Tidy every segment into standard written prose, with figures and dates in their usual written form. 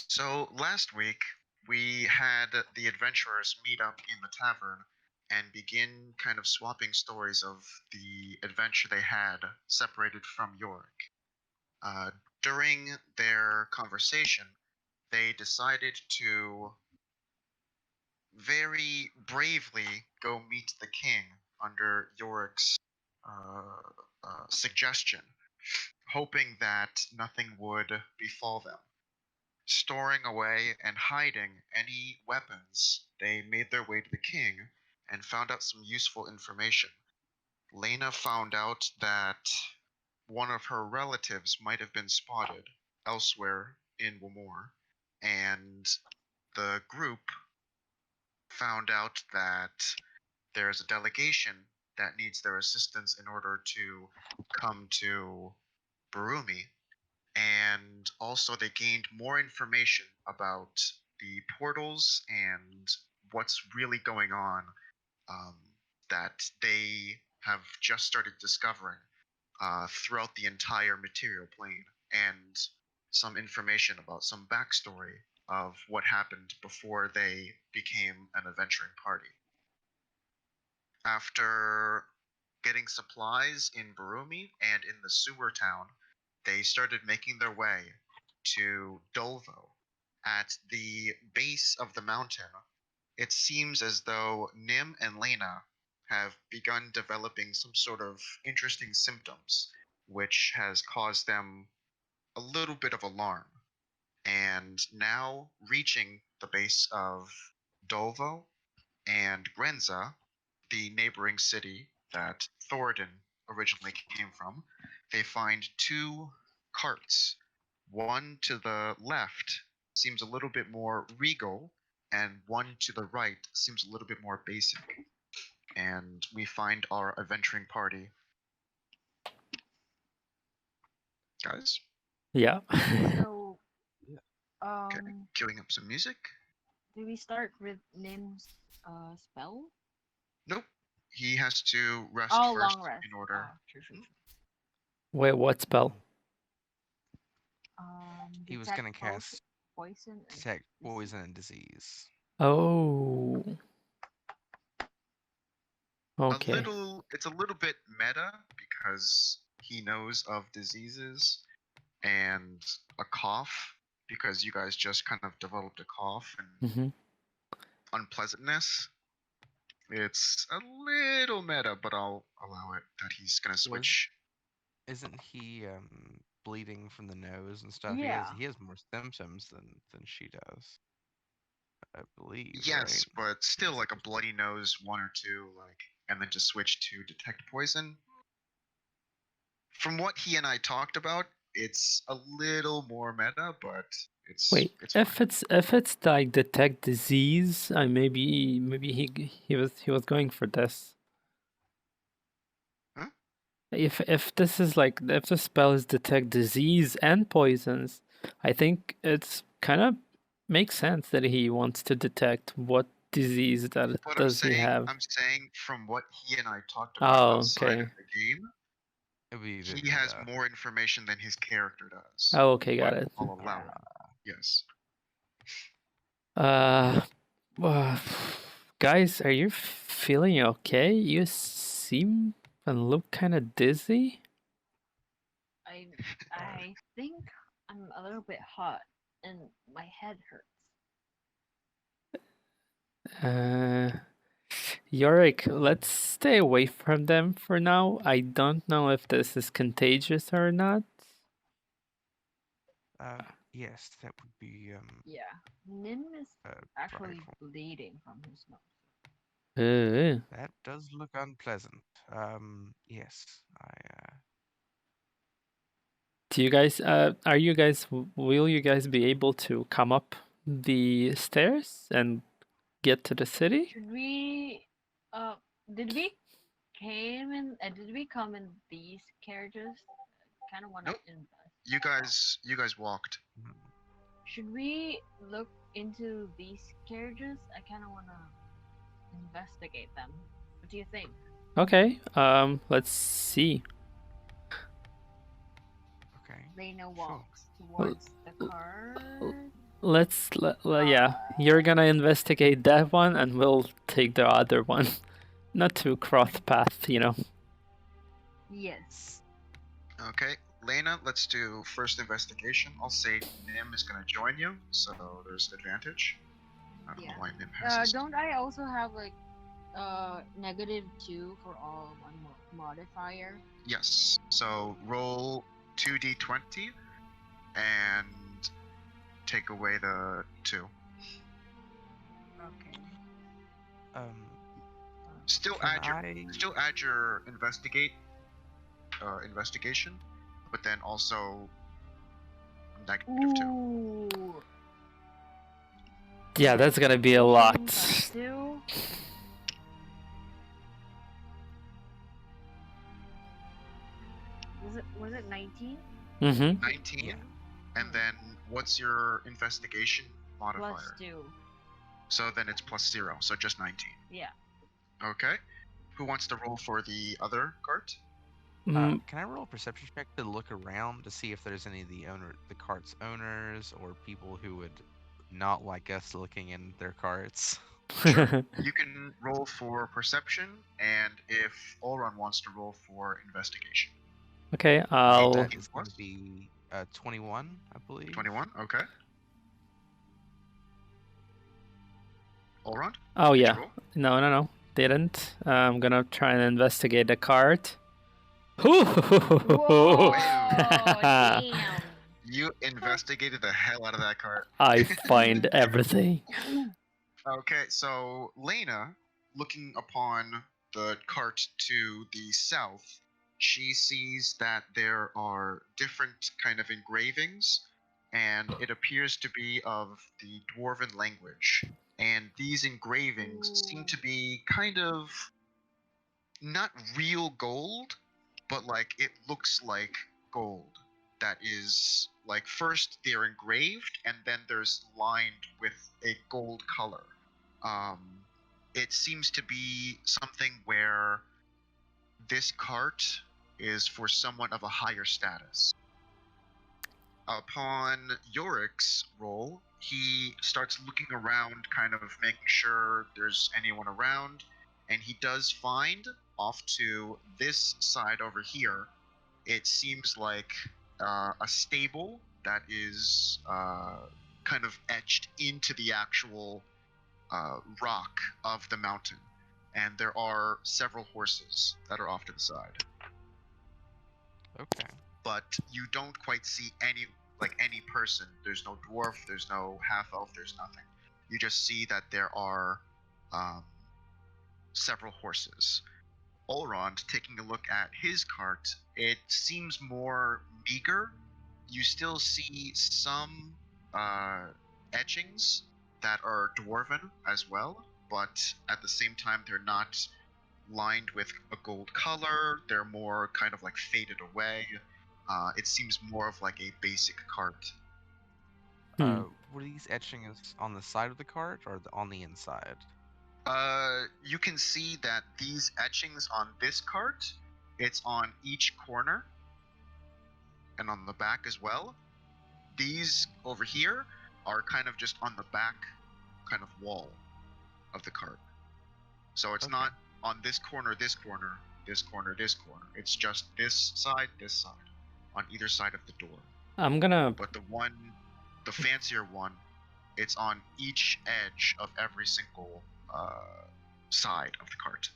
So last week we had the adventurers meet up in the tavern and begin kind of swapping stories of the adventure they had separated from York. Uh, During their conversation, they decided to very bravely go meet the king under Yorick's uh, suggestion, hoping that nothing would befall them. Storing away and hiding any weapons, they made their way to the king and found out some useful information. Lena found out that one of her relatives might have been spotted elsewhere in Wamor, and the group found out that there's a delegation that needs their assistance in order to come to Berumi, and also they gained more information about the portals and what's really going on, um, that they have just started discovering throughout the entire material plane, and some information about some backstory of what happened before they became an adventuring party. After getting supplies in Berumi and in the sewer town, they started making their way to Dolvo. At the base of the mountain, it seems as though Nim and Lena have begun developing some sort of interesting symptoms, which has caused them a little bit of alarm. And now, reaching the base of Dolvo and Grenza, the neighboring city that Thoradin originally came from, they find two carts. One to the left seems a little bit more regal, and one to the right seems a little bit more basic. And we find our adventuring party. Guys? Yeah. So, Okay, um, queuing up some music. do we start with Nim's spell? Nope. He has to rest Oh, first long rest. in order. Oh, true. Wait, what spell? He was Detect gonna cast poison and detect disease. poison and disease. Oh. Okay. It's a little bit meta because he knows of diseases and a cough, because you guys just kind of developed a cough and Mm-hmm. unpleasantness. It's a little meta, but I'll allow it that he's gonna switch. Isn't he bleeding from the nose and stuff? Yeah. He has more symptoms than she does, I believe. Yes, Right? but still, like a bloody nose, one or two, like, and then just switch to detect poison. From what he and I talked about, it's a little more meta, but Wait, it's fine. if it's like detect disease, maybe he was going for this. Huh? If this is like if the spell is detect disease and poisons, I think it's kind of makes sense that he wants to detect what disease that But does he have. I'm saying from what he and I talked about Oh, outside okay. of the game, It'd be he has more information than his character does. Oh, okay, got But it. I'll allow it. Yes. Uh, guys, are you feeling okay? You seem and look kind of dizzy. I think I'm a little bit hot and my head hurts. Yorick, let's stay away from them for now. I don't know if this is contagious or not. Yes, that would be Yeah. Nim is actually prideful. bleeding from his nose. That does look unpleasant. Yes, Do you guys, are you guys, will you guys be able to come up the stairs and get to the city? Should we? Did we did we come in these carriages? Kind of want to Nope. invest. You guys walked. Should we look into these carriages? I kind of want to investigate them. What do you think? Okay, let's see. Okay. Lena Sure. walks towards the car. Yeah, you're gonna investigate that one, and we'll take the other one. Not to cross path, you know. Yes. Okay, Lena, let's do first investigation. I'll say Nim is going to join you, so there's advantage. I don't know why Nim has this. Don't I also have like -2 for all my modifier? Yes, so roll 2d20 and take away the 2. Okay. Still Can add your investigation, but then also -2. Ooh. Yeah, that's gonna be a lot. 2. Was it 19? Mm-hmm. 19, Yeah. and then what's your investigation modifier? +2. So then it's +0, so just 19. Yeah. Okay. Who wants to roll for the other cart? Mm, Can I roll a perception check to look around to see if there's any of the cart's owners or people who would not like us looking in their carts? Sure. You can roll for perception, and if Olron wants to roll for investigation. okay, That I'll. is going to be 21, I believe. 21, okay. Olron? Oh did you yeah. roll? No. Didn't. I'm gonna try and investigate the cart. Whoa, I damn. You investigated the hell out of that cart. find everything. Okay, so Lena, looking upon the cart to the south, she sees that there are different kind of engravings, and it appears to be of the dwarven language. And these engravings seem to be kind of not real gold, but like it looks like gold. That is like first they're engraved and then there's lined with a gold color. Um, it seems to be something where this cart is for someone of a higher status. Upon Yorick's roll, he starts looking around, kind of making sure there's anyone around, and he does find off to this side over here. It seems like a stable that is kind of etched into the actual rock of the mountain, and there are several horses that are off to the side. Okay. But you don't quite see any person. There's no dwarf, there's no half elf, there's nothing. You just see that there are several horses. Olrond, taking a look at his cart, it seems more meager. You still see some etchings that are dwarven as well, but at the same time they're not lined with a gold color. They're more kind of like faded away. It seems more of like a basic cart. Were these etchings on the side of the cart or on the inside? You can see that these etchings on this cart, it's on each corner and on the back as well. These over here are kind of just on the back kind of wall of the cart. So it's Okay. not on this corner, this corner, this corner, this corner. It's just this side, on either side of the door. I'm gonna. But the fancier one, it's on each edge of every single side of the cart.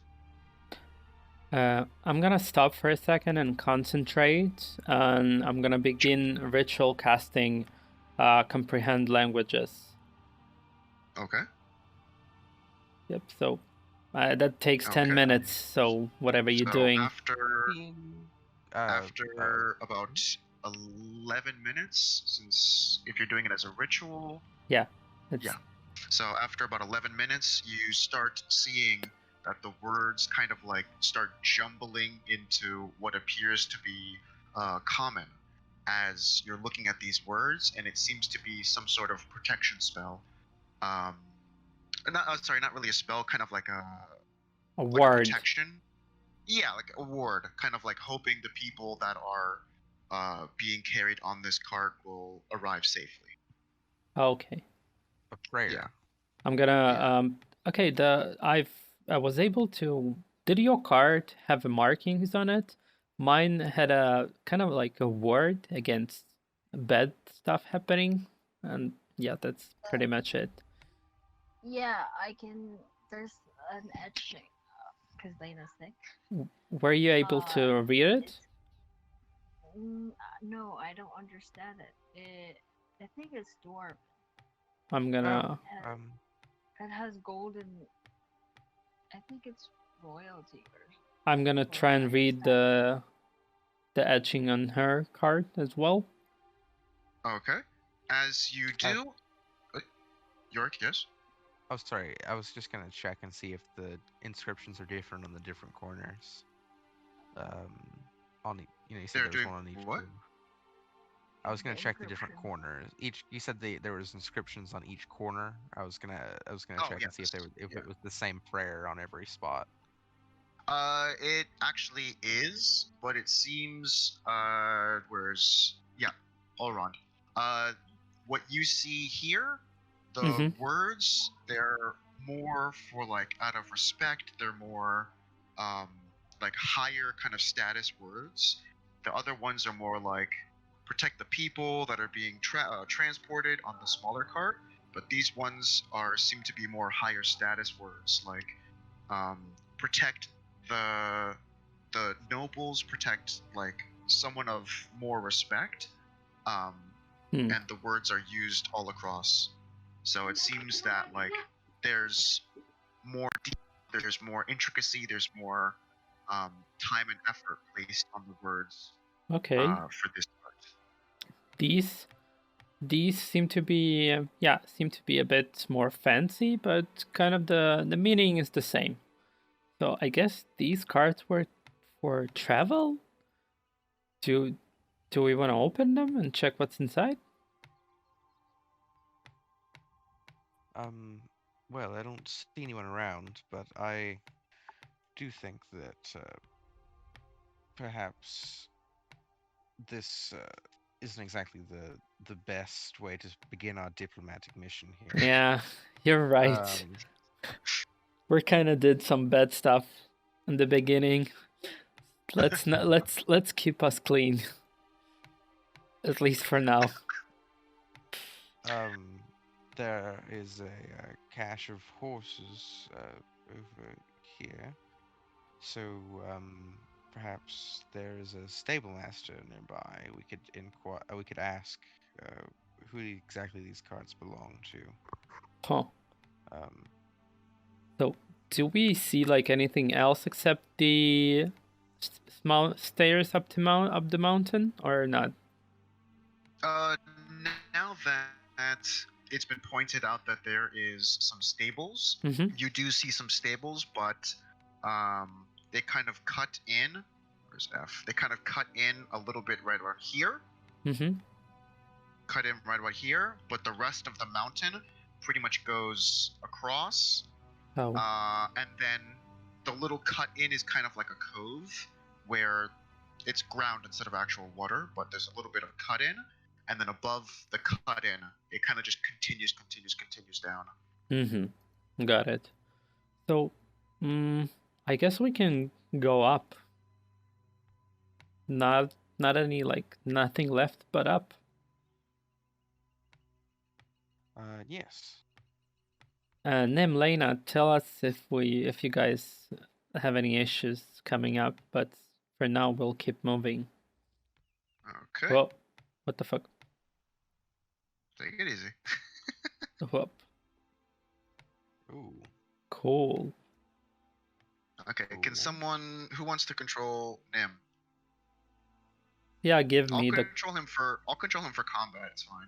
I'm gonna stop for a second and concentrate, and I'm gonna begin ritual casting comprehend languages. Okay. Yep, so that takes 10 Okay. minutes, so whatever you're So doing. after about 11 minutes, since if you're doing it as a ritual, Yeah. so after about 11 minutes, you start seeing that the words kind of like start jumbling into what appears to be common as you're looking at these words, and it seems to be some sort of protection spell. Not really a spell, kind of like a word. protection. Yeah, like a ward, kind of like hoping the people that are being carried on this cart will arrive safely. Okay. A prayer. Yeah. I'm gonna Yeah. okay, I was able to. Did your card have markings on it? Mine had a kind of like a word against bad stuff happening, and yeah, that's pretty much it. Yeah, I can. There's an etching because Lena's sick. Were you able to read it? It's no, I don't understand it. I think it's dwarf. I'm gonna. It has golden. I think it's royalty or. I'm gonna From try what I and read understand. the etching on her card as well. Okay. As you do, York, yes. Oh, sorry. I was just gonna check and see if the inscriptions are different on the different corners. On you said They're there was doing one on each what? corner. I was gonna The check the different encryption. corners. You said there was inscriptions on each corner. I was gonna Oh, check and see if yes. if Yeah. it was the same prayer on every spot. It actually is, but it seems where's all around. What you see here, the Mm-hmm. words, they're more for like out of respect. They're more um like higher kind of status words. The other ones are more like protect the people that are being transported on the smaller cart. But these ones seem to be more higher status words like um, protect the nobles, protect like someone of more respect, um, Hmm. and the words are used all across. So it seems that like there's more there's more intricacy, there's more time and effort placed on the words Okay. for this part. These these seem to be seem to be a bit more fancy, but kind of the meaning is the same. So I guess these cards were for travel. Do do we want to open them and check what's inside? Well, I don't see anyone around, but I do think that perhaps this isn't exactly the best way to begin our diplomatic mission here. Yeah, you're right. We kind of did some bad stuff in the beginning. Let's not let's keep us clean. At least for now. There is a cache of horses over here, so perhaps there is a stable master nearby. We could inquire. We could ask who exactly these carts belong to. Huh. Um, So, do we see like anything else except the small stairs up the mountain, or not? Uh, Now that it's been pointed out that there is some stables, Mm-hmm. you do see some stables, but they kind of cut in. Where's F? They kind of cut in a little bit right around here. Mm-hmm. Cut in right about here, but the rest of the mountain pretty much goes across. Oh. And then the little cut in is kind of like a cove where it's ground instead of actual water, but there's a little bit of cut in, and then above the cut in, it kind of just continues down. Mm-hmm. Got it. So, I guess we can go up. Not any like nothing left but up. yes. Nim, Lena, tell us if you guys have any issues coming up, but for now we'll keep moving. Okay. Whoa, what the fuck? Take it easy. Whoop. Ooh. Cool. Okay, can someone who wants to control Nim? Yeah, give me I'll control him for combat. It's fine.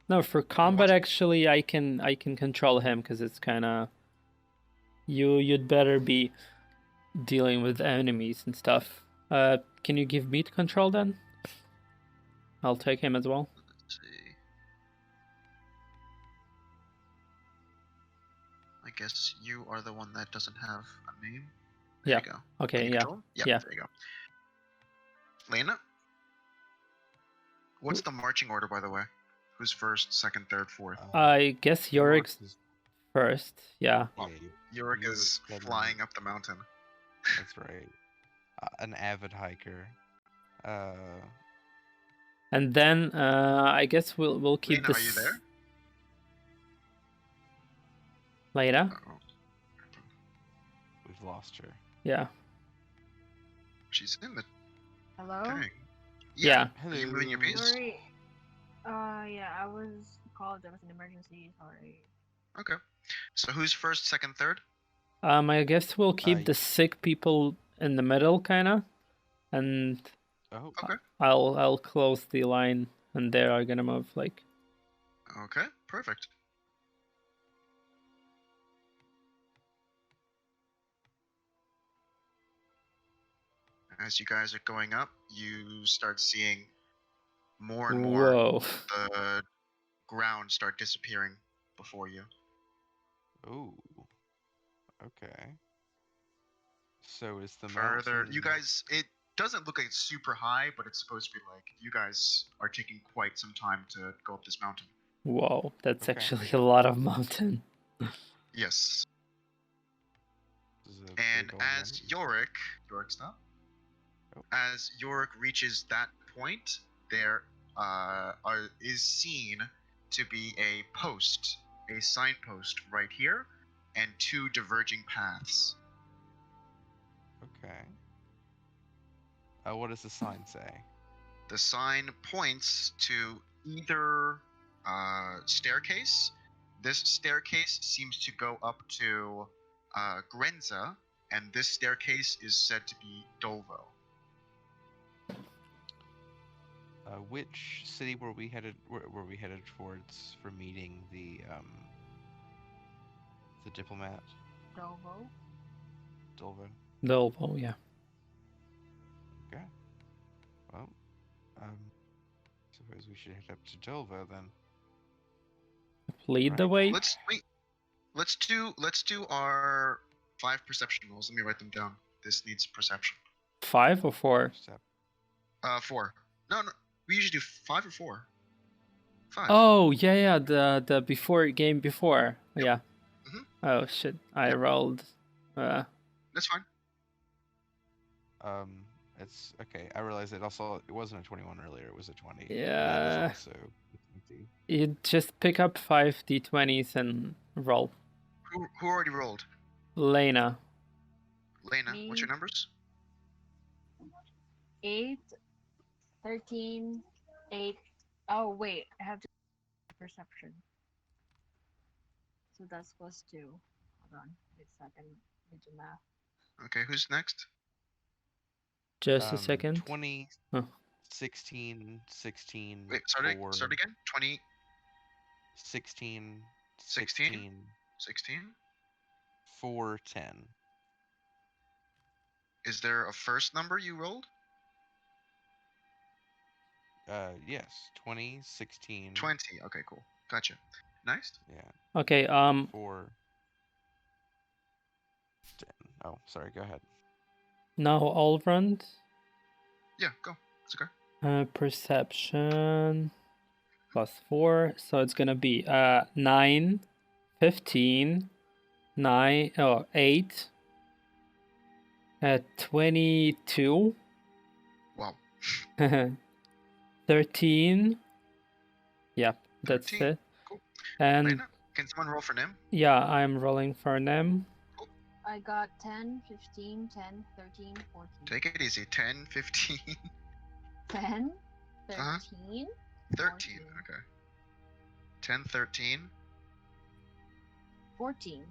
No, for combat actually I can control him because it's kind of you'd better be dealing with enemies and stuff. Can you give me the control then? I'll take him as well. Let's see. I guess you are the one that doesn't have a name. There Yeah. you go. Okay, yeah. Yeah. There you go. Lena? What's the marching order, by the way? Who's first, second, third, fourth? I guess Yorick's is- first. Yeah. Well, yeah, Yorick is Yorick's flying up the mountain. That's right. An avid hiker. And then I guess we'll keep Lena, this. are you there? Lena? Uh-oh. We've lost her. Yeah. She's in the Hello? thing. Yeah. Are you moving your piece? Sorry. Yeah, I was called. There was an emergency. Sorry. Okay. So who's first, second, third? I guess we'll keep y- the sick people in the middle, kinda, and Oh, Okay. I'll close the line, and they are gonna move like. Okay, perfect. As you guys are going up, you start seeing more and more Whoa. the ground start disappearing before you. ooh. Okay. So is the Further, mountain... you guys, it doesn't look like it's super high, but it's supposed to be like you guys are taking quite some time to go up this mountain. Whoa, that's Okay. actually a lot of mountain. Yes. This is a And big old as mountain. Yorick, stop. Oh. As Yorick reaches that point, there is seen to be a post, a signpost right here, and two diverging paths. Okay. What does the sign say? The sign points to either staircase. This staircase seems to go up to Grenza, and this staircase is said to be Dolvo. Which city were we headed? Were we headed towards for meeting the diplomat? Dovo. Dolvin. Dolvo, yeah. Okay. Well, suppose we should head up to Dolvo then. Lead the Right. way. Let's do our 5 perception rolls. Let me write them down. This needs perception. 5 or 4? 4. No, we usually do 5 or 4. 5. Oh yeah, the before game before. Yeah. Mhm. Oh shit, I Yep. rolled. That's fine. It's okay. I realized it wasn't a 21 earlier. It was a 20. Yeah. That is also a 20. You just pick up 5 d20s and roll. Who already rolled? Lena. Lena, what's your Me. numbers? 8, 13, 8. Oh wait, I have to perception. So that's +2. Hold on, wait a second. Need to math. Okay, who's next? Just a second. 20, Oh. 16, 16, Wait, 4, start again. 20, 16, 16? 16, 16? 4, 10. Is there a first number you rolled? Yes, 20, 16. 20. Okay, cool. Gotcha. Nice. Yeah, Okay, 4, 10. Oh, sorry, go ahead. now all round. Yeah, go. It's okay. Perception +4, so it's gonna be 9, 15, 8, 22, Wow. 13. Yep, that's 13. it. Cool. And Lena, can someone roll for Nim? yeah, I'm rolling for them. I got 10, 15, 10, 13, 14. Take it easy. 10, 15, 10, Uh-huh. 13, 13. 14. Okay. 10, 13. 14.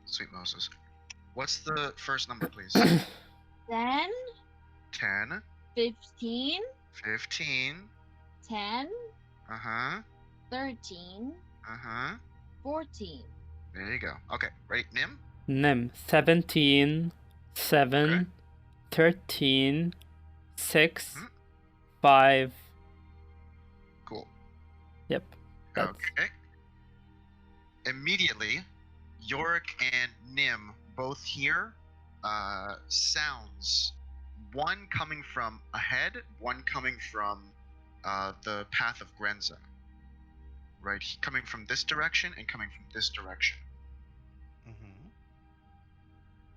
Sweet Moses. What's the first number, please? 10, 10, 15, 15. 10, Uh-huh. 13, Uh-huh. 14. There you go. Okay, ready? Nim? Nim 17, 7, Okay. 13, 6, Mhm. 5. Cool. Yep. That's Okay. Immediately, Yorick and Nim both hear sounds. One coming from ahead, one coming from the path of Grenza. right? Coming from this direction and coming from this direction. Mm-hmm.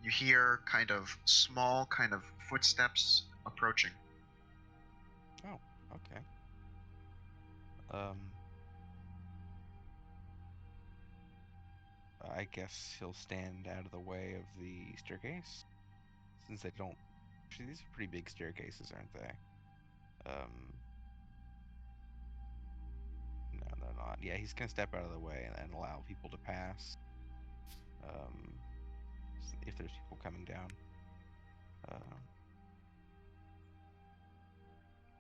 You hear kind of small kind of footsteps approaching. Oh, okay. I guess he'll stand out of the way of the staircase, since they don't. Actually, these are pretty big staircases, aren't they? No, they're not. Yeah, he's gonna step out of the way and allow people to pass. If there's people coming down.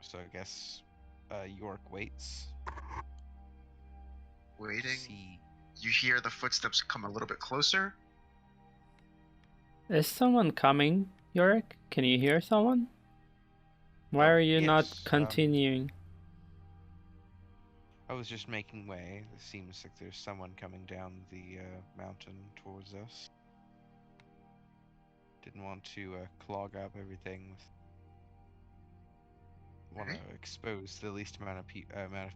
So I guess York waits. Waiting. See. You hear the footsteps come a little bit closer. Is someone coming, Yorick? Can you hear someone? Why are you not yes, continuing? I was just making way. It seems like there's someone coming down the mountain towards us. Didn't want to clog up everything. Want to expose the least amount of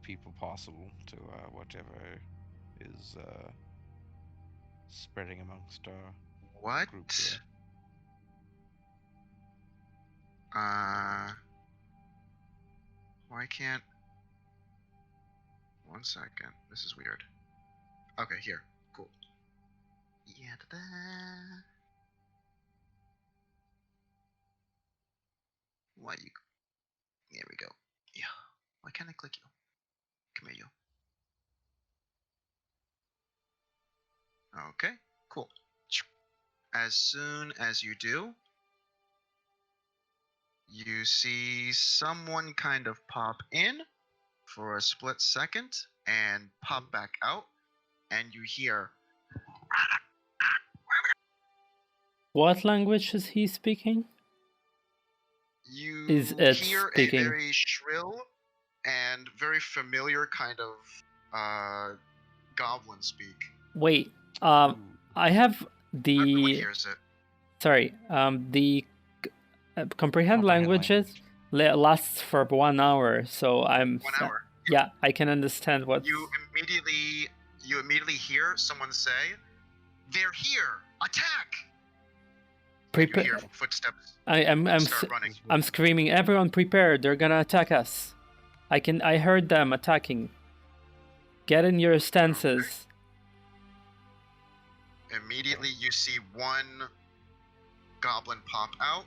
people possible to whatever is spreading amongst our What? group here. Why can't... One second. This is weird. Okay, here. Cool. Yeah, da-da. Why you... There we go. Yeah. Why can't I click you? Come here, you. Okay, cool. As soon as you do, you see someone kind of pop in for a split second and pop back out, and you hear... What language is he speaking? You Is it hear speaking? a very shrill and very familiar kind of goblin speak. Wait, I have the... Everyone hears it. Sorry, the comprehend languages lasts for 1 hour, so I'm... 1 hour. Yeah, I can understand what... You immediately hear someone say, "They're here! Attack!" Prepare. You hear footsteps. I'm screaming, "Everyone prepare! They're gonna attack us!" I heard them attacking. Get in your stances. Okay. Immediately you see one goblin pop out,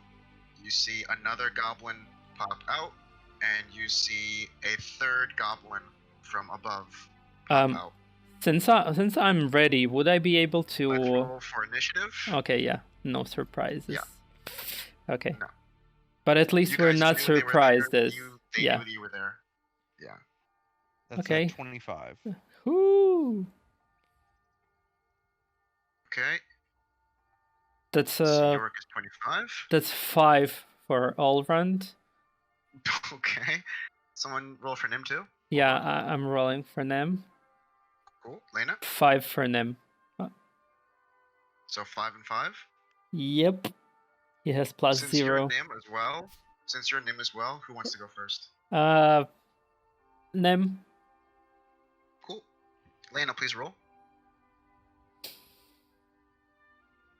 you see another goblin pop out, and you see a third goblin from above pop out. Since I'm ready, would I be able to... Let's roll for initiative. Okay, yeah. No surprises. Yeah. Okay. No. But at least we're not surprised. They knew that you were there. Yeah. That's okay. 25. Woo! Okay. That's so York is 25. That's 5 for all round. Okay. Someone roll for Nim too? Yeah, I'm rolling for Nim. Cool. Lena? 5 for Nim. So 5 and 5? Yep. He has plus Since 0. You're Nim as well, who wants to go first? Nim. Cool. Lena, please roll.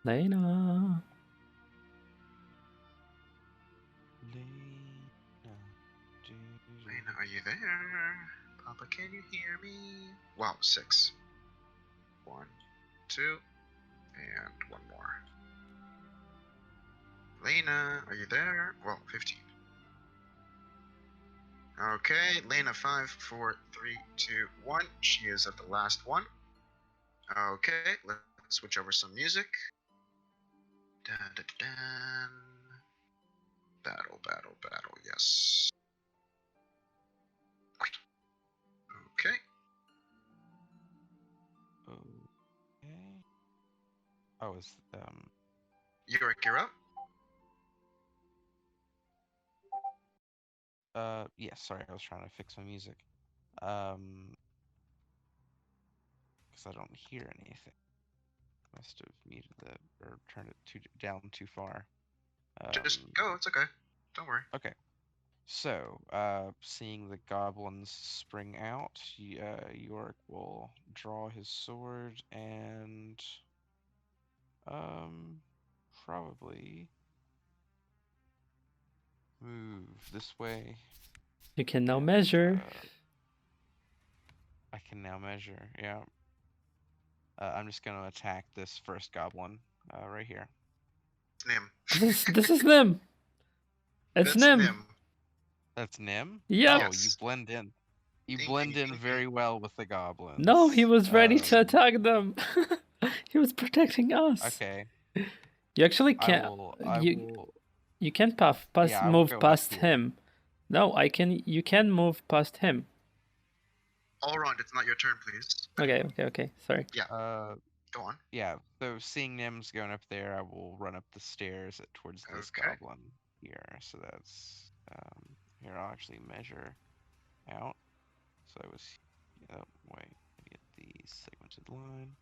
Lena. Lena, are you there? Papa, can you hear me? Wow, 6. 1, 2, and 1 more. Lena, are you there? Well, 15. Okay, Lena, 5, 4, 3, 2, 1. She is at the last one. Okay, let's switch over some music. Dun, dun, dun, dun. Battle, battle, battle, yes. Okay. Oh, it's You're up. Yes, sorry, I was trying to fix my music. Because I don't hear anything. Must have muted or turned it down too far. Just go, it's okay. Don't worry. Okay. So, seeing the goblins spring out, Yorick will draw his sword and probably move this way. You can now and, measure. I can now measure. Yeah. I'm just gonna attack this first goblin right here. Nim. This is Nim. It's That's Nim. Nim. That's Nim? Yep. Oh, you Yes. blend in. You Ding, blend ding, in ding, very ding. well with the goblins. No, he was ready to Um, attack them. He was protecting us. Okay. You actually I can't. will. You can't Yeah, I will move go up past here. him. No, I can. You can move past him. Allround, it's not your turn, please. Okay. Sorry. Go on. Yeah. So seeing Nim's going up there, I will run up the stairs towards this Okay. goblin here. So that's here. I'll actually measure out. So I was. Wait. Let me get the segmented line.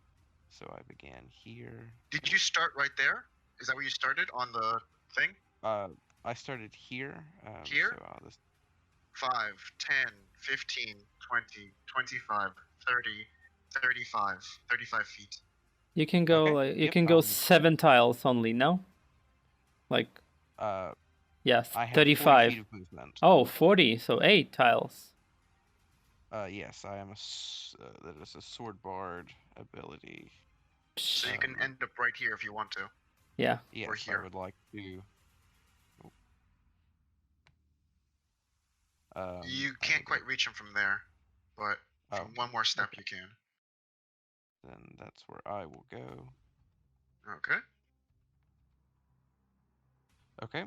So I began here. Did you start right there? Is that where you started on the thing? I started here. Here? So this 5, 10, 15, 20, 25, 30, 35. 35 feet. You can go. Okay, You yep, can go 7 tiles only. No. Like. Yes. I have 40 35. feet of movement. Oh, 40. So 8 tiles. Yes, I am that is a sword bard ability. So you can end up right here if you want to. Yeah. Yes, Or here. I would like to. You can't quite reach him from there, but from one more step you can. Then that's where I will go. Okay. Okay.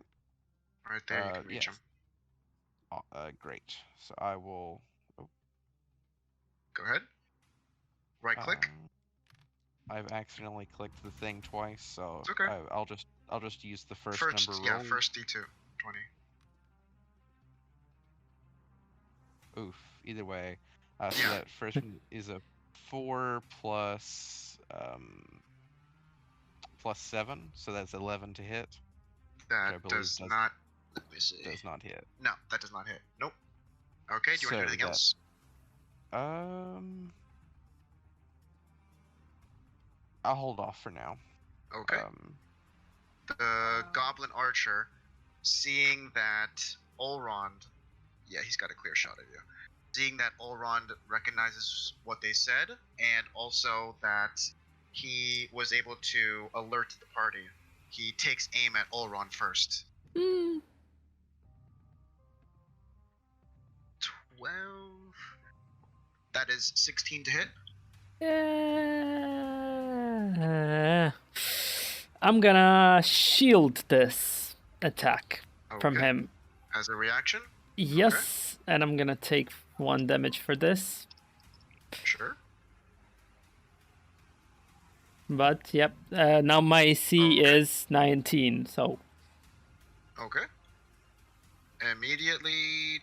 Right there, you can reach him. Great. So I will. Go ahead. Right click. I've accidentally clicked the thing twice, so It's okay. I'll just use the first number Yeah, roll. first D2, 20. Oof. Either way, so that first one is a 4 plus 7, so that's 11 to hit. That does not. Let me see. Does not hit. No, that does not hit. Nope. Okay. Do you want to do anything else? I'll hold off for now. Okay. The goblin archer, seeing that Olrond, yeah, he's got a clear shot at you. Seeing that Olrond recognizes what they said, and also that he was able to alert the party, he takes aim at Olrond first. 12. That is 16 to hit. I'm gonna shield this attack from Okay. him. As a reaction? Yes, and I'm gonna take 1 damage for this. Sure. But yep, now my AC is 19, so. Okay. Immediately,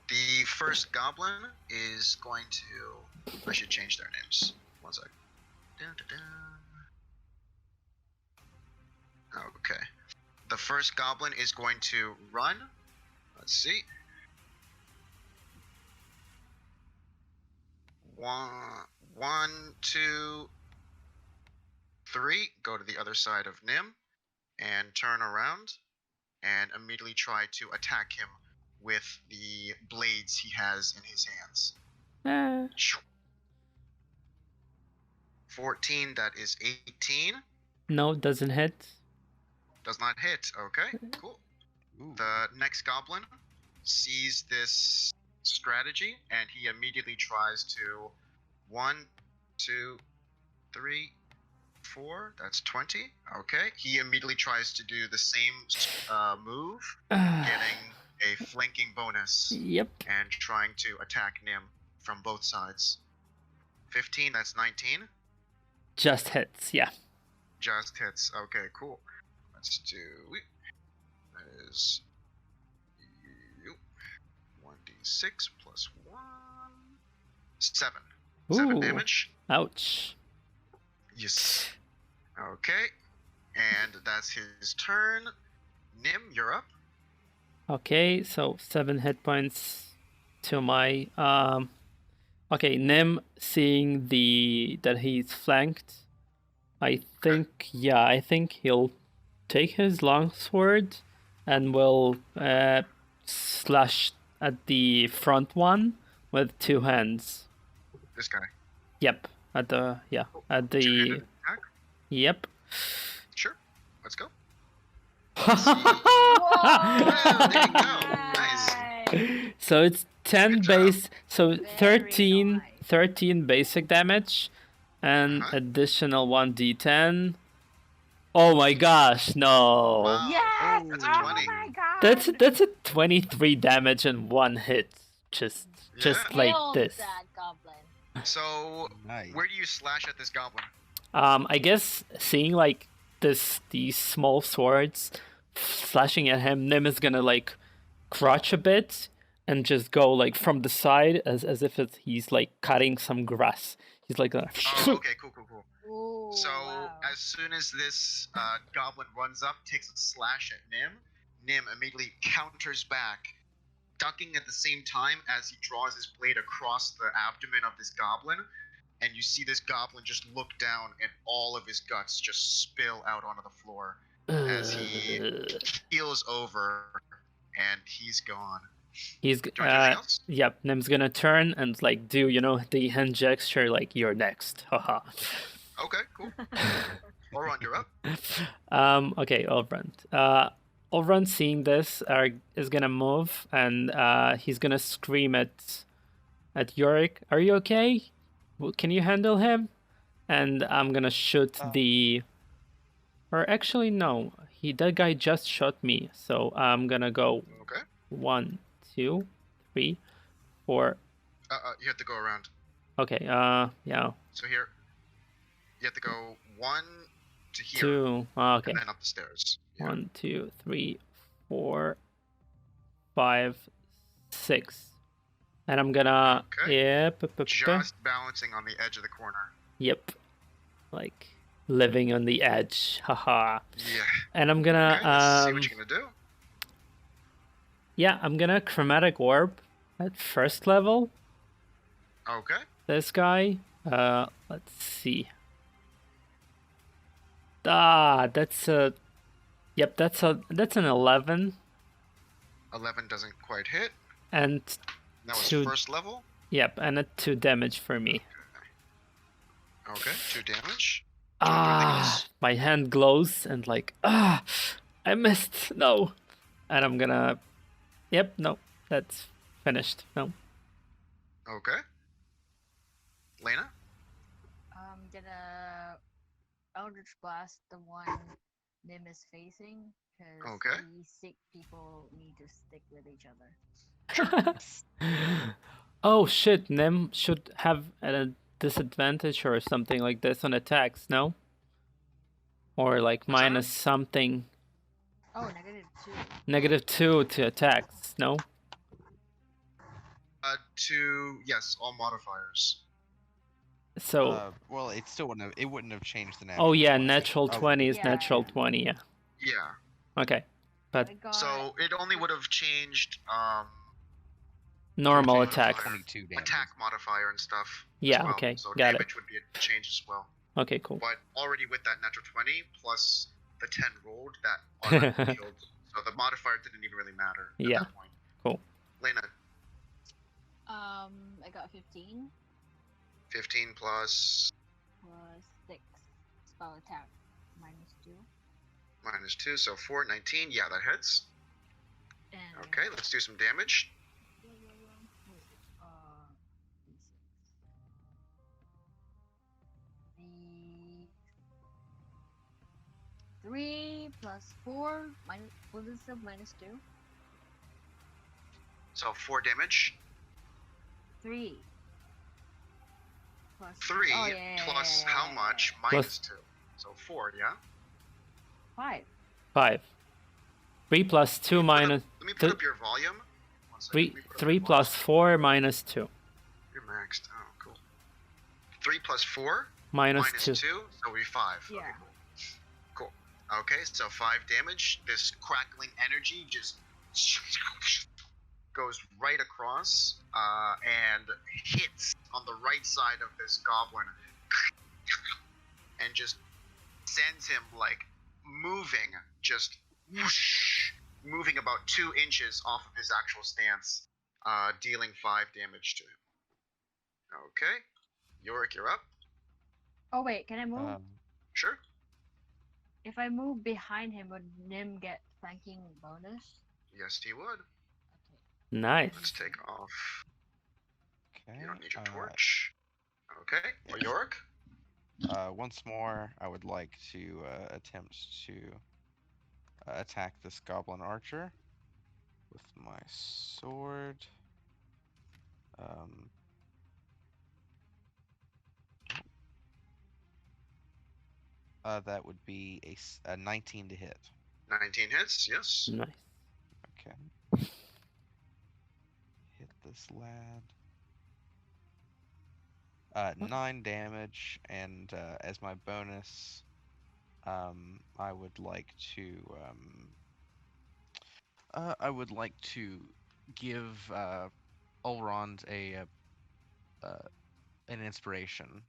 the first goblin is going to. I should change their names. 1 sec. Okay. The first goblin is going to run. Let's see. 1, 2, 3. Go to the other side of Nim and turn around and immediately try to attack him with the blades he has in his hands. 14, that is 18. No, doesn't hit. Does not hit. Okay, cool. Ooh. The next goblin sees this strategy and he immediately tries to 1, 2, 3, 4. That's 20. Okay. He immediately tries to do the same move, getting a flanking bonus. Yep. And trying to attack Nim from both sides. 15. That's 19. Just hits. Yeah. Just hits. Okay. Cool. Let's do. That is 1d6 plus 1. 7. 7 damage. Ouch. Yes. Okay. And that's his turn. Nim, you're up. Okay, so 7 hit points to my okay, Nim seeing that he's flanked. I think he'll take his longsword and will slash at the front one with 2 hands. This guy. Yep, at the Two-handed attack? yep. Sure. Let's go. Whoa! there you go. Nice. So it's 10 Good job. base, so Very 13 nice. 13 basic damage and Uh-huh. additional 1d10. Oh my gosh, no. Wow. Yes! That's a Oh 20. my god! That's a 23 damage and 1 hit. Just Yeah. like Killed this. that goblin. So, Nice. where do you slash at this goblin? I guess seeing like these small swords slashing at him, Nim is gonna like crouch a bit and just go like from the side as if he's like cutting some grass. He's like Oh, okay, cool. Ooh, So, wow. as soon as this goblin runs up, takes a slash at Nim immediately counters back, ducking at the same time as he draws his blade across the abdomen of this goblin, and you see this goblin just look down and all of his guts just spill out onto the floor as he heals over and he's gone. He's Do you want to do anything else? yep, Nim's gonna turn and like do the hand gesture like you're next. Haha. Okay, cool. Oron, you're up. Okay, Ulbrand. Ulbrand seeing this is gonna move and he's gonna scream at Yorick. Are you okay? Can you handle him? And I'm gonna shoot or actually no, that guy just shot me. So I'm gonna go Okay. 1, 2, 3, 4. You have to go around. Okay, yeah. So here, you have to go 1 to here, 2. Okay. and then up the stairs. Yeah. 1, 2, 3, 4, 5, 6. And I'm gonna Just balancing on the edge of the corner. Yep. Like living on the edge. Haha. Yeah. And I'm gonna Okay, let's see what you're gonna do. yeah, I'm gonna chromatic orb at first level. Okay. This guy. Let's see. That's a yep, that's an 11 11 doesn't quite hit. and That was Two- first level. yep, and a 2 damage for me. Okay, 2 damage. Do you want to do anything else? My hand glows and like I missed. No. And I'm gonna yep, no. That's finished. No. Okay. Lena? I'm gonna Eldritch Blast the one Nim is facing, because Okay. we sick people need to stick with each other. Oh shit, Nim should have a disadvantage or something like this on attacks, no? Or like What's that? minus something. Oh, -2. -2 to attacks, no? Yes, all modifiers. So Well, it still wouldn't have changed the oh yeah, 20. natural Oh, 20 is Yeah. natural 20, yeah. Yeah. Okay. But I got So it only would have changed normal Okay. attack. 22 damage. attack modifier and stuff. as Yeah, well. okay, So got it. damage would be a change as well. Okay, cool. But already with that natural 20 plus the 10 rolled, that automatically killed. So the modifier didn't even really matter at Yeah. that point. Cool. Lena, I got 15 15 plus plus 6 spell attack -2. -2, so 4, 19. Yeah, that hits. And Okay, let's do some damage. The 3 plus 4 what is the -2? So 4 damage. 3 plus 3 oh, yeah, plus yeah, how yeah, much? yeah. Minus 2. So 4, yeah? 5. 5. 3 plus 2 minus Let me put th- up your volume. One second, 3 let me put up 3 your plus volume. 4 minus 2. You're maxed. Oh, cool. 3 plus 4 Minus minus 2. 2, so it'll be 5. Yeah. Okay, cool. Okay, so 5 damage. This crackling energy just goes right across and hits on the right side of this goblin and just sends him like moving, just whoosh, moving about 2 inches off of his actual stance, dealing 5 damage to him. Okay, Yorick, you're up. Oh wait, can I move? Sure. If I move behind him, would Nim get flanking bonus? Yes, he would. Okay. Nice. Let's take off. Okay. You don't need your torch. Okay, for Yorick. Once more, I would like to attempt to attack this goblin archer with my sword. That would be a 19 to hit. 19 hits, yes. Nice. Okay. Hit this lad. 9 damage, and as my bonus, I would like to give Ulrond an inspiration.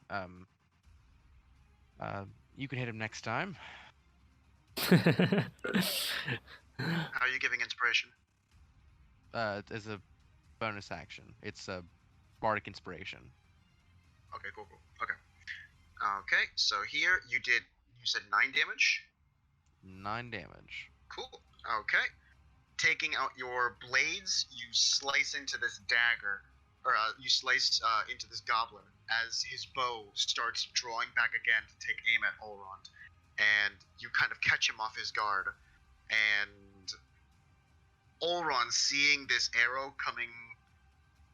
You can hit him next time. How are you giving inspiration? As a bonus action. It's a bardic inspiration. Okay, cool. Okay. Okay, so here you said 9 damage? 9 damage. Cool. Okay. Taking out your blades, you slice into this dagger, or you slice into this goblin as his bow starts drawing back again to take aim at Ulrond. And you kind of catch him off his guard. And Ulrond, seeing this arrow coming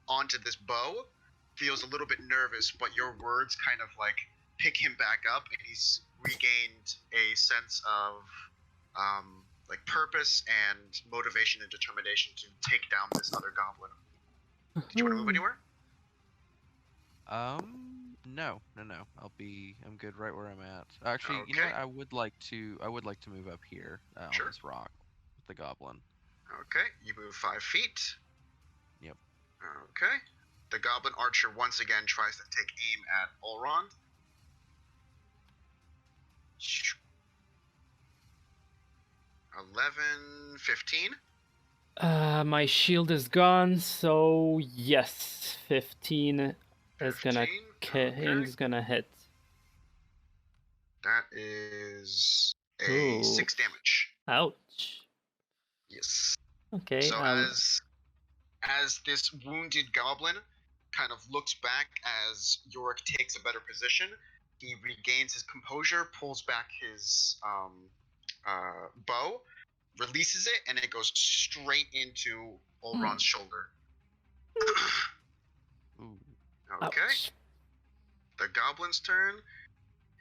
onto this bow, feels a little bit nervous, but your words kind of like pick him back up, and he's regained a sense of like purpose and motivation and determination to take down this other goblin. Did you want to move anywhere? No. I'm good right where I'm at. Actually, Okay. you know what? I would like to move up here Sure. on this rock with the goblin. Okay, you move 5 feet. Yep. Okay. The goblin archer once again tries to take aim at Ulrond. 11, 15. My shield is gone, so yes, 15 is gonna 15? is gonna hit. That is a 6 damage. Ouch. Yes. Okay. So as this wounded goblin kind of looks back as Yorick takes a better position, he regains his composure, pulls back his bow, releases it, and it goes straight into Ulron's shoulder. Ooh. Okay. Ouch. The goblin's turn.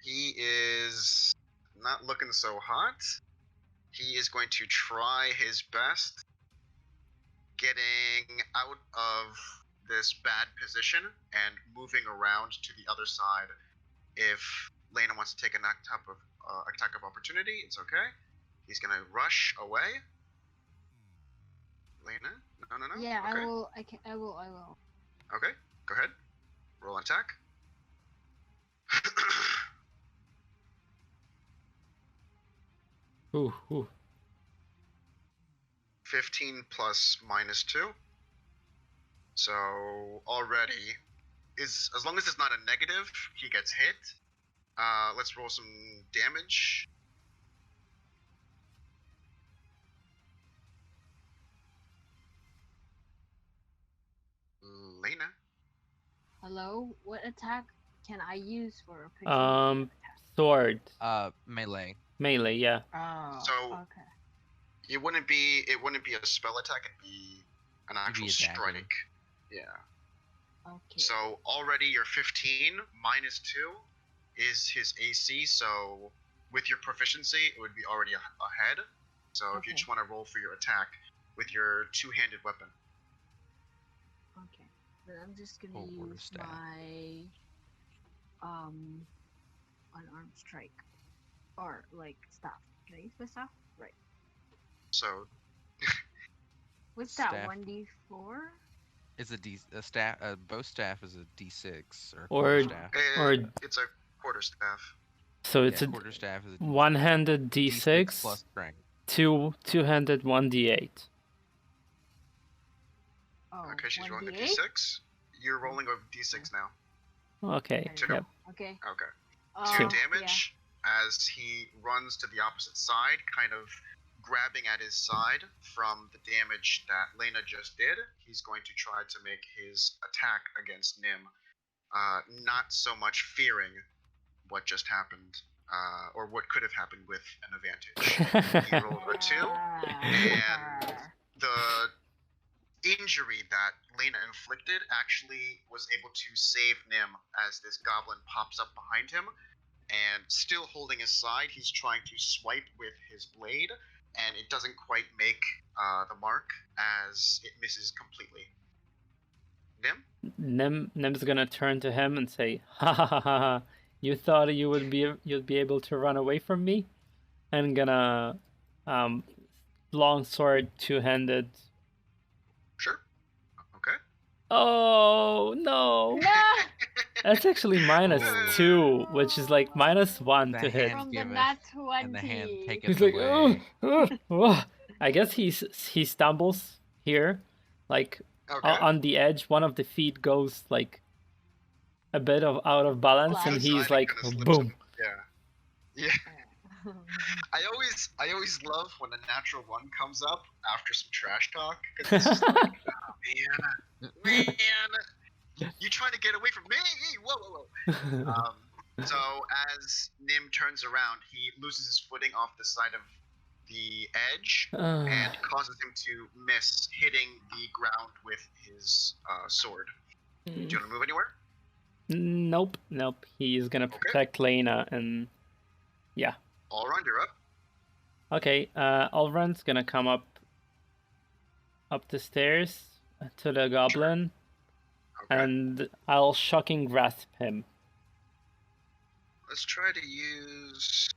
He is not looking so hot. He is going to try his best getting out of this bad position and moving around to the other side. If Lena wants to take an attack of opportunity, it's okay. He's gonna rush away. Lena? No. Yeah, Okay. I will. Okay, go ahead. Roll an attack. Ooh. 15 plus -2. So already, as long as it's not a negative, he gets hit. Let's roll some damage. Lena. Hello? What attack can I use for opportunity? Sword. Melee. Melee, yeah. Oh, So- okay. It wouldn't be a spell attack, it'd be an actual a dagger. strike. Yeah. Okay. So already you're 15, -2 is his AC, so with your proficiency, it would be already ahead. So if you Okay. just want to roll for your attack with your two-handed weapon. Okay. Then I'm just gonna Full order use staff. my unarmed strike. Or like staff. Can I use my staff? Right. So What's that? Staff 1d4? is a staff. A bow staff is a D6 or a Or- quarter staff. Or It's a quarterstaff. so it's Yeah, a quarter staff is a one-handed D6 D6, plus strength. two-handed 1d8. Oh, Okay, she's rolling a 1d8? d6. You're rolling a d6 now. Okay. Two. Yep. Okay. Okay. 2 Two. damage as he runs to the opposite side, kind of grabbing at his side from the damage that Lena just did. He's going to try to make his attack against Nim, not so much fearing what just happened, or what could have happened with an advantage. He rolled a 2, and the injury that Lena inflicted actually was able to save Nim as this goblin pops up behind him, and still holding his side, he's trying to swipe with his blade, and it doesn't quite make the mark as it misses completely. Nim? Nim's gonna turn to him and say, "Ha ha ha ha! Ha. You thought you'd be able to run away from me?" And gonna, long sword, two-handed. Sure. Okay. Oh no! No! That's actually -2, which is like -1 The to hit. hand From the giveth, nat and the hand 20. taketh He's like, away. oh. I guess he stumbles here, like Okay. on the edge. One of the feet goes like a bit out of balance, and Slide. he's Side like, kinda slips boom. him. Yeah. I always love when a natural 1 comes up after some trash talk, because it's just like, oh, man, you trying to get away from me? Whoa. So as Nim turns around, he loses his footing off the side of the edge and causes him to miss, hitting the ground with his sword. Do you want to move anywhere? Nope. He's gonna protect Lena, and yeah. Allround, you're up. Okay, Alrund's gonna come up the stairs to the goblin, Okay. and I'll shocking grasp him. Let's try to use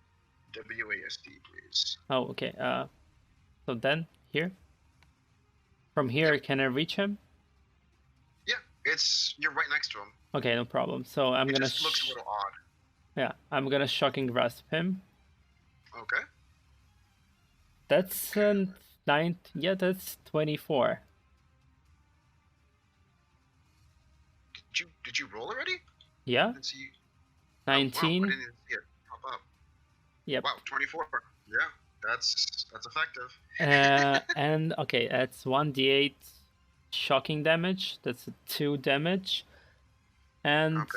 WASD, please. Oh, okay. So then here. From here, Yep. can I reach him? Yeah, you're right next to him. Okay, no problem. So I'm It gonna. just looks a little odd. Yeah, I'm gonna shocking grasp him. Okay. That's 9. Yeah, that's 24. Did you roll already? Yeah, I didn't see you. 19. Oh, wow, I didn't see it pop up. Yep. Wow, 24. Yeah, that's effective. And okay, that's 1d8 shocking damage. That's 2 damage. And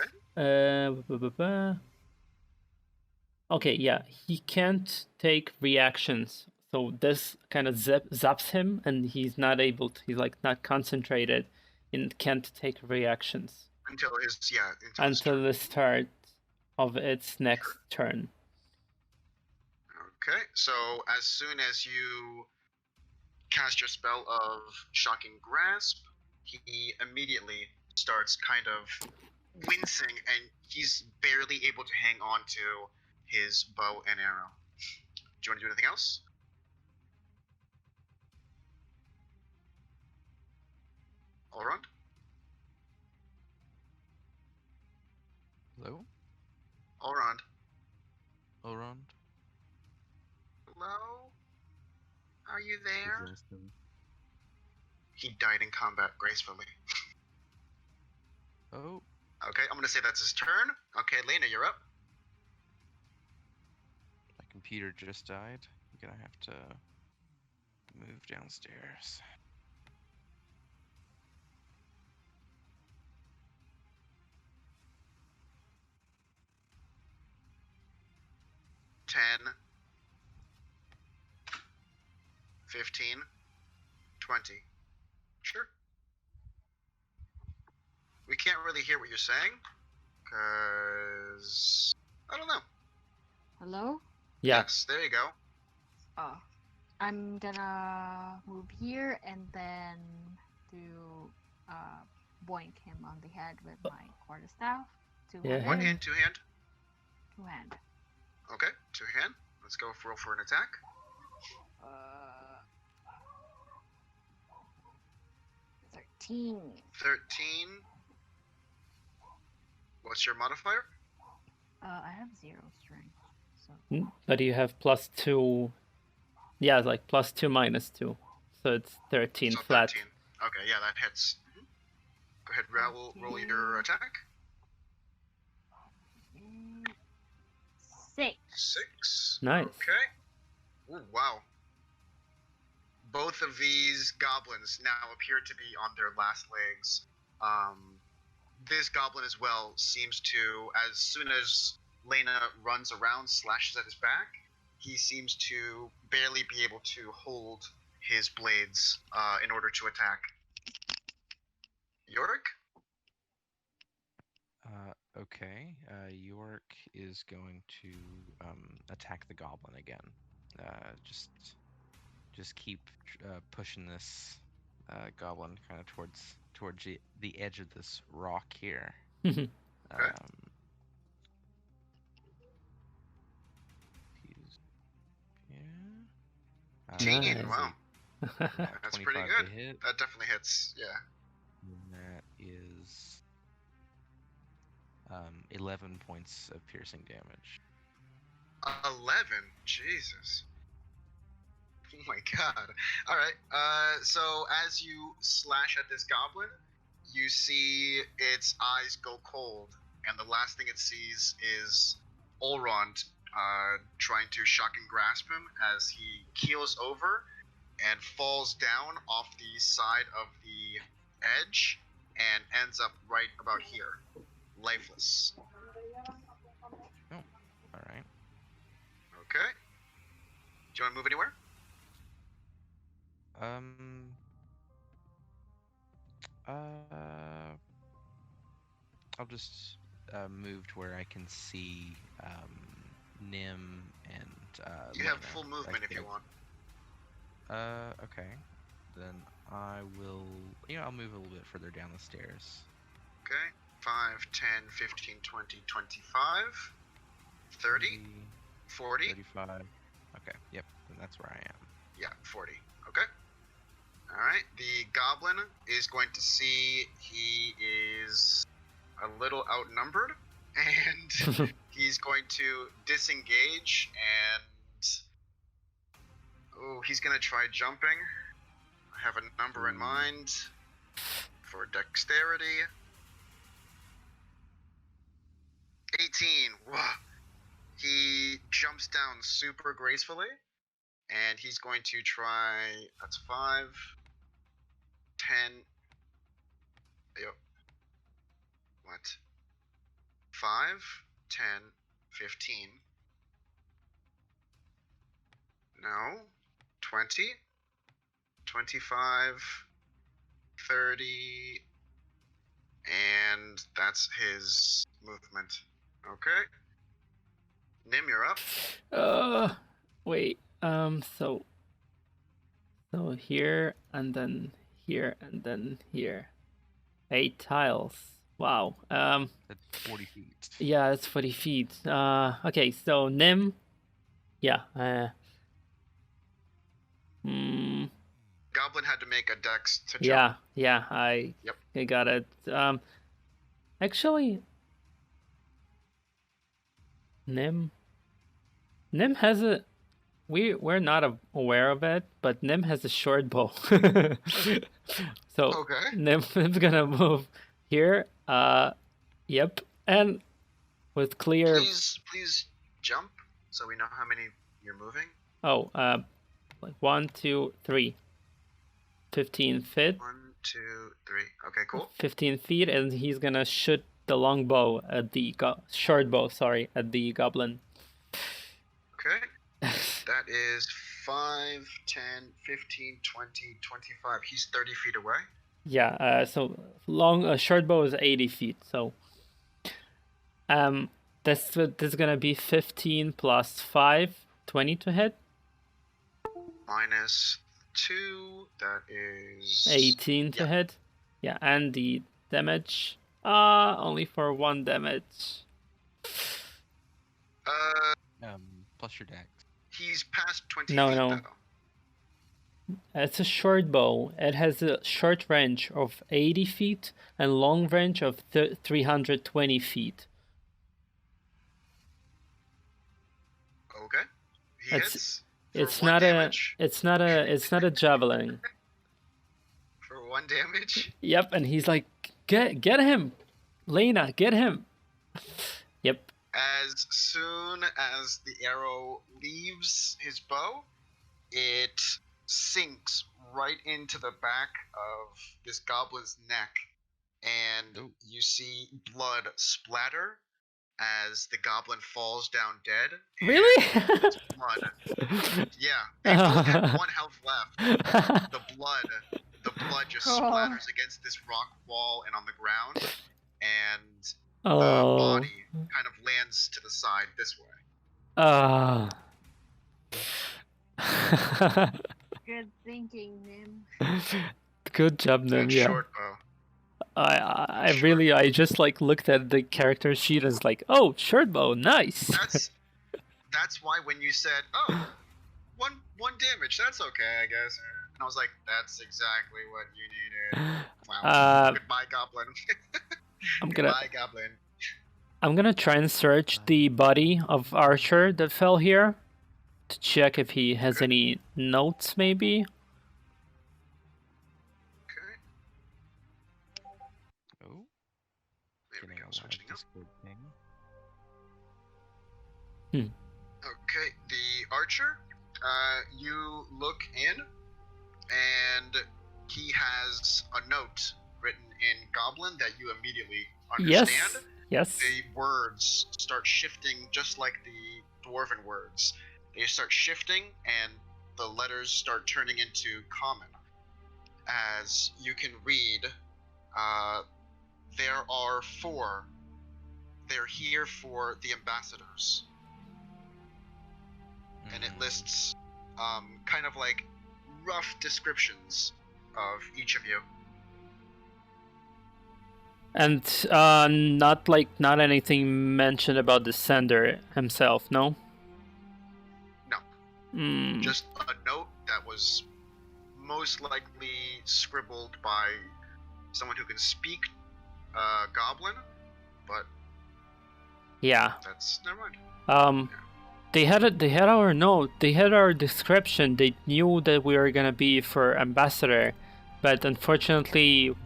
okay, yeah, he can't take reactions. So this kind of zaps him, and he's not able to. He's like not concentrated, and can't take reactions until until the start of its next turn. Okay, so as soon as you cast your spell of Shocking Grasp, he immediately starts kind of wincing, and he's barely able to hang on to his bow and arrow. Do you want to do anything else? All around? Hello? All around. Elrond? Hello? Are you there? Exhausted. He died in combat gracefully. Oh, Okay, I'm gonna say that's his turn. Okay, Lena, you're up. my computer just died. I'm gonna have to move downstairs. $10, 15, 20. Sure. We can't really hear what you're saying, because I don't know. Hello? Yeah. Yes, there you go. Oh. I'm gonna move here and then do boink him on the head with my quarterstaff. Yeah. One hand, two hand. Two hand. Okay, two hand. Let's go roll for an attack. 13. 13. What's your modifier? I have 0 strength. So But you have +2. Yeah, it's like +2 -2. So it's 13 So flat. 13. Okay, yeah, that hits. Go ahead, roll your attack. 6. 6. Nice. Okay. Ooh, wow. Both of these goblins now appear to be on their last legs. This goblin as well seems to, as soon as Lena runs around, slashes at his back, he seems to barely be able to hold his blades in order to attack. Yorick? Okay. York is going to attack the goblin again. Just keep pushing this goblin kind of towards the edge of this rock here. Okay. Nice. Wow. That's pretty 25 good. to hit. That definitely hits, yeah. And that is 11 points of piercing damage. 11? Jesus. Oh my god. Alright, so as you slash at this goblin, you see its eyes go cold, and the last thing it sees is Olrond trying to shock and grasp him as he keels over and falls down off the side of the edge and ends up right about here, lifeless. All right. Okay. Do you want to move anywhere? I'll just move to where I can see Nim and You have Lena. full movement if you want. Okay. Then I will, I'll move a little bit further down the stairs. Okay. 5, 10, 15, 20, 25, 30, 40. 35. Okay, yep, then that's where I am. Yeah, 40. Okay. Alright, the goblin is going to see he is a little outnumbered, and he's going to disengage, and he's going to try jumping. I have a number in mind for dexterity. 18. Whoa. He jumps down super gracefully, and he's going to try. That's 5, 10. Yep. What? 5, 10, 15. No. 20, 25, 30, and that's his movement. Okay. Nim, you're up. Wait. So here and then here and then here. 8 tiles. Wow. That's 40 feet. Yeah, it's 40 feet. Okay, so Nim. Yeah. Goblin had to make a dex to jump. Yeah. I got it. Actually, Nim has a. We're not aware of it, but Nim has a short bow. So Okay. Nim's gonna move here. Yep, and with clear. Please jump so we know how many you're moving. Oh, like 1, 2, 3. 15 feet. 1, 2, 3. Okay, cool. 15 feet, and he's gonna shoot the long bow at the short bow. Sorry, at the goblin. Okay. That is 5, 10, 15, 20, 25. He's 30 feet away. Yeah. So short bow is 80 feet. So, this is gonna be 15 plus 5, 20 to hit. Minus 2. That is 18 to hit. Yeah, and the damage. Only for 1 damage. Plus your dex. He's past 20 No, feet, no. though. It's a short bow. It has a short range of 80 feet and long range of 320 feet. Okay. He It's hits for it's 1 not damage. it's not a javelin. For 1 damage. Yep, and he's like, get him, Lena, get him. Yep. As soon as the arrow leaves his bow, it sinks right into the back of this goblin's neck, and Ooh. you see blood splatter as the goblin falls down dead. And Really? this blood, yeah, they both had 1 health left. The blood just Oh. splatters against this rock wall and on the ground, and the Oh. body kind of lands to the side this way. Good thinking, Nim. Good job, Nim. And Yeah. short bow. I Short really bow. I just like looked at the character sheet and was like, oh, short bow, nice. That's why when you said, oh, one damage, that's okay, I guess. And I was like, that's exactly what you needed. Wow. Goodbye, goblin. Goodbye, goblin. I'm gonna try and search the body of Archer that fell here to check if he has any notes, maybe. Okay. Oh, There we getting go. a Switching live up. Discord ping. Okay, the archer. You look in, and he has a note written in Goblin that you immediately understand. Yes. The words start shifting just like the Dwarven words. They start shifting, and the letters start turning into common. As you can read, there are 4. They're here for the ambassadors. And it lists kind of like rough descriptions of each of you. And not anything mentioned about the sender himself, no? No. Just a note that was most likely scribbled by someone who can speak Goblin, but yeah. That's never mind. They had our note. They had our description. They knew that we were gonna be for ambassador, but unfortunately,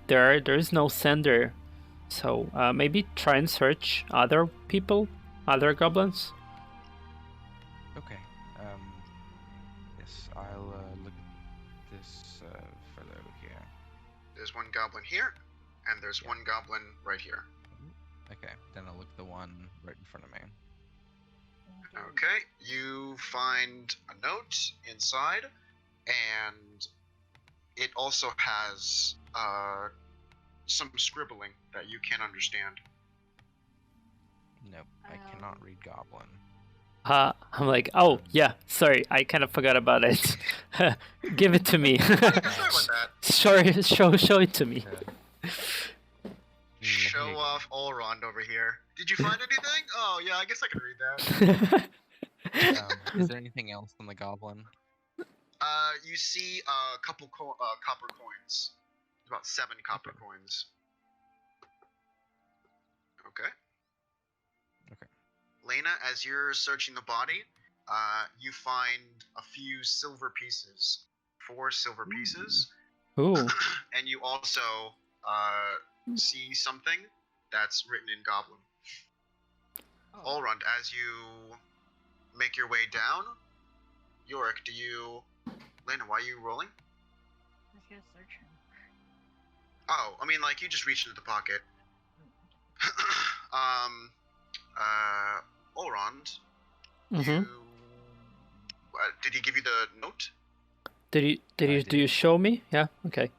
there is no sender. So maybe try and search other people, other goblins. Okay. Yes, I'll look at this further over here. There's one goblin here, and there's one goblin right here. Okay, then I'll look at the one right in front of me. Okay, you find a note inside, and it also has some scribbling that you can't understand. Nope, I cannot read Goblin. I'm like, oh yeah, sorry, I kind of forgot about it. Give it to me. Sorry about that. Show it to me. Show off Allrond over here. Did you find anything? Oh yeah, I guess I can read that. Is there anything else on the Goblin? You see a couple copper coins. About 7 copper coins. Okay. Okay. Lena, as you're searching the body, you find a few silver pieces. 4 silver pieces. Ooh. And you also see something that's written in Goblin. Allrond, as you make your way down, Yorick, Lena, why are you rolling? Let's go search him. Oh, I mean, like, you just reached into the pocket. Allrond, did he give you the note? Do you show me? Yeah, okay.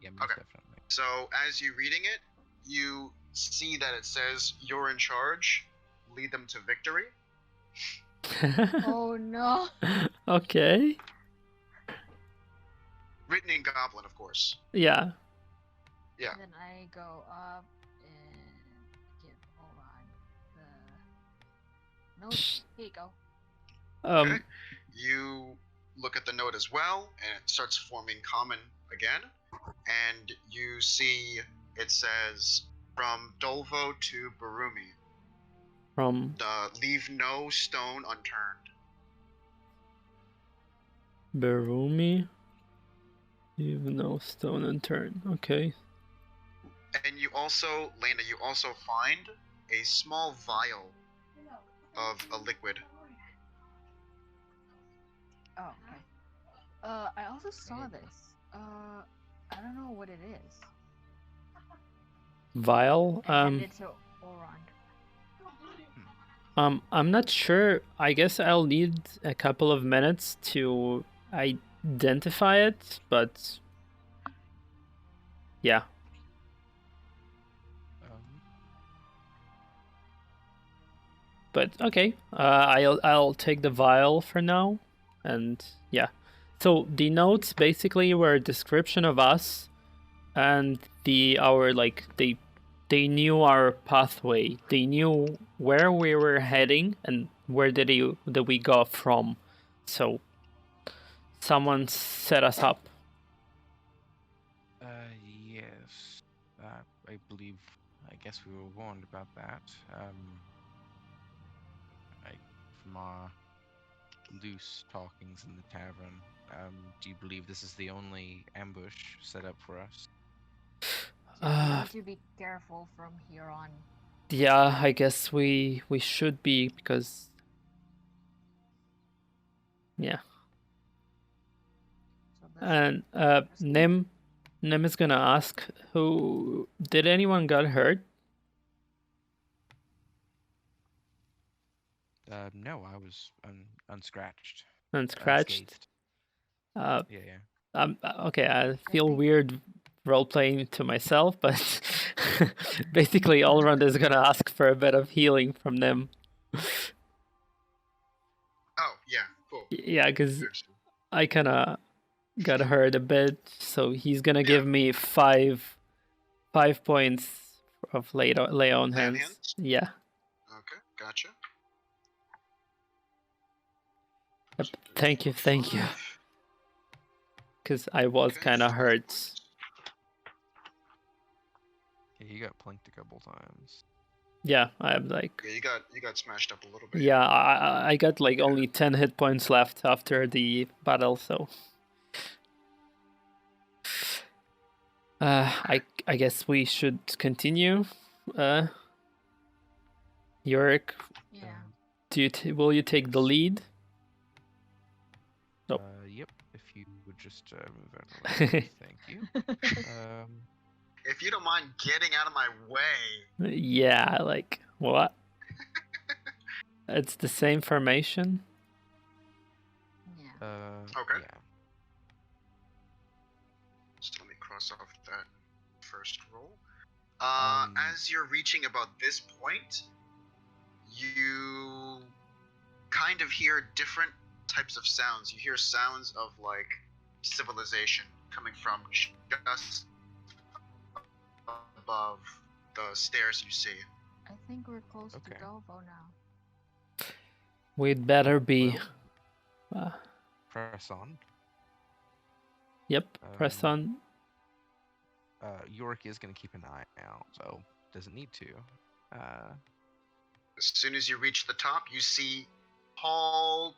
Yeah, most Okay. definitely. So, as you're reading it, you see that it says, "You're in charge. Lead them to victory." Oh no. Okay. Written in Goblin, of course. Yeah. Yeah. Then I go up and give Oron the note. Here you go. Okay. You look at the note as well, and it starts forming common again. And you see it says, from Dolvo to Berumi, From leave no stone unturned. Berumi. Leave no stone unturned. Okay. And you also, Lena, you also find a small vial of a liquid. Oh, okay. I also saw this. I don't know what it is. Vial. I hand it to Oron. I'm not sure. I guess I'll need a couple of minutes to identify it, but yeah. But okay, I'll take the vial for now, and yeah. So the notes basically were a description of us, and they knew our pathway. They knew where we were heading and where did we go from. So someone set us up. Yes. I believe. I guess we were warned about that. From our loose talkings in the tavern, do you believe this is the only ambush set up for us? So we need to be careful from here on. Yeah, I guess we should be, because yeah. So And Nim is gonna ask, who did anyone got hurt? No, I was unscratched. Unscratched. Yeah. Okay, I feel weird role playing to myself, but basically Allround is gonna ask for a bit of healing from them. Oh yeah, cool. Yeah, because I kinda got hurt a bit, so he's gonna give me 5 points of lay on hands. Yeah. Okay, gotcha. Yep. Thank you. Because I was kind of hurt. Yeah, you got plinked a couple times. Yeah, I'm like. Yeah, you got smashed up a little bit. Yeah, I got like only 10 hit points left after the battle, so. I guess we should continue. Yorick. Yeah. Will you take the lead? Nope. Yep. If you would just move out of the way. Thank you. If you don't mind getting out of my way. Yeah, like what? It's the same formation. Yeah. Okay. Yeah. Just let me cross off that first roll. As you're reaching about this point, you kind of hear different types of sounds. You hear sounds of like civilization coming from just above the stairs you see. I think we're close to Dolvo now. We'd better be. Press on. Yep, press on. Yorick is going to keep an eye out, so doesn't need to. As soon as you reach the top, you see tall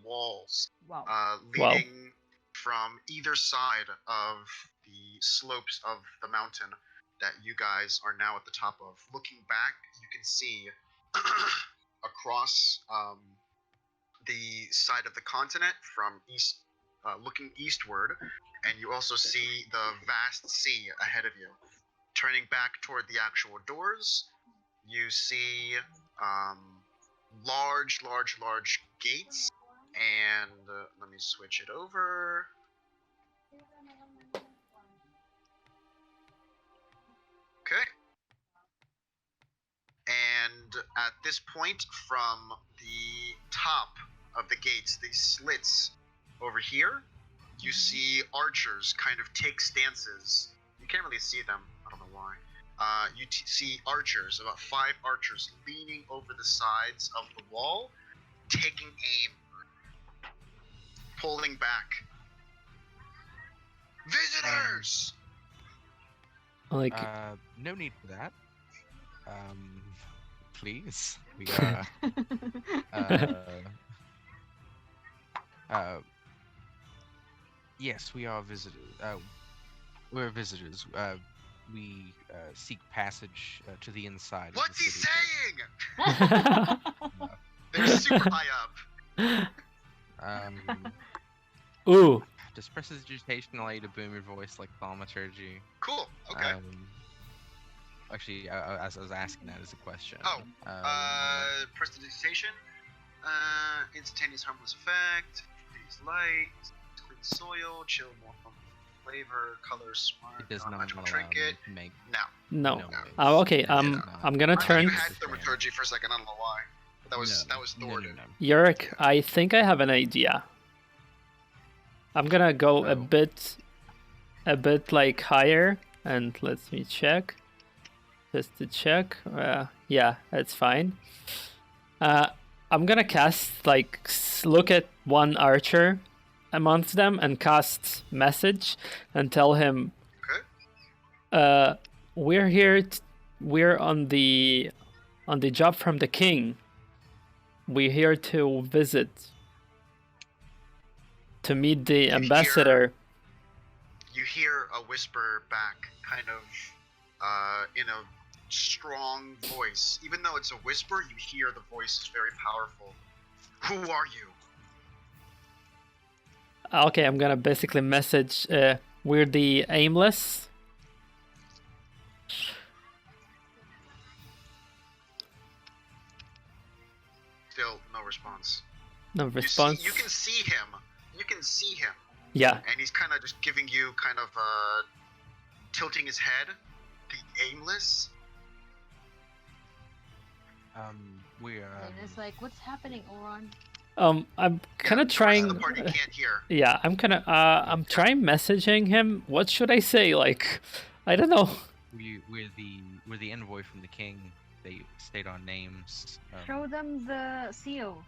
walls. Wow. Leading from either side of the slopes of the mountain that you guys are now at the top of. Looking back, you can see across the side of the continent from east, looking eastward, and you also see the vast sea ahead of you. Turning back toward the actual doors, you see large gates, and let me switch it over. Okay. And at this point, from the top of the gates, these slits over here, you see archers kind of take stances. You can't really see them. I don't know why. You see archers, about 5 archers, leaning over the sides of the wall, taking aim, pulling back. Visitors! Like, No need for that. Please. We are. Yes, we are visitors. We're visitors. We seek passage to the inside. What's of he the city. saying? They're super high up. ooh, Does prestidigitation allow you to boom your voice like thaumaturgy? Cool. Okay. Actually, I was asking that as a question. Oh, prestidigitation, instantaneous harmless effect, increase light, clean soil, chill more flavor, color, smart, It does not non-magical allow trinket. me to make. no. No, Oh, okay. it does not. I'm gonna I thought turn. you had thaumaturgy for a second. I don't know why. But that was Thor. No. Yurik, I think I have an idea. I'm gonna go a bit like higher, and let me check. Just to check. Yeah, that's fine. I'm gonna cast, like, look at one archer amongst them and cast message and tell him, we're here. We're on the job from the king. We're here to visit. To meet the ambassador. You hear a whisper back, kind of in a strong voice. Even though it's a whisper, you hear the voice is very powerful. Who are you? Okay, I'm gonna basically message, we're the aimless. Still no response. No response. You can see him. You can see him. Yeah. And he's kind of just giving you kind of tilting his head. The aimless. We are. And it's like, what's happening, Oron? I'm kind of trying. The party can't hear. Yeah, I'm I'm trying messaging him. What should I say? Like, I don't know. We're the envoy from the king. They state our names. Show them the seal.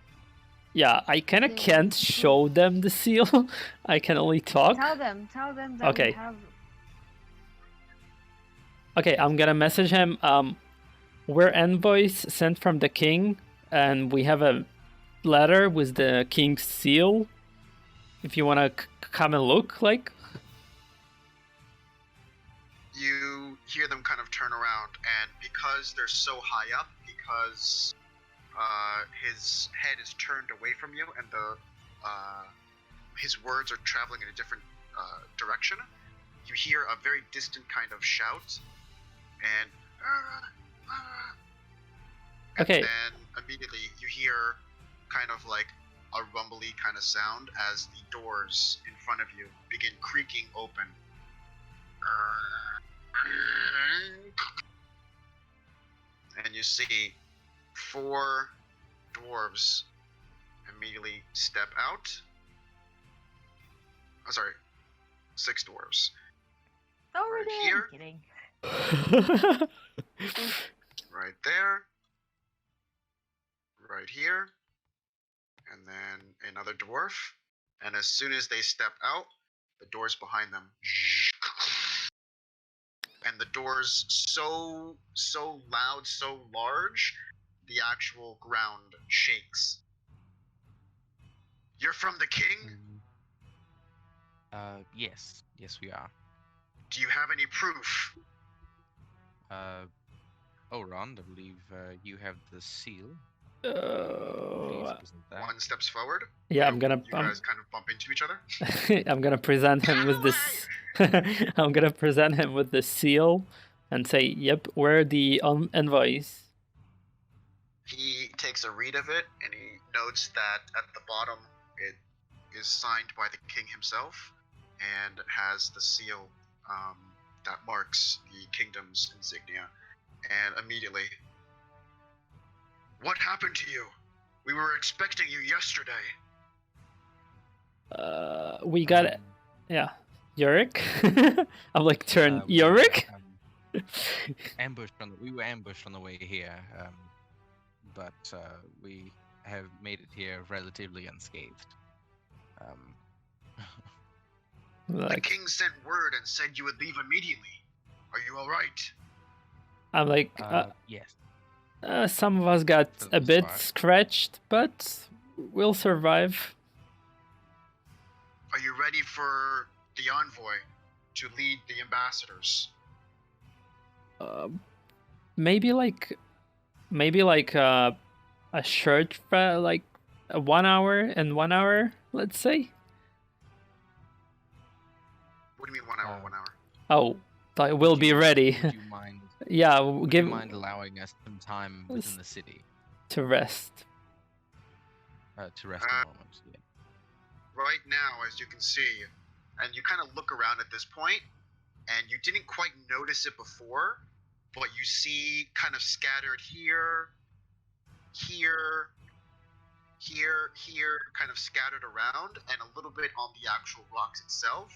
Yeah, I kind of can't show them the seal. I can only talk. Tell them that Okay. we have. Okay, I'm gonna message him. We're envoys sent from the king, and we have a letter with the king's seal. If you wanna come and look, like. You hear them kind of turn around, and because they're so high up, because his head is turned away from you, and his words are traveling in a different direction, you hear a very distant kind of shout, and Okay. and then immediately you hear kind of like a rumbly kind of sound as the doors in front of you begin creaking open. And you see 4 dwarves immediately step out. Oh, sorry, 6 dwarves. Over Right there. here. I'm kidding. Right there. Right here. And then another dwarf. And as soon as they step out, the doors behind them. And the doors so loud, so large, the actual ground shakes. You're from the king? Yes, we are. Do you have any proof? Ron, I believe you have the seal. Please present that. 1 steps forward. Yeah, You guys kind of bump into each other. I'm gonna present him with this. I'm gonna present him with the seal, and say, "Yep, we're the envoys." He takes a read of it, and he notes that at the bottom it is signed by the king himself, and has the seal that marks the kingdom's insignia. And immediately, what happened to you? We were expecting you yesterday. We got it. Yeah, Yurik. I'm like, turn Yurik. We were ambushed on the way here, but we have made it here relatively unscathed. The Like, king sent word and said you would leave immediately. Are you all right? I'm like, Yes. some of us got For the a most bit part. scratched, but we'll survive. Are you ready for the envoy to lead the ambassadors? Maybe like a short, like a 1 hour and 1 hour, let's say. What do you mean 1 hour, 1 hour? Oh, we'll be ready. Would you mind? Yeah, Would give you mind allowing us some time within the city to rest. to rest a moment? Yeah. Right now, as you can see, and you kind of look around at this point, and you didn't quite notice it before, but you see kind of scattered here, kind of scattered around, and a little bit on the actual rocks itself.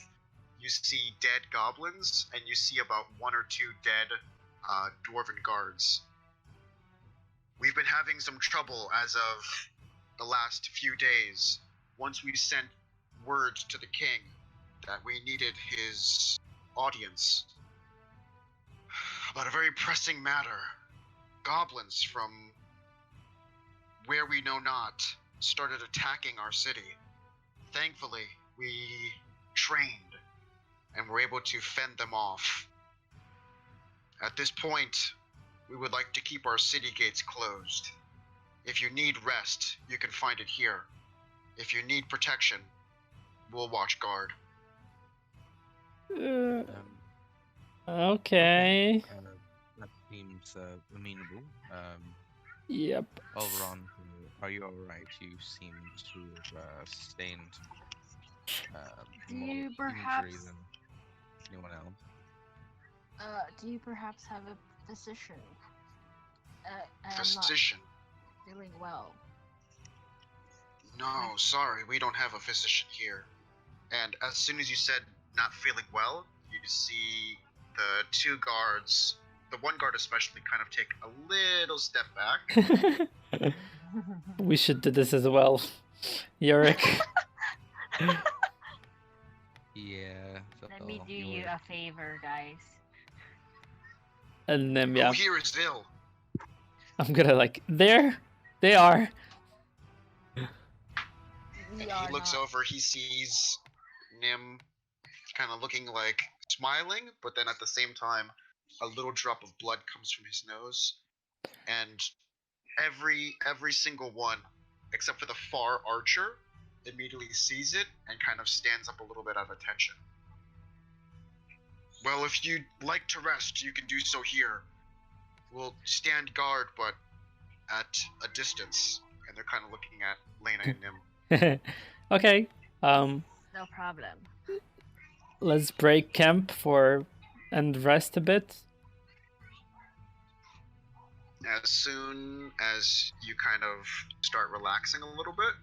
You see dead goblins, and you see about 1 or 2 dead dwarven guards. We've been having some trouble as of the last few days. Once we sent word to the king that we needed his audience about a very pressing matter. Goblins from where we know not started attacking our city. Thankfully, we trained and were able to fend them off. At this point, we would like to keep our city gates closed. If you need rest, you can find it here. If you need protection, we'll watch guard. Okay. That seems amenable. Yep. Elron, are you alright? You seem to have sustained Do more you injury perhaps- than anyone else. Do you perhaps have a physician? I'm not Physician? feeling well. No, sorry, we don't have a physician here. And as soon as you said not feeling well, you see the 2 guards, the 1 guard especially, kind of take a little step back. We should do this as well, Yorick. Yeah. Let me do you a favor, guys. And then Who here is ill? I'm gonna like, there they are. We And are he looks not. over, he sees Nim kind of looking like smiling, but then at the same time, a little drop of blood comes from his nose. And every single one, except for the far archer, immediately sees it and kind of stands up a little bit out of attention. Well, if you'd like to rest, you can do so here. We'll stand guard, but at a distance. And they're kind of looking at Lena and Nim. Okay. No problem. Let's break camp and rest a bit. As soon as you kind of start relaxing a little bit,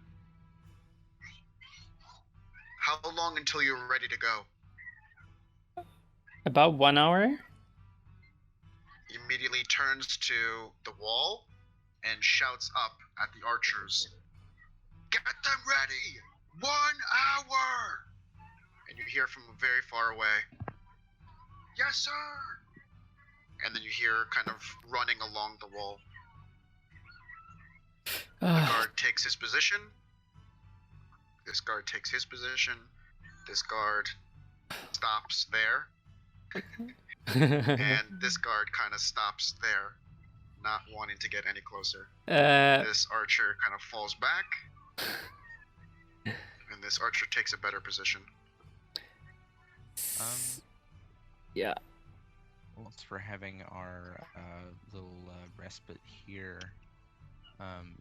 how long until you're ready to go? About 1 hour. He immediately turns to the wall and shouts up at the archers, "Get them ready! 1 hour!" And you hear from very far away, "Yes, sir!" And then you hear kind of running along the wall. The guard takes his position. This guard takes his position. This guard stops there. And this guard kind of stops there, not wanting to get any closer. This archer kind of falls back. And this archer takes a better position. Yeah. Once for having our little respite here,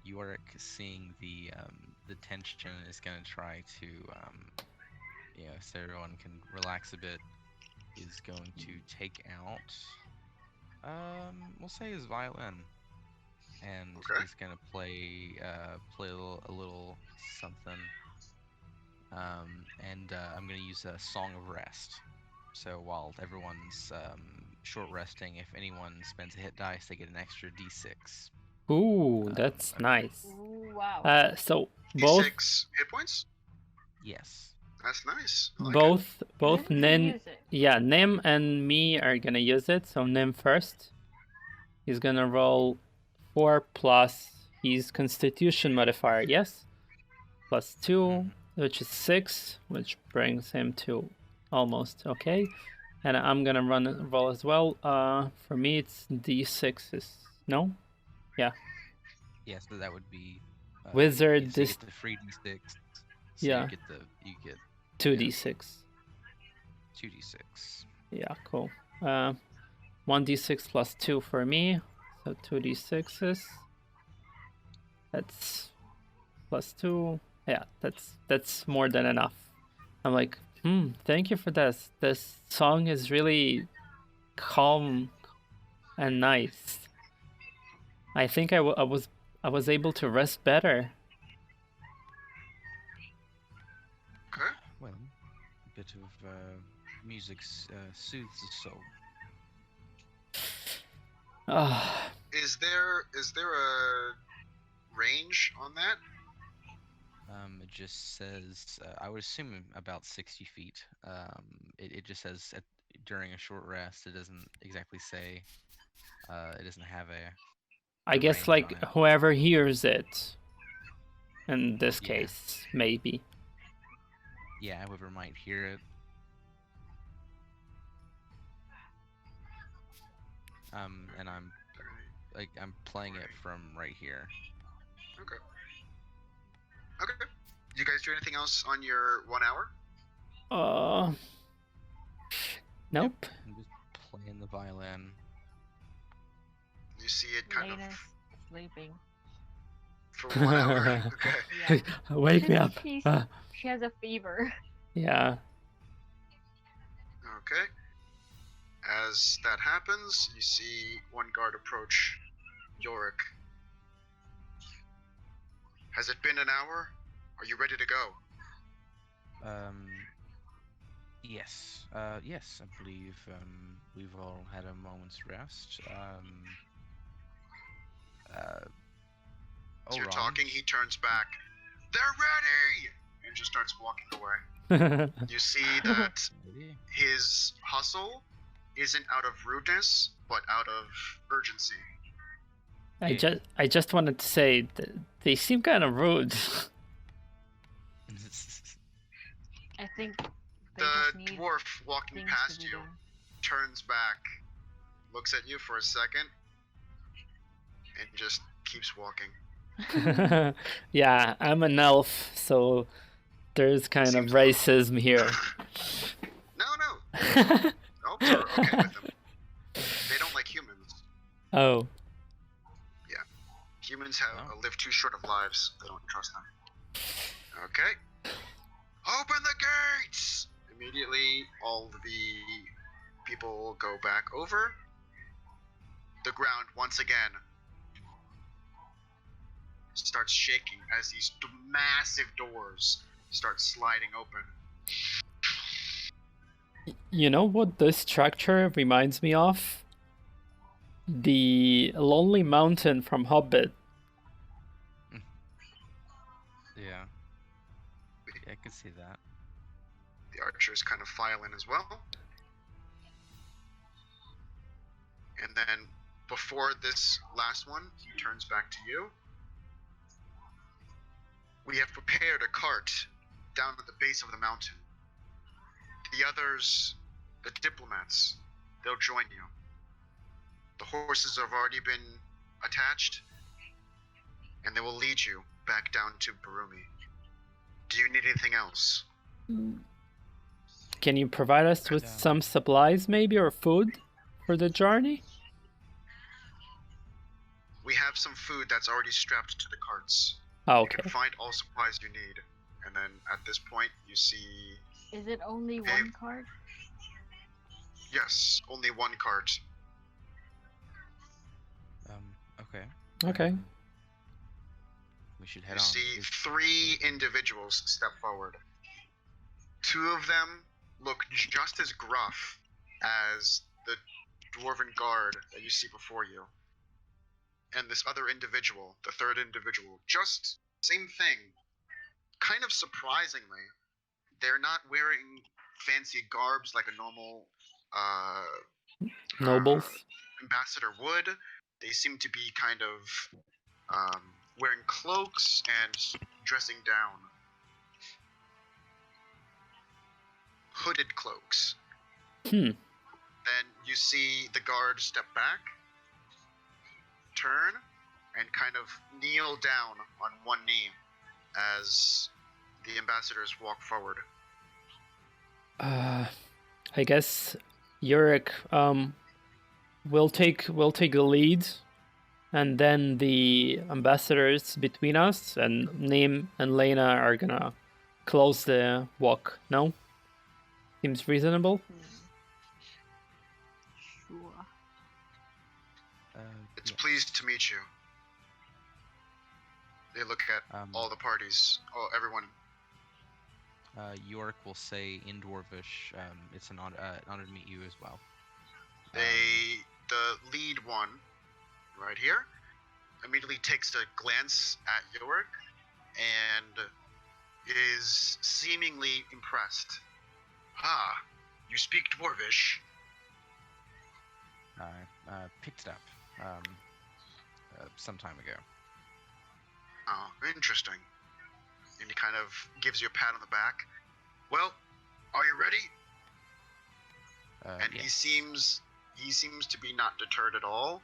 Yorick, seeing the tension, is going to try to, so everyone can relax a bit, is going to take out, we'll say his violin, and he's going to play a little something, and I'm going to use a Song of Rest. So while everyone's short resting, if anyone spends a hit dice, they get an extra d6. Ooh, that's nice. Ooh, wow. So both D6 hit points? Yes. That's nice. I like it. Both Nim can Nim, use it. yeah, Nim and me are gonna use it. So Nim first. He's gonna roll 4 plus his Constitution modifier, yes, plus 2, which is 6, which brings him to almost okay. And I'm gonna roll as well. For me it's d6s. No, Yeah, so that would be Wizard. So you This get the free d6. So yeah, you get 2d6. 2d6. Yeah, cool. 1d6 plus 2 for me, so 2d6s. That's plus 2. Yeah, that's more than enough. I'm like, thank you for this. This song is really calm and nice. I think I was able to rest better. Okay. Well, a bit of music soothes the soul. Ah, Is there a range on that? It just says, I would assume about 60 feet. It just says during a short rest. It doesn't exactly say. It doesn't have I a guess range like on it. whoever hears it. In this Yeah. case, maybe. Yeah, whoever might hear it. And I'm playing it from right here. Okay. Okay. Do you guys do anything else on your 1 hour? Nope. I'm just playing the violin. You see it kind Lena's of sleeping. for 1 hour. Okay. Yeah. Wake me up. She has a fever. Yeah. Okay. As that happens, you see one guard approach Yorick. Has it been an hour? Are you ready to go? Yes. Yes, I believe we've all had a moment's rest. As you're Oron. talking, he turns back. They're ready! And just starts walking away. You see that Ready? his hustle isn't out of rudeness, but out of urgency. I just wanted to say that they seem kind of rude. I think they The just need dwarf walking things past to be you done. turns back, looks at you for a second, and just keeps walking. Yeah, I'm an elf, so there's kind of Seems racism here. No. Elves are okay with them. They don't like humans. Oh. Humans live too short of lives. They don't trust them. Okay. Open the gates! Immediately, all the people go back over. The ground, once again, starts shaking as these massive doors start sliding open. You know what this structure reminds me of? The Lonely Mountain from Hobbit. Yeah. Yeah, I could see that. The archers kind of file in as well. And then, before this last one, he turns back to you. We have prepared a cart down at the base of the mountain. The others, the diplomats, they'll join you. The horses have already been attached, and they will lead you back down to Berumi. Do you need anything else? Can you provide us with some supplies, maybe, or food for the journey? We have some food that's already strapped to the carts. Oh, You okay. can find all supplies you need. And then at this point, you see... Is it only one card? Yes, only one cart. Okay. Okay. We should head You on. see 3 individuals step forward. 2 of them look just as gruff as the dwarven guard that you see before you. And this other individual, the 3rd individual, just same thing. Kind of surprisingly, they're not wearing fancy garbs like a normal Nobles. ambassador would. They seem to be kind of wearing cloaks and dressing down. Hooded cloaks. Hmm. Then you see the guard step back, turn, and kind of kneel down on one knee as the ambassadors walk forward. I guess Yurik will take the lead, and then the ambassadors between us and Nim and Lena are gonna close the walk. No? Seems reasonable. Sure. It's yes. pleased to meet you. They look at all the parties, everyone. Yorick will say in Dwarvish, it's an honor to meet you as well. The lead one, right here, immediately takes a glance at Yorick and is seemingly impressed. Ah, you speak Dwarvish. I picked it up some time ago. Oh, interesting. And he kind of gives you a pat on the back. Well, are you ready? And yeah. he seems to be not deterred at all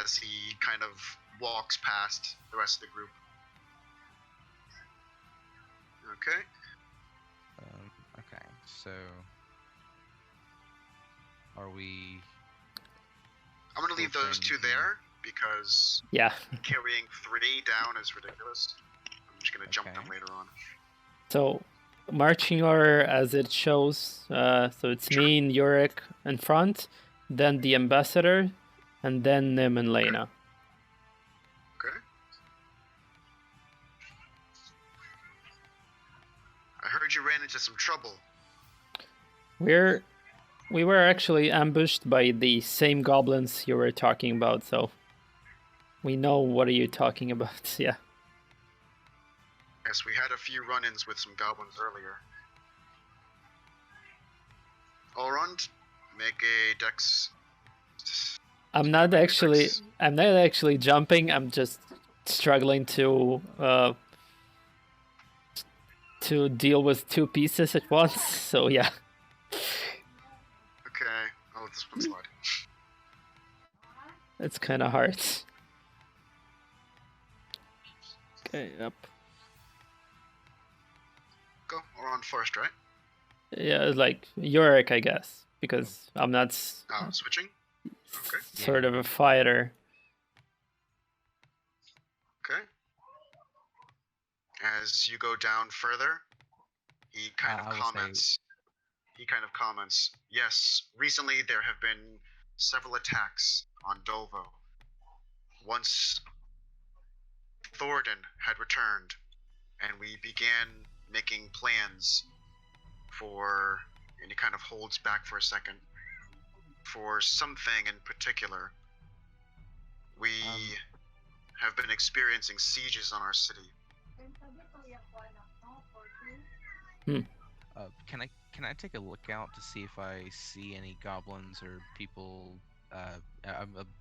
as he kind of walks past the rest of the group. Okay. Okay. So, are we? I'm gonna leave those two there because Yeah. carrying 3 down is ridiculous. I'm just gonna jump them later on. So, marching order as it shows. So it's me and Yurik in front, then the ambassador, and then Nim and Lena. Okay. I heard you ran into some trouble. We were actually ambushed by the same goblins you were talking about, so we know what are you talking about. Yeah. Yes, we had a few run-ins with some goblins earlier. Elrond, make a dex. I'm not actually jumping. I'm just struggling to deal with 2 pieces at once. So yeah. Okay, I'll let this one slide. It's kind of hard. Okay, up. Go, Elrond first, right? Yeah, like Yurik, I guess, because I'm not Switching? Okay. sort of a fighter. Okay. As you go down further, he kind of comments. He kind of comments, yes, recently there have been several attacks on Donvil. Once Thornton had returned, and we began making plans for, and he kind of holds back for a second, for something in particular. We have been experiencing sieges on our city. Can I take a look out to see if I see any goblins or people?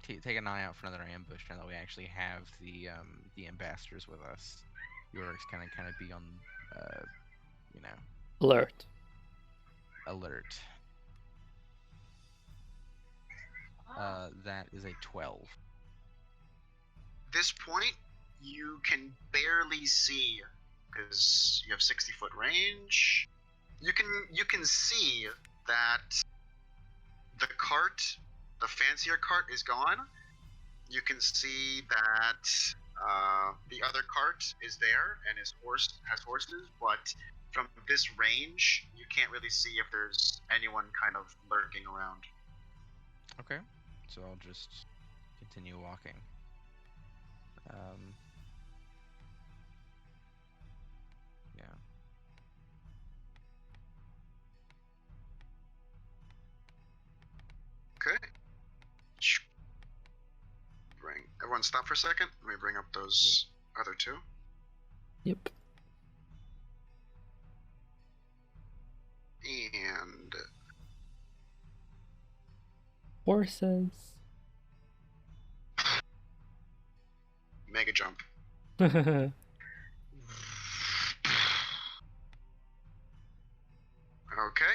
Take an eye out for another ambush now that we actually have the ambassadors with us. Yorik's kind of be on, Alert. That is a 12. This point, you can barely see because you have 60-foot range. You can see that the cart, the fancier cart, is gone. You can see that the other cart is there and has horses, but from this range, you can't really see if there's anyone kind of lurking around. Okay, so I'll just continue walking. Yeah. Okay. Everyone stop for a second. Let me bring up those other 2. Yep. And Horses. mega jump. Okay.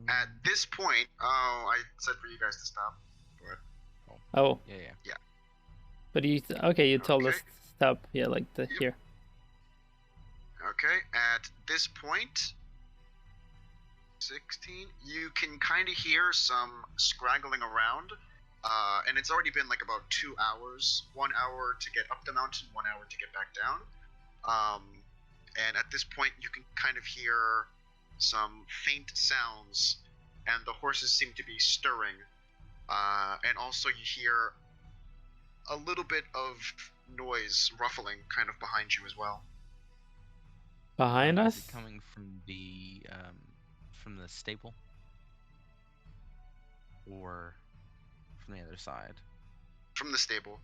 At this point, I said for you guys to stop, but Oh, Yeah. but you told us Okay. to stop. Yeah, like Yep. here. okay. At this point, 16, you can kind of hear some scraggling around, and it's already been like about 2 hours. 1 hour to get up the mountain, 1 hour to get back down. And at this point, you can kind of hear some faint sounds, and the horses seem to be stirring. And also, you hear a little bit of noise ruffling kind of behind you as well. Behind Is us? it coming from the stable, or from the other side? From the stable.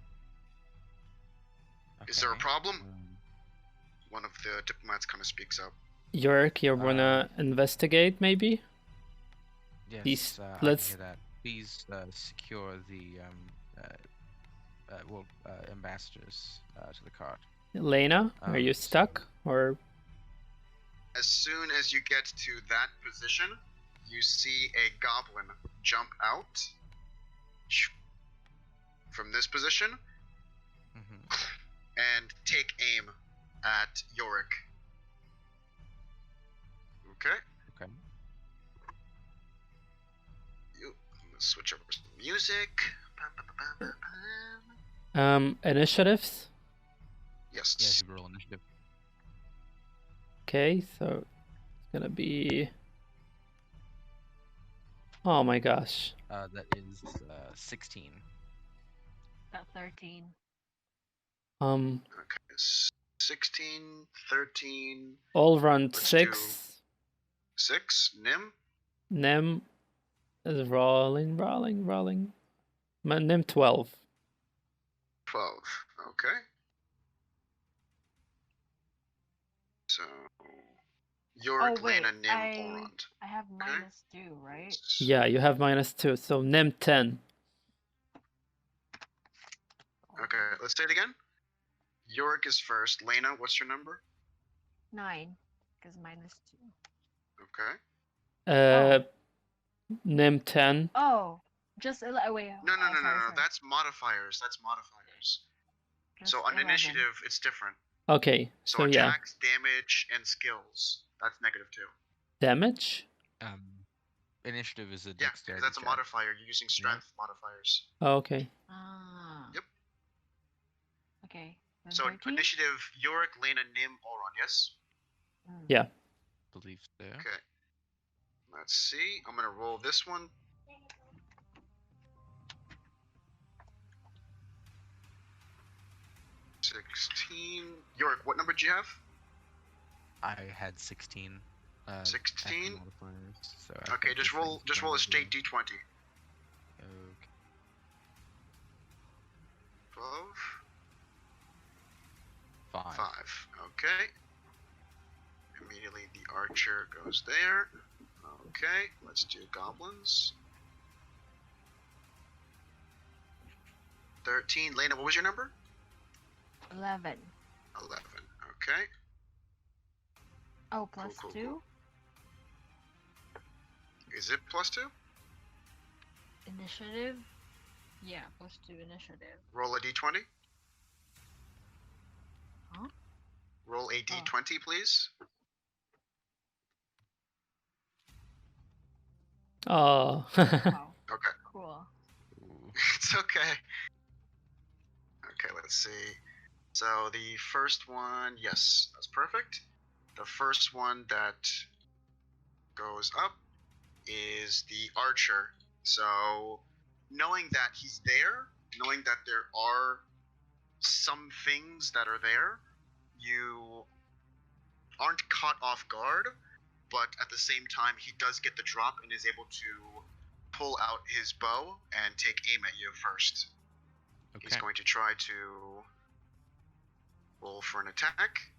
Is there a Okay. problem? One of the diplomats kind of speaks up. Yorick, you wanna investigate maybe? Yes, let's- I can hear that. Please secure the ambassadors to the cart. Lena, are you so- stuck? Or As soon as you get to that position, you see a goblin jump out from this position and take aim at Yorick. Okay. Okay. Let's switch over to the music. initiatives? Yes. Yeah, should roll initiative. Okay, so it's gonna be. Oh my gosh. That is 16. Got 13. Okay, Okay. 16, 13, all round Let's 6. 6. Nim. Nem is rolling. Nem 12. 12. Okay. So, Yorick, wait, Lena, Nim, Orond. I have -2, right? Yeah, you have -2, so Nem 10. Okay, let's say it again. Yorick is first. Lena, what's your number? 9, because -2. Okay. Nem 10. Oh, just wait. No, sorry. that's modifiers. That's modifiers. Just So on 11. initiative, it's different. Okay, So so yeah. attacks, damage, and skills. That's -2. Damage? Initiative is a Yeah, because dexterity that's a check. modifier. You're using strength modifiers. Oh, okay. Ah. Yep. Okay. then So 13? initiative, Yorick, Lena, Nim, Orond, yes? Yeah. Believe there. Okay. Let's see. I'm going to roll this one. Yorick, what number did you have? I had 16. 16? Modifiers, so I Okay, think just this roll thing's a straight probably- d20. Okay. 12. 5. 5. Okay. Immediately the archer goes there. Okay, let's do goblins. 13. Lena, what was your number? 11. 11. Okay. Oh, plus cool, 2? Is it +2? Initiative? Yeah, plus 2 initiative. Roll a d20. Huh? Roll a d20, please. Oh. Wow, Okay. cool. It's okay. Okay, let's see. So the first one, yes, that's perfect. The first one that goes up is the archer. So knowing that he's there, knowing that there are some things that are there, you aren't caught off guard, but at the same time he does get the drop and is able to pull out his bow and take aim at you first. Okay. He's going to try to roll for an attack.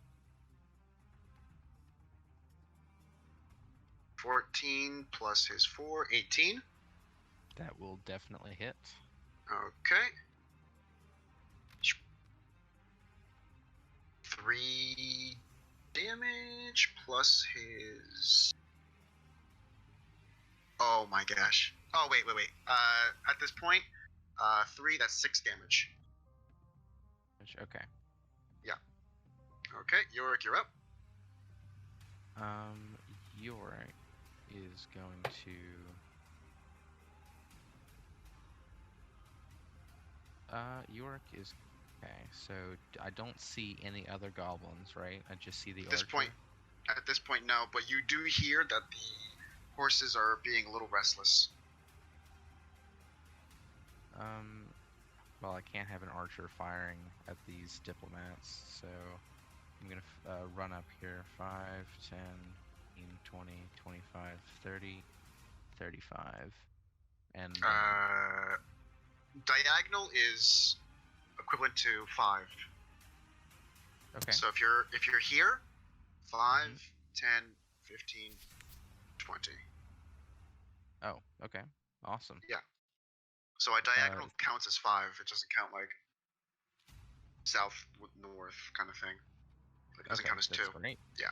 14 plus his 4, 18. That will definitely hit. Okay. 3 damage plus his... Oh my gosh. Oh, wait. At this point, 3, that's 6 damage. Okay. Okay, Yorick, you're up. Yorick is going to... Yorick is... Okay, so I don't see any other goblins, right? I just see the At this archer. point, no, but you do hear that the horses are being a little restless. Well, I can't have an archer firing at these diplomats, so I'm going to run up here. 5, 10, 20, 25, 30, 35. And Diagonal is equivalent to 5. okay. So if you're here, 5, 10, 15, 20. Oh, okay. Awesome. Yeah. So a diagonal counts as 5. It doesn't count like south with north kind of thing. It doesn't count as 2. That's great. Yeah.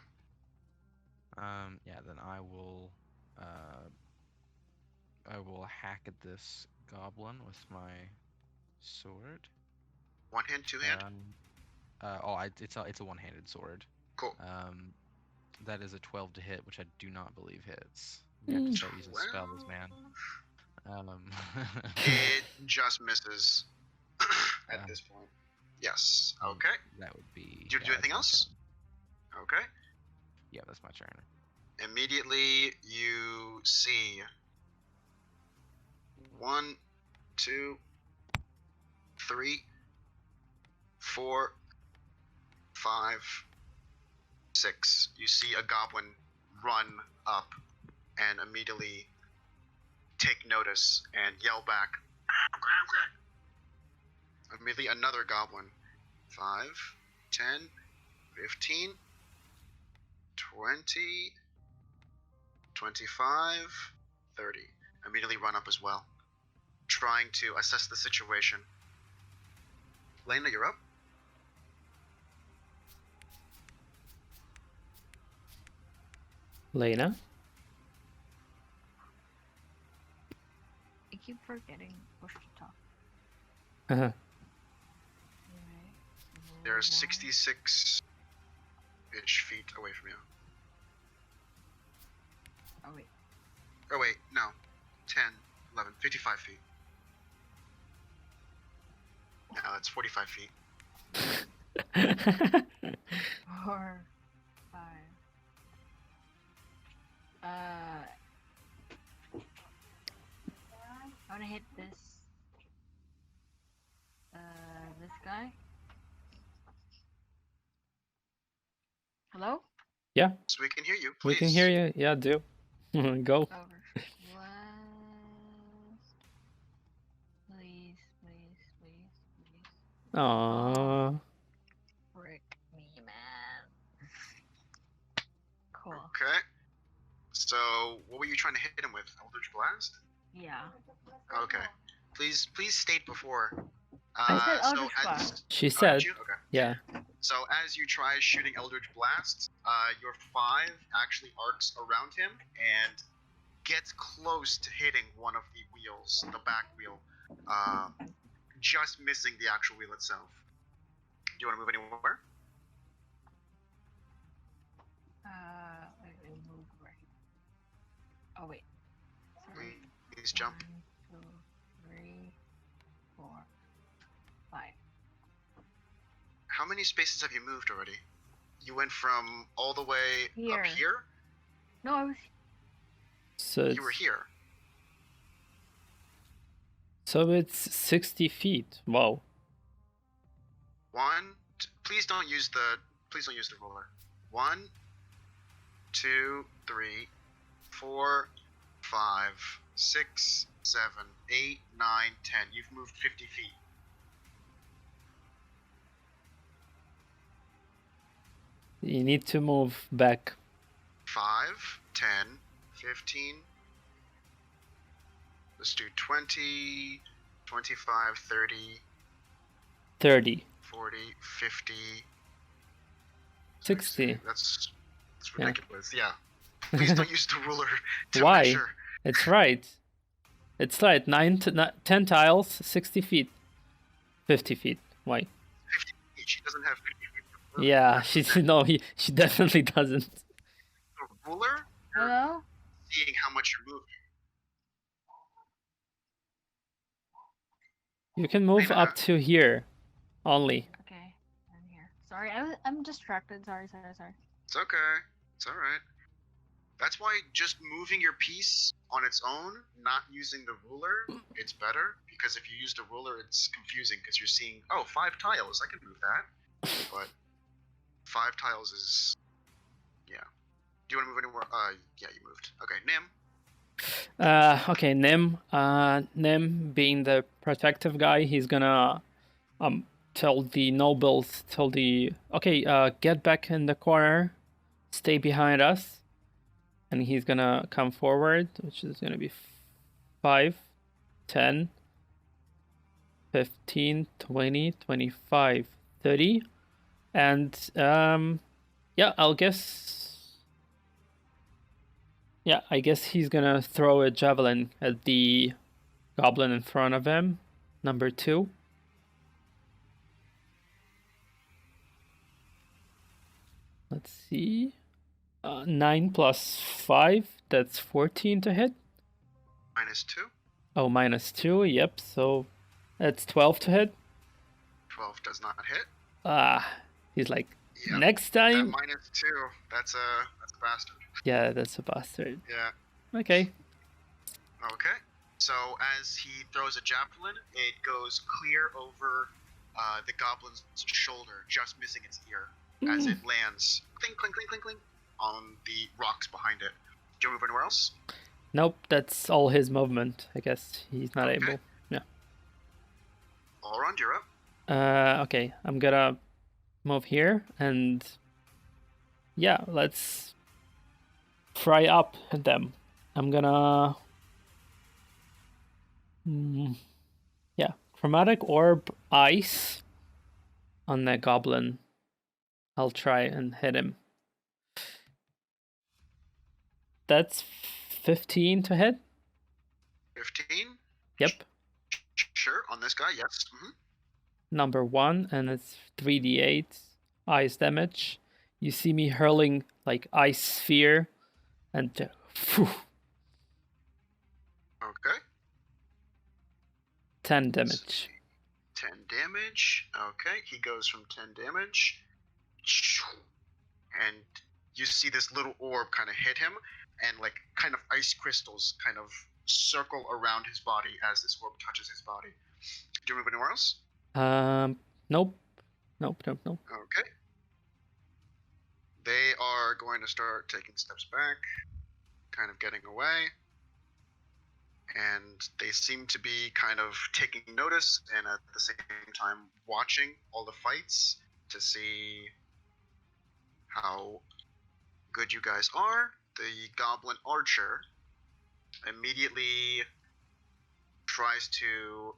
Yeah, then I will hack at this goblin with my sword. One hand, two hand? It's a one-handed sword. Cool. That is a 12 to hit, which I do not believe hits. You have to start using spells, man. It just misses at this point. Yes. Okay. That would be... Do you do anything else? Okay. Yeah, that's my turn. Immediately you see 1, 2, 3, 4, 5, 6. You see a goblin run up and immediately take notice and yell back. Immediately another goblin. 5, 10, 15, 20, 25, 30. Immediately run up as well, trying to assess the situation. Lena, you're up. Lena? I keep forgetting push to talk. Uh-huh. They're 66-ish feet away from you. Oh wait, no. 10, 11, 55 feet. No, that's 45 feet. 4, 5. I want to hit this guy. Hello? Yeah, So we can hear you, please. we can hear you. Yeah, do. Go. Over. Please. Aww. Frick me, man. Cool. Okay. So, what were you trying to hit him with? Eldritch Blast? Yeah. Okay. Please state before. I said Eldritch Blast. She Oh, said, did you? Okay. yeah. So as you try shooting Eldritch Blast, your 5 actually arcs around him and gets close to hitting one of the wheels, the back wheel, just missing the actual wheel itself. Do you want to move anywhere? I moved right. Oh wait. Sorry. Please jump. 1, 2, 3, 4, 5. How many spaces have you moved already? You went from all the way Here. up here? No, I was. So You were here. So it's 60 feet. Wow. Please don't use the roller. 1, 2, 3, 4, 5, 6, 7, 8, 9, 10. You've moved 50 feet. You need to move back. 5, 10, 15. Let's do 20, 25, 30, 30. 40, 50, 60. That's Yeah. ridiculous. Yeah. Please don't use the ruler to Why? measure. It's right. It's right. 10 tiles, 60 feet. 50 feet. Why? 50 feet. She doesn't have 50 feet. Yeah, she definitely doesn't. The ruler, Hello? seeing how much you're moving. You can move Lena. up to here only. Okay, I'm here. Sorry, I'm distracted. Sorry. It's okay. It's alright. That's why just moving your piece on its own, not using the ruler, it's better. Because if you use the ruler, it's confusing because you're seeing, oh, 5 tiles. I can move that. But 5 tiles is, yeah. Do you want to move anywhere? Yeah, you moved. Okay, Nim. Okay, Nim. Nim, being the protective guy, he's gonna tell the nobles, get back in the corner, stay behind us, and he's gonna come forward, which is gonna be 5, 10, 15, 20, 25, 30, and I guess he's gonna throw a javelin at the goblin in front of him, number 2. Let's see. 9 plus 5, that's 14 to hit. -2. Oh, -2, yep, so that's 12 to hit. 12 does not hit. He's like, Yep. next That time. -2, that's a bastard. Yeah, that's a bastard. Yeah. Okay. Okay. So as he throws a javelin, it goes clear over the goblin's shoulder, just missing its ear as it lands, clink, clink, clink, clink, clink, on the rocks behind it. Do you move anywhere else? Nope, that's all his movement. I guess he's not able. Yeah. All around, you're up. Okay, I'm gonna move here and let's fry up them. I'm gonna chromatic orb ice on that goblin. I'll try and hit him. That's 15 to hit. 15? Yep. Sure, on this guy, yes. Number 1, and it's 3d8 ice damage. You see me hurling like ice sphere, and Okay. 10 damage. 10 damage. Okay, he goes from 10 damage. And you see this little orb kind of hit him, and like kind of ice crystals kind of circle around his body as this orb touches his body. Do you move anywhere else? Nope. Okay. They are going to start taking steps back, kind of getting away. And they seem to be kind of taking notice and at the same time watching all the fights to see how good you guys are. The goblin archer immediately tries to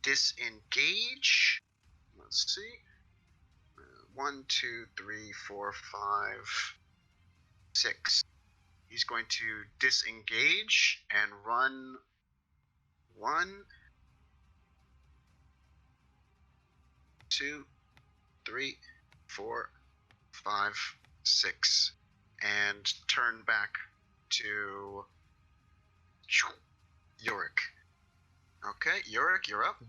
disengage. Let's see. 1, 2, 3, 4, 5, 6. He's going to disengage and run 1, 2, 3, 4, 5, 6, and turn back to Yorick. Okay, Yorick, you're up.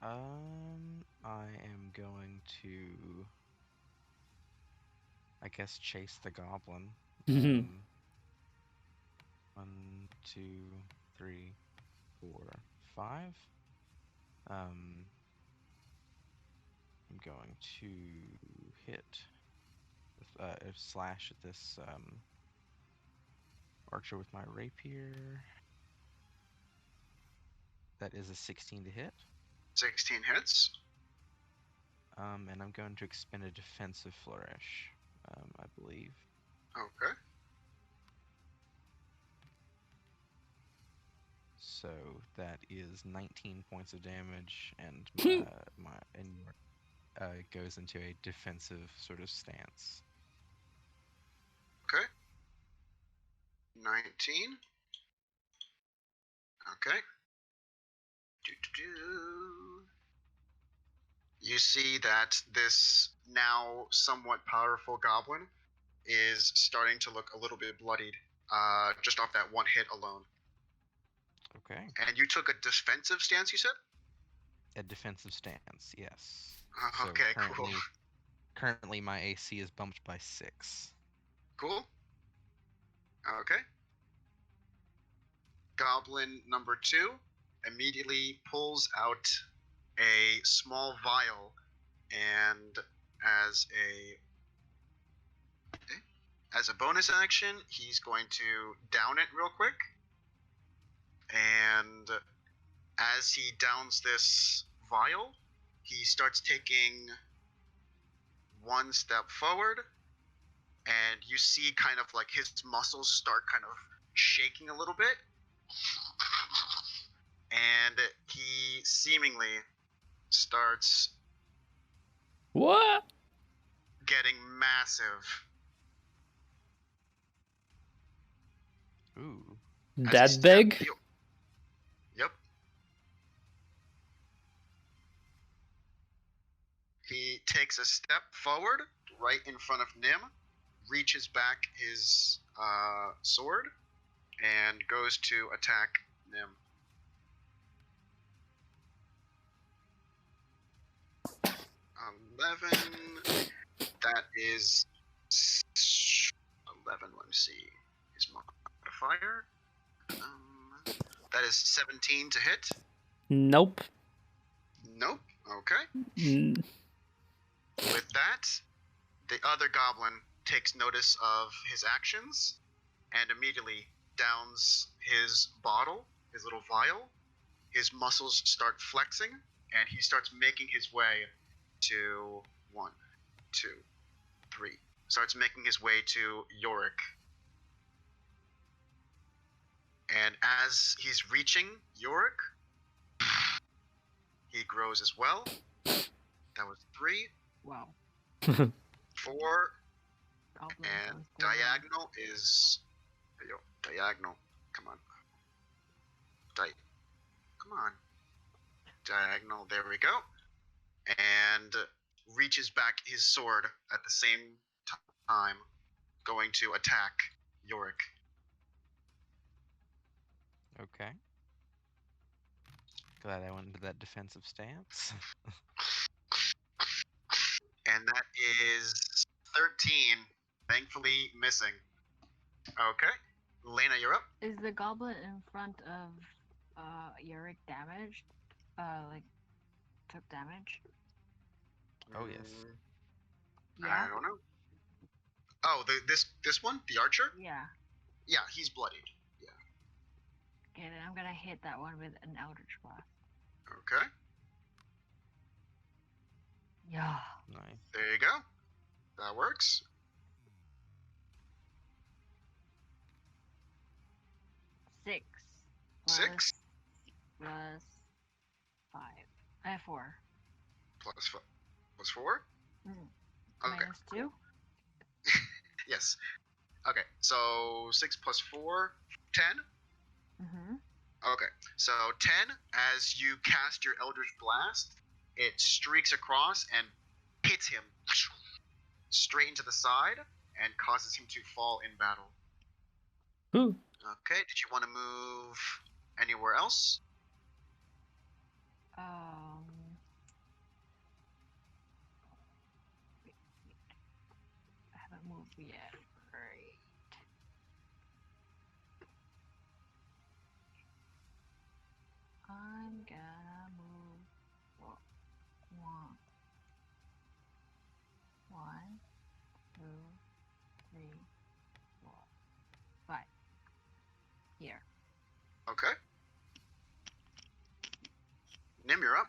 I am going to, I guess, chase the goblin. 1, 2, 3, 4, 5. I'm going to hit with a slash at this archer with my rapier. That is a 16 to hit. 16 hits. And I'm going to expend a defensive flourish, I believe. Okay. So that is 19 points of damage, and goes into a defensive sort of stance. Okay. 19. Okay. You see that this now somewhat powerful goblin is starting to look a little bit bloodied, just off that one hit alone. Okay. And you took a defensive stance, you said? A defensive stance, yes. Okay, cool. Currently, my AC is bumped by 6. Cool. Okay. Goblin number 2 immediately pulls out a small vial, and as a bonus action, he's going to down it real quick. And as he downs this vial, he starts taking one step forward, and you see kind of like his muscles start kind of shaking a little bit, and he seemingly starts What? getting massive. Ooh. As he That big? Yep. He takes a step forward right in front of Nim, reaches back his sword, and goes to attack Nim. That is 11. Let me see. His modifier. That is 17 to hit. Nope. Nope. Okay. Mm. With that, the other goblin takes notice of his actions and immediately downs his bottle, his little vial. His muscles start flexing, and he starts making his way to 1, 2, 3. Starts making his way to Yorick. And as he's reaching Yorick, he grows as well. That was 3. Wow. 4. Goblin And goes down. diagonal is... Yo, diagonal. Come on. Come on. Diagonal, there we go. And reaches back his sword at the same time, going to attack Yorick. Okay. Glad I went into that defensive stance. And that is 13, thankfully missing. Okay. Lena, you're up. Is the goblin in front of Yorick damaged? Like took damage? Oh, yes. Yeah. I don't know. Oh, this one, the archer? Yeah. Yeah, he's bloodied. Yeah. Okay, then I'm gonna hit that one with an Eldritch Blast. Okay. Yeah. Nice. There you go. That works. 6. 6 Plus 5. I have 4. plus 4. Mm. Okay. Minus 2. Yes. Okay. So 6 plus 4, 10. Mm-hmm. Okay. So 10. As you cast your Eldritch Blast, it streaks across and hits him straight into the side and causes him to fall in battle. Ooh. Okay. Did you want to move anywhere else? I haven't moved yet. Great. I'm gonna move 1, 2, 3, 4, 5. Here. Okay. Nim, you're up.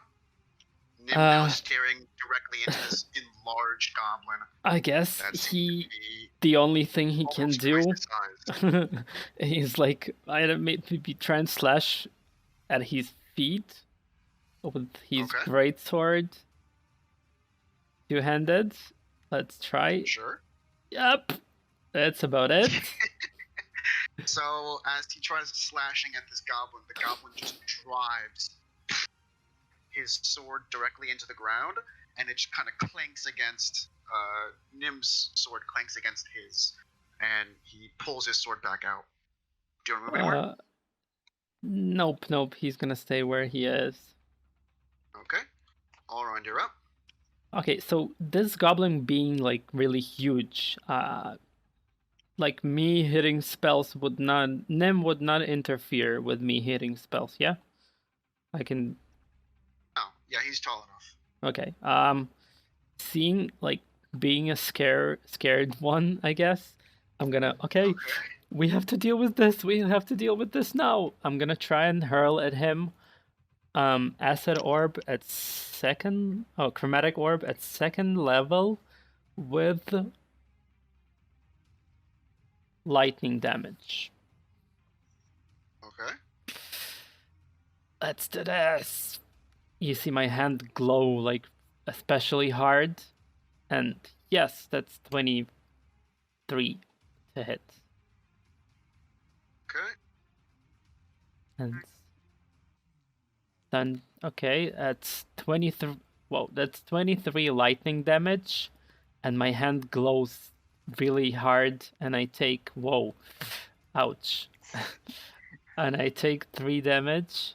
Nim now staring directly into this enlarged goblin. I guess That seems he to be the only thing he can almost do twice his size. is like either maybe try and slash at his feet with his Okay. great sword. Two-handed. Let's try. Sure. Yep. That's about it. So as he tries slashing at this goblin, the goblin just drives his sword directly into the ground, and it just kind of clanks against Nim's sword clanks against his, and he pulls his sword back out. Do you want to move anywhere? Nope. He's gonna stay where he is. Okay. All around, you're up. Okay, so this goblin being like really huge, like me hitting spells would not, Nim would not interfere with me hitting spells, yeah? I can, Oh, yeah, he's tall enough. okay. Seeing like being a scared one, I guess, I'm gonna, okay, we have to deal with this. We have to deal with this now. I'm gonna try and hurl at him. Acid orb at chromatic orb at 2nd level with lightning damage. Okay. Let's do this. You see my hand glow like especially hard, and yes, that's 23 to hit. Okay. And then okay, that's 23. Whoa, that's 23 lightning damage, and my hand glows really hard, and I take ouch, and I take 3 damage.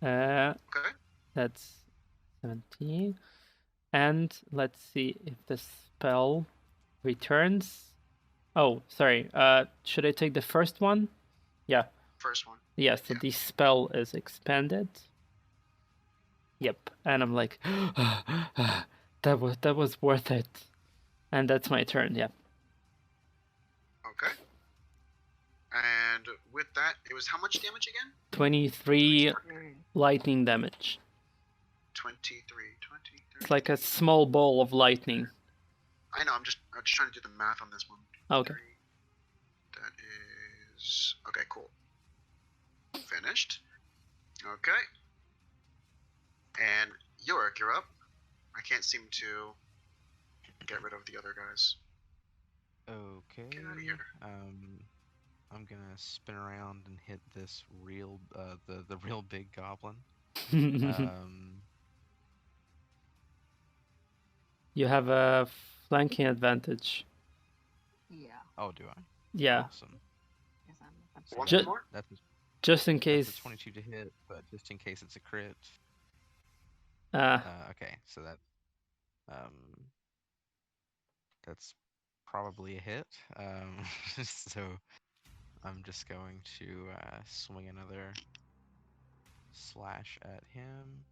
Okay. That's 17, and let's see if the spell returns. Oh, sorry. Should I take the first one? Yeah. First one. Yeah, so the spell is expanded. Yep, and I'm like, that was worth it, and that's my turn. Yeah. Okay. And with that, it was how much damage again? 23 lightning damage. 23. It's like a small ball of lightning. I know. I'm just trying to do the math on this one. Okay. That is okay. Cool. Finished. Okay. And Yorick, you're up. I can't seem to get rid of the other guys. Okay. Get out of here. I'm gonna spin around and hit this real, the real big goblin. You have a flanking advantage. Yeah. Oh, do I? Yeah. Awesome. Yes, I'm So Once Ju- more. That's Just in a case. 22 to hit, but just in case it's a crit. Uh, Okay, so that's probably a hit. So I'm just going to swing another slash at him.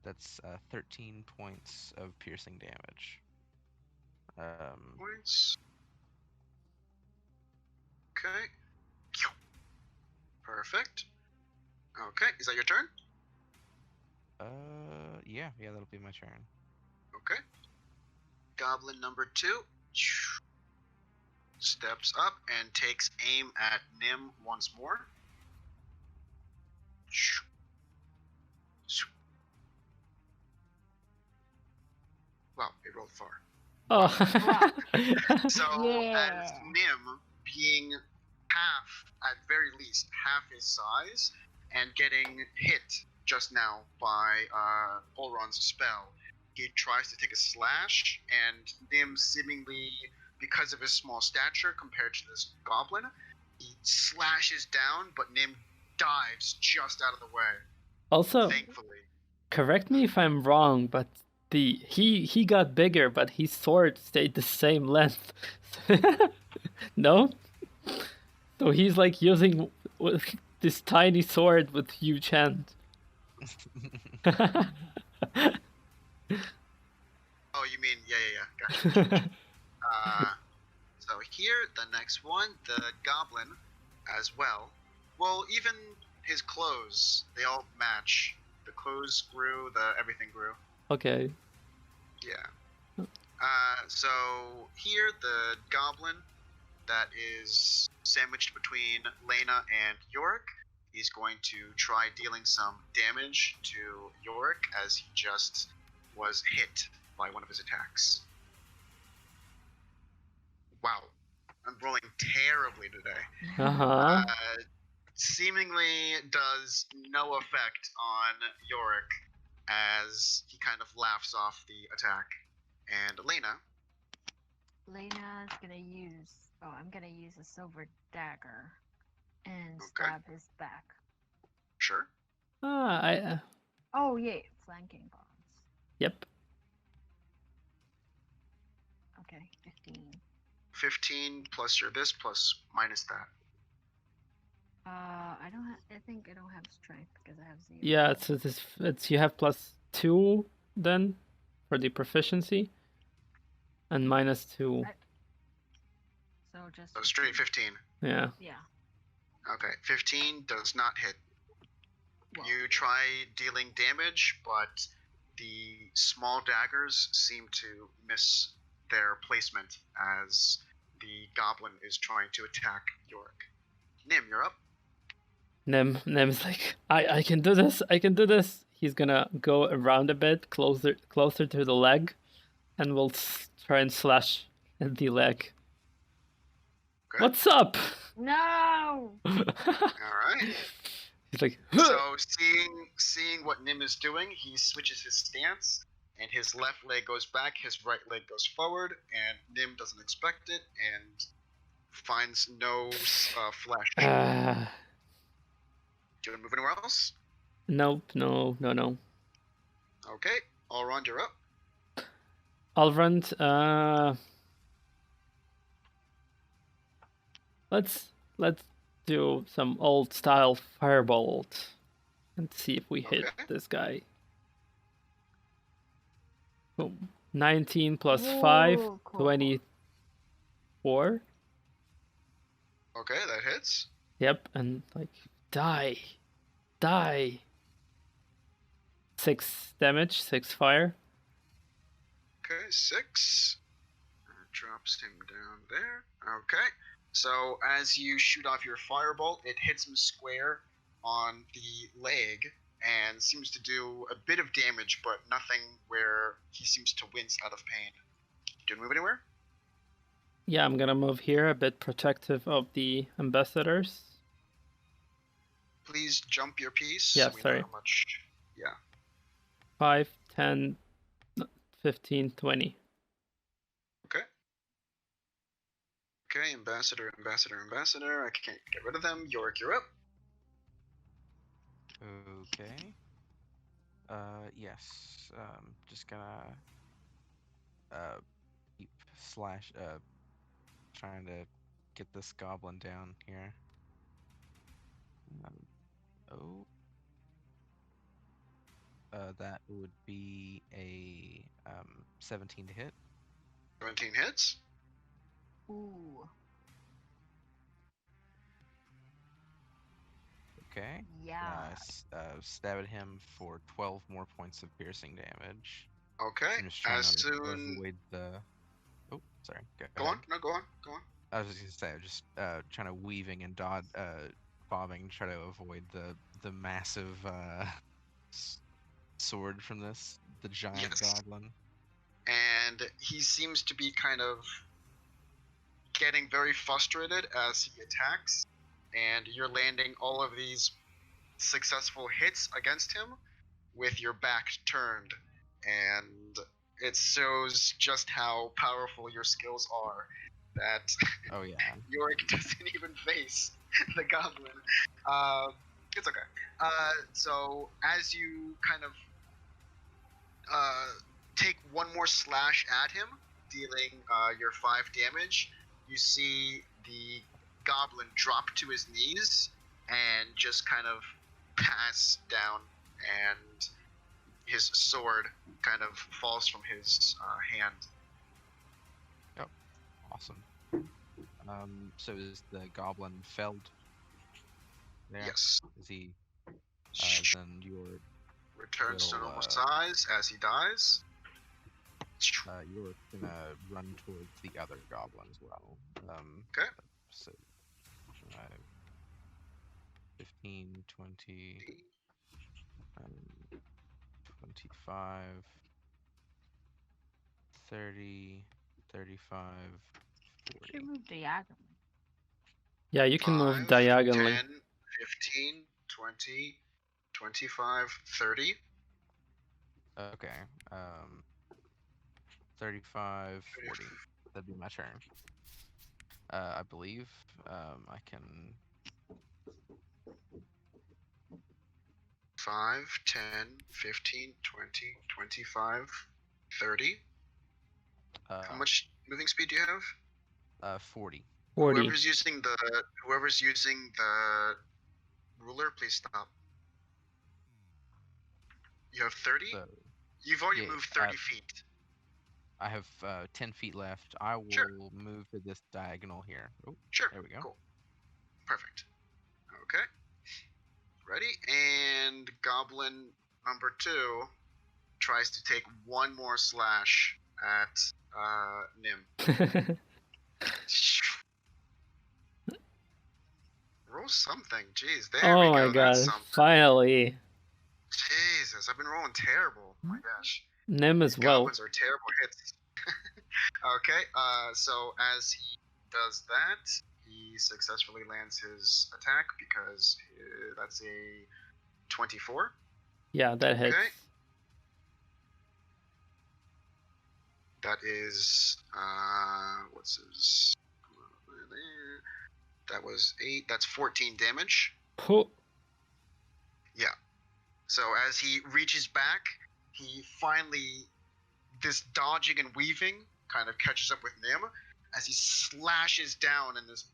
That's 13 points of piercing damage. Points. Okay. Perfect. Okay, is that your turn? Yeah, that'll be my turn. Okay. Goblin number 2 steps up and takes aim at Nim once more. Wow, it rolled far. oh. So Yeah. as Nim, being at very least half his size, and getting hit just now by Olron's spell, he tries to take a slash, and Nim seemingly, because of his small stature compared to this goblin, he slashes down, but Nim dives just out of the way. Also, Thankfully. correct me if I'm wrong, but he got bigger, but his sword stayed the same length. No? So he's like using this tiny sword with huge hand. Oh, you mean Gotcha. So here, the next one, the goblin, as well. Well, even his clothes, they all match. The clothes grew, everything grew. Okay. Yeah. So here, the goblin that is sandwiched between Lena and Yorick is going to try dealing some damage to Yorick as he just was hit by one of his attacks. Wow, I'm rolling terribly today. Uh-huh. Seemingly does no effect on Yorick as he kind of laughs off the attack. And Lena, Lena's gonna use. Oh, I'm gonna use a silver dagger and Okay. stab his back. sure. I Oh, yay, flanking bonds. yep. Okay, 15. 15 plus your this plus minus that. I don't have. I think I don't have strength because I have 0. Yeah, it's you have +2 then for the proficiency and -2. So just. So straight 15. Yeah. Yeah. Okay, 15 does not hit. Well, You try dealing damage, but the small daggers seem to miss their placement as the goblin is trying to attack Yorick. Nim, you're up. Nem's like, I can do this. I can do this. He's gonna go around a bit, closer to the leg, and we'll try and slash at the leg. Okay. What's up? no. All right. He's like, So seeing what Nim is doing, he switches his stance, and his left leg goes back, his right leg goes forward, and Nim doesn't expect it and finds no flesh. Do you want to move anywhere else? Nope, no. Okay, Allround, you're up. Alvrand, let's do some old style firebolt and see if we hit Okay. this guy. Boom. 19 plus 5, Ooh, cool. 24. Okay, that hits. Yep, and like die. 6 damage, 6 fire. Okay, 6. Drops him down there. Okay. So as you shoot off your firebolt, it hits him square on the leg and seems to do a bit of damage, but nothing where he seems to wince out of pain. Do you move anywhere? Yeah, I'm gonna move here, a bit protective of the ambassadors. Please jump your piece. Yeah, so we sorry. know how much. Yeah. 5, 10, 15, 20. Okay. Okay, ambassador. I can't get rid of them. Yorick, you're up. Okay. Yes. Just gonna keep trying to get this goblin down here. That would be a 17 to hit. 17 hits. Ooh. Okay. Yeah. Stab at him for 12 more points of piercing damage. Okay. I'm just trying As to soon. avoid the. Oh, sorry. Go on. No, go on. I was just gonna say, just trying to weaving and bobbing, try to avoid the massive sword from the giant Yes. goblin. And he seems to be kind of getting very frustrated as he attacks, and you're landing all of these successful hits against him with your back turned, and it shows just how powerful your skills are that Oh yeah. Yorick doesn't even face the goblin. It's okay. So as you kind of take one more slash at him, dealing your 5 damage, you see the goblin drop to his knees and just kind of pass down, and his sword kind of falls from his hand. Awesome. So is the goblin felled? There? Yes. Is he? Then your returns to will, normal size as he dies. You're gonna run towards the other goblin as well. Okay. So, 15, 20, 25, 30, 35, 40. Should move diagonally. Yeah, you can 5, move diagonally. 10, 15, 20, 25, 30. Okay. 35, 40. That'd be my turn. I believe I can. 5, 10, 15, 20, 25, 30. How much moving speed do you have? 40. 40. Whoever's using the ruler, please stop. You have 30? So You've already yeah, moved 30 feet. I have 10 feet left. I will Sure. move to this diagonal here. Oh, Sure. there we go. Cool. Perfect. Okay. Ready? And goblin number 2 tries to take one more slash at Nim. Roll something. Jeez, there we Oh go. my That's god, something. finally. Jesus, I've been rolling terrible. Oh my gosh. Nim as These well. goblins are terrible hits. Okay, so as he does that, he successfully lands his attack because that's a 24. Yeah, that hits. Okay. That is, what's his? That was 8. That's 14 damage. Oh, Yeah. So as he reaches back, he finally, this dodging and weaving kind of catches up with Nim as he slashes down, and this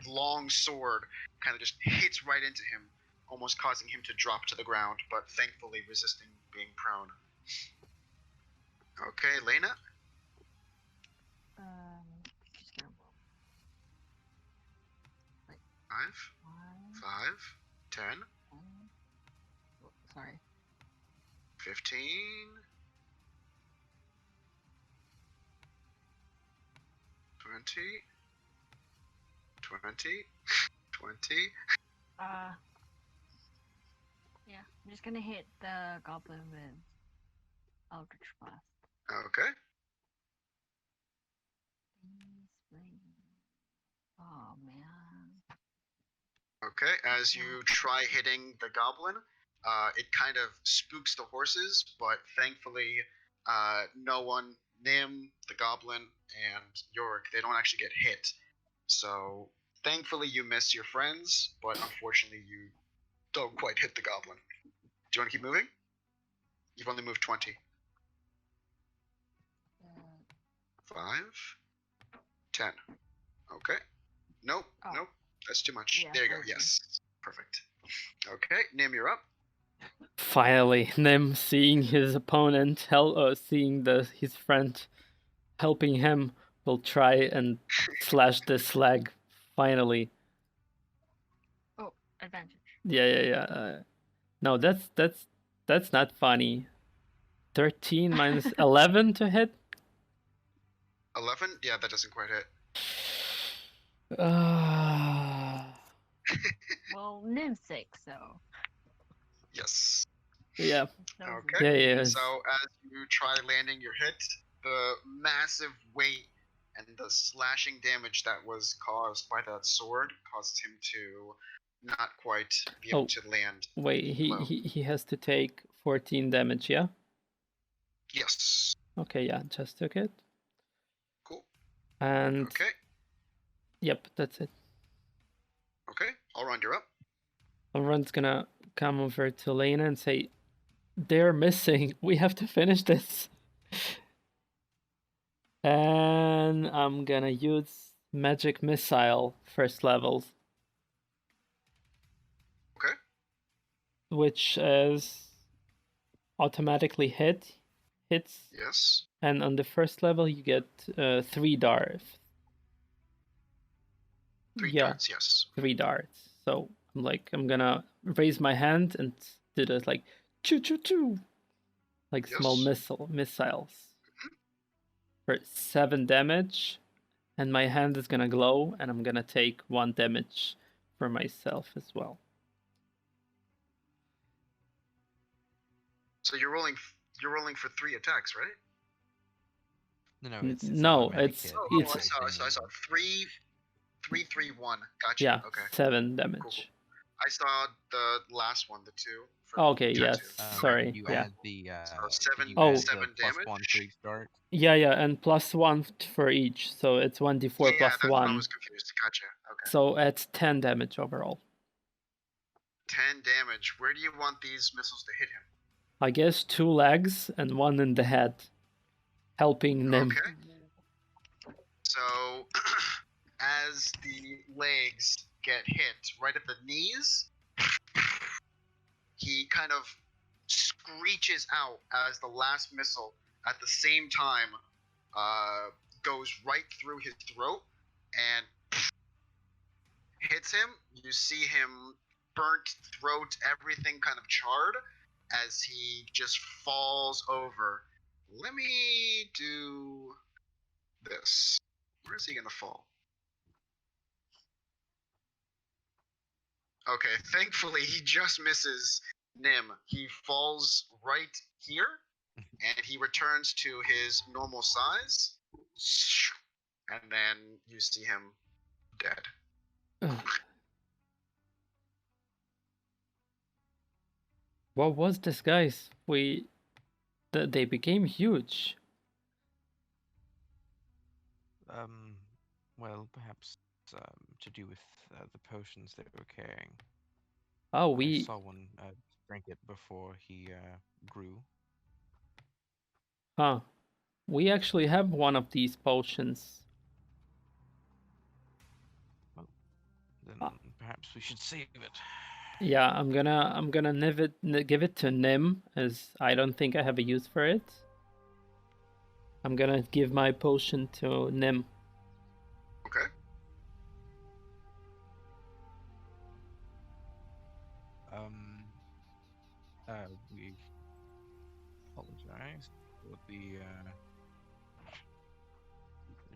long sword kind of just hits right into him, almost causing him to drop to the ground, but thankfully resisting being prone. Okay, Lena? Just gonna roll. 5, 1, 5, 10, 10. Oh, sorry. 15, 20, 20, 20. Yeah, I'm just gonna hit the goblin with Eldritch Blast. Okay. Oh man. Okay, as you try hitting the goblin, it kind of spooks the horses, but thankfully, no one, Nim, the goblin, and Yorick, they don't actually get hit. So thankfully, you miss your friends, but unfortunately, you don't quite hit the goblin. Do you want to keep moving? You've only moved 20. 5, 10. Okay. Nope, Oh. nope. That's too much. Yeah, There you go. 13. Yes. Perfect. Okay, Nim, you're up. finally, Nim seeing his opponent, seeing his friend helping him, will try and slash this leg. Finally. Oh, advantage. Yeah. No, that's not funny. 13 minus 11 to hit. 11? Yeah, that doesn't quite hit. Well, Nim's sick, so. Yes. Yeah. Okay. Yeah. So as you try landing your hit, the massive weight and the slashing damage that was caused by that sword causes him to not quite be able to land. Wait, low. he has to take 14 damage, yeah? Yes. Okay, yeah, just took it. Cool. And Okay. Yep, that's it. Okay. Elrond, you're up. Elrond's gonna come over to Lena and say, "They're missing. We have to finish this." And I'm gonna use magic missile first level. Okay. Which is automatically hits. Yes. And on the first level you get 3 darts. 3 darts, yes. 3 darts. So I'm gonna raise my hand and do this like choo choo choo, like small Yes. missiles for 7 damage, and my hand is gonna glow, and I'm gonna take 1 damage for myself as well. So you're rolling for 3 attacks, right? No, it's No, automatic it's hit. Oh, You it's I take saw. I saw any- 3, 3, 3, 1. Gotcha. yeah, Okay. 7 Cool. damage. I saw the last one, the 2 for Okay, tattoo. yes. Did Sorry, you yeah. add the So did 7, you Oh. add the 7 +1 damage. for each dart? Yeah, and +1 for each, so it's 1d4 Yeah, plus that's what I 1. was confused. Gotcha. Okay. So it's 10 damage overall. 10 damage. Where do you want these missiles to hit him? I guess 2 legs and 1 in the head, helping Nim. Okay. So, as the legs get hit right at the knees, he kind of screeches out as the last missile at the same time goes right through his throat and hits him. You see him burnt throat, everything kind of charred as he just falls over. Let me do this. Where is he gonna fall? Okay, thankfully he just misses Nim. He falls right here, and he returns to his normal size. And then you see him dead. Ugh. What was this, guys? They became huge. Well, perhaps to do with the potions that we're carrying. Oh, I saw one drink it before he grew. Huh. We actually have one of these potions. Then perhaps we should save it. Yeah, I'm gonna give it to Nim, as I don't think I have a use for it. I'm gonna give my potion to Nim. Okay. We apologize for the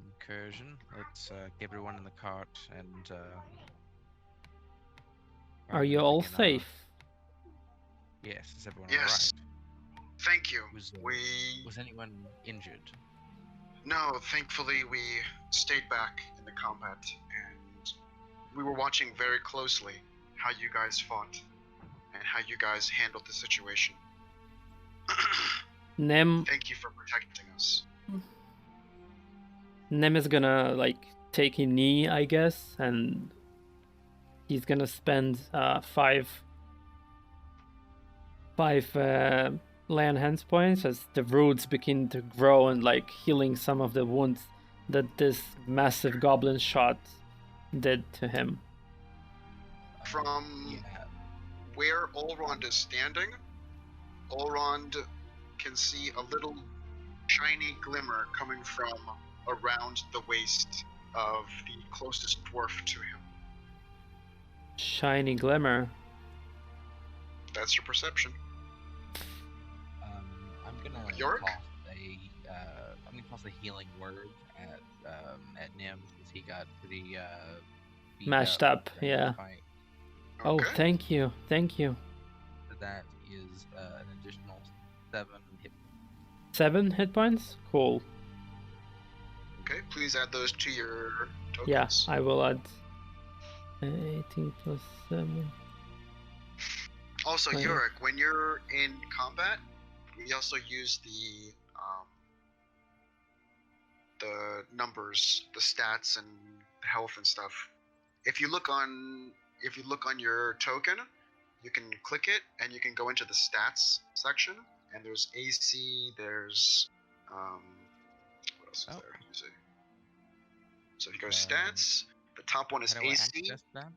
incursion. Let's get everyone in the cart and. Are you all begin our- safe? Yes, is everyone Yes. alright? Thank you. Was anyone injured? No, thankfully we stayed back in the combat, and we were watching very closely how you guys fought and how you guys handled the situation. Nim Thank you for protecting us. Nim is gonna take a knee, I guess, and he's gonna spend 5 land hands points as the roots begin to grow and healing some of the wounds that this massive goblin shot did to him. From where Olrond is standing, Olrond can see a little shiny glimmer coming from around the waist of the closest dwarf to him. Shiny glimmer. That's your perception. I'm gonna Yorick? toss a healing word at Nim because he got pretty beat Mashed up, during the yeah. fight. Oh, Okay. thank you. So that is an additional 7 hit. 7 hit points? Cool. Okay, please add those to your tokens. Yeah, I will add 18 plus 7. Also, Oh, yeah. Yorick, when you're in combat, we also use the numbers, the stats, and health and stuff. If you look on your token, you can click it and you can go into the stats section. And there's AC. There's what else is there? Let me see. So if you go stats, the top one is How do I AC. access that?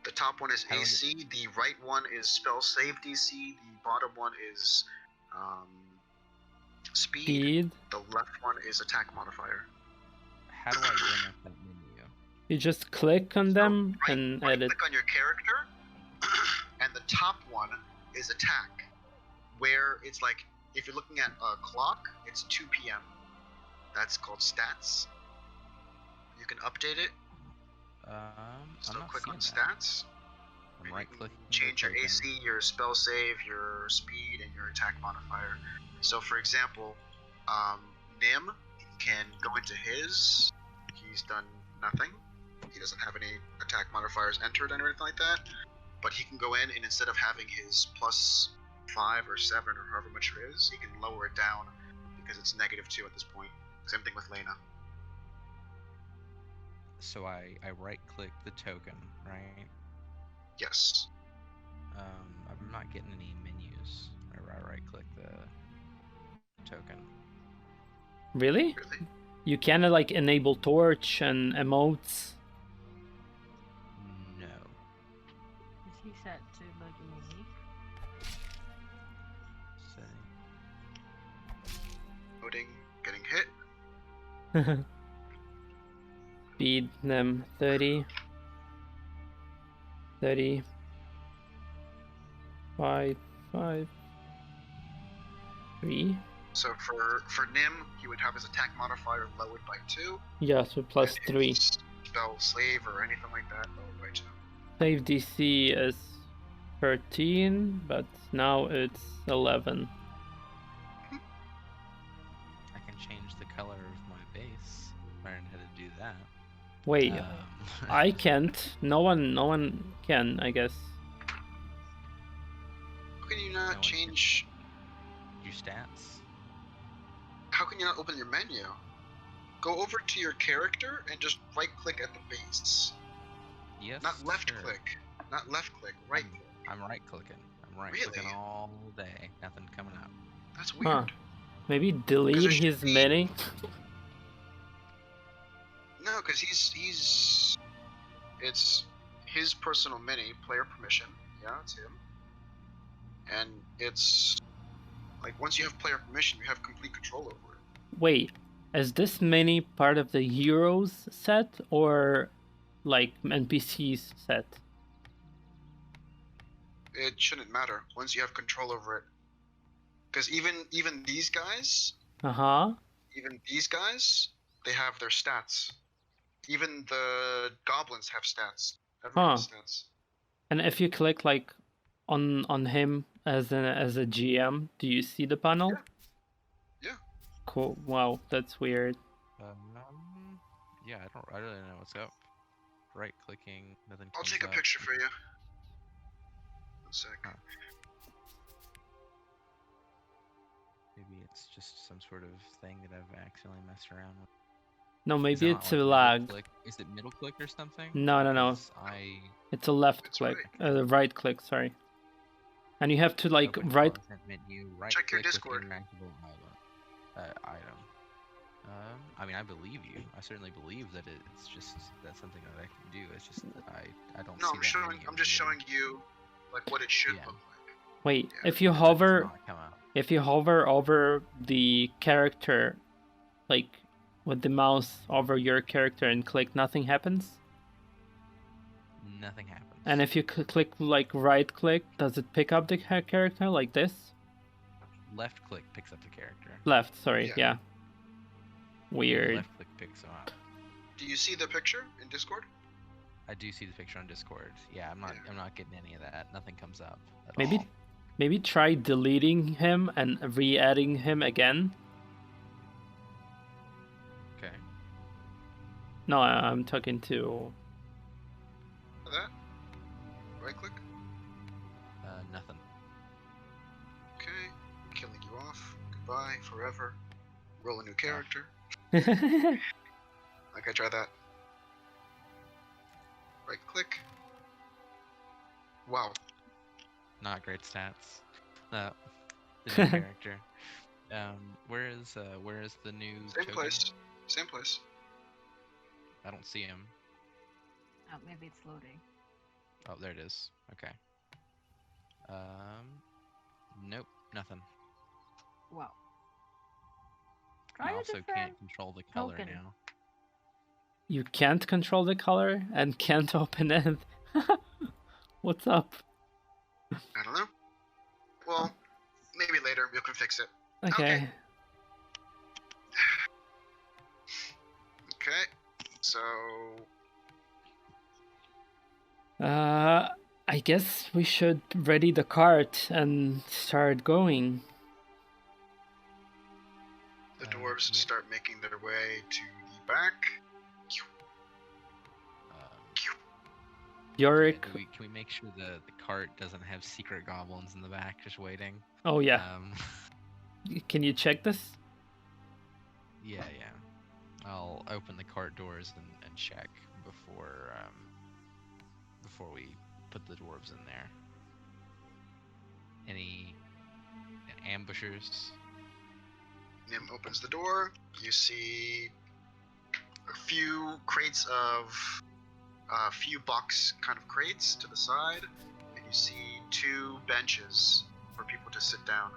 The top one is How do I get- AC. The right one is spell save DC. The bottom one is speed. The left one is attack modifier. How do I bring up that menu? You just click on them and right edit. click on your character, and the top one is attack. where it's like, if you're looking at a clock, it's 2 p.m. That's called stats. You can update it. So I'm not click on seeing that. stats. I'm and right you can clicking. change your AC, your spell save, your speed, and your attack modifier. So, for example, Nim can go into his. He's done nothing. He doesn't have any attack modifiers entered or anything like that. But he can go in, and instead of having his plus 5 or 7 or however much it is, he can lower it down because it's -2 at this point. Same thing with Lena. So I right click the token, right? Yes. I'm not getting any menus whenever I right click the token. Really? Really? You can like enable torch and emotes. No. Is he set to look unique? Setting. Loading, getting hit. Speed them 30. 30. 5, 5, 3. So for Nim, he would have his attack modifier lowered by 2. Yeah, so plus and 3. his spell save or anything like that lowered by 2. Save DC is 13, but now it's 11. I can change the color of my base. Learn how to do that. Wait, I can't. No one can, I guess. How can you No not one change? Your stats. How can you not open your menu? Go over to your character and just right click at the base. Yes. Not left sure. click. Not left click. Right click. I'm right clicking. I'm right clicking Really? all day. Nothing coming up. That's weird. Huh. Maybe delete there should his be- mini. No, because it's his personal mini, player permission. Yeah, it's him. And it's like once you have player permission, you have complete control over it. Wait, is this mini part of the heroes set or like NPCs set? It shouldn't matter once you have control over it. Because even these guys, Uh-huh. they have their stats. Even the goblins have stats. Everyone has stats. And if you click like on him as a GM, do you see the panel? Yeah. Cool. Wow, that's weird. Yeah, I really don't know what's up. Right clicking, nothing. I'll comes take a up. picture for you. 1 sec. Huh. Maybe it's just some sort of thing that I've accidentally messed around with. No, Is maybe it not, it's like, a middle line. click? Is it middle click or something? No. Because It's a left It's click. right. Right click, sorry. And you have to like open right. content menu, right Check your click with Discord. interactable item. I mean, I believe you. I certainly believe that it's just that's something that I can do. It's just that I don't No, see that I'm just showing you like what it should Yeah. look like. Wait, Yeah. if you That does hover not come up. if you hover over the character, like with the mouse over your character and click, nothing happens. Nothing happens. And if you click like right click, does it pick up the character like this? Left click picks up the character. Left, sorry, Yeah. yeah. Weird. Left click picks them up. Do you see the picture in Discord? I do see the picture on Discord. Yeah, I'm not. Yeah. I'm not getting any of that. Nothing comes up. At Maybe all. maybe try deleting him and re-adding him again. Okay. No, I'm talking to. That? Right click? Nothing. Okay. Killing you off. Goodbye. Forever. Roll a new character. Okay. Okay, try that. Right click. Wow. Not great stats. The new character. Where is the new Same token? place. Same place. I don't see him. Oh, maybe it's loading. Oh, there it is. Okay. Nope, nothing. Wow. I Try a also different can't control the color token. now. You can't control the color and can't open it. What's up? I don't know. Well, Maybe later we can fix it. Okay. Okay. So I guess we should ready the cart and start going. the dwarves yeah. start making their way to the back. Yorick. Can we make sure the cart doesn't have secret goblins in the back just waiting? Oh yeah. Um, Can you check this? yeah. I'll open the cart doors and check before we put the dwarves in there. Any ambushers? Nim opens the door. You see a few crates of a few box kind of crates to the side, and you see 2 benches for people to sit down.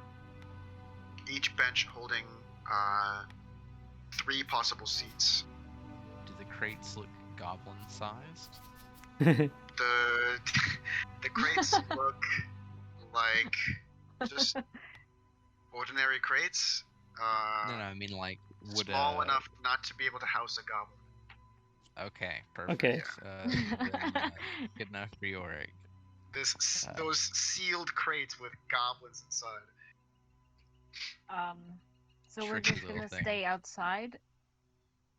Each bench holding 3 possible seats. Do the crates look goblin-sized? The crates look like just ordinary crates. No, I mean like would Small enough not to be able to house a goblin. Okay, perfect. Okay. Then, good enough for Yorick. Those sealed crates with goblins inside. So we're Tricky just little gonna thing. stay outside.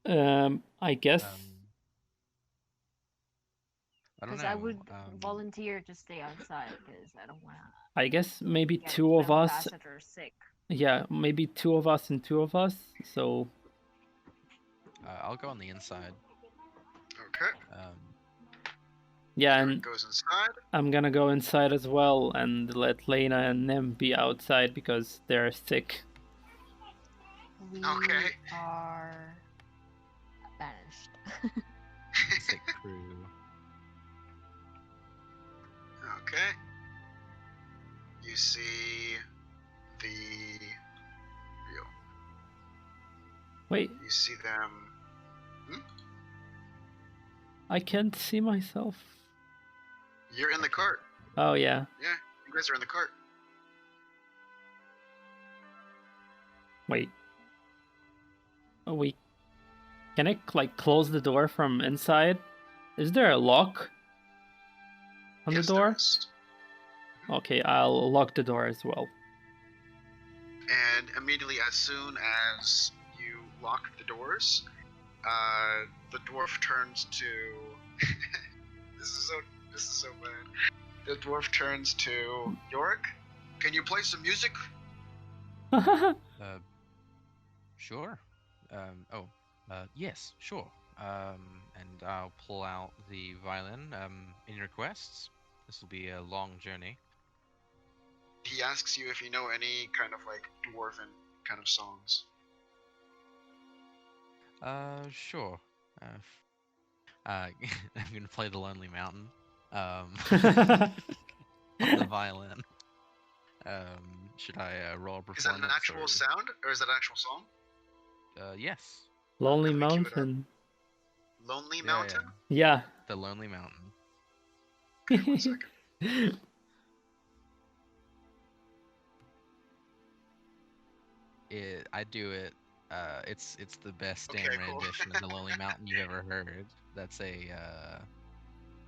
I guess. I don't Because know. I would volunteer to stay outside because I don't want to I guess maybe get 2 of the us. ambassador sick. Yeah, maybe 2 of us and 2 of us. So I'll go on the inside. Okay. yeah, Yorick and goes inside. I'm gonna go inside as well and let Lena and Nim be outside because they're sick. We Okay. are banished. Sick crew. Okay. You see the real. Wait, You see them. I can't see myself. You're in the cart. Oh yeah. Yeah, you guys are in the cart. Wait. Oh, can I like close the door from inside? Is there a lock on Yes, the there door? is. Okay, I'll lock the door as well. And immediately, as soon as you lock the doors, the dwarf turns to. This is so bad. The dwarf turns to Yorick. Can you play some music? Sure. Yes, sure. And I'll pull out the violin. Any requests? This will be a long journey. He asks you if you know any kind of like dwarven kind of songs. Sure. I'm gonna play the Lonely Mountain. On the violin. Should I roll a performance? Is that an actual sound, or is that an actual song? Yes. Lonely Can we cue it up? Mountain. Lonely Yeah, Mountain? Yeah. The Lonely Mountain. Okay, 1 second. I do it. It's the best Okay, damn cool. rendition of the Lonely Mountain you've ever heard. That's a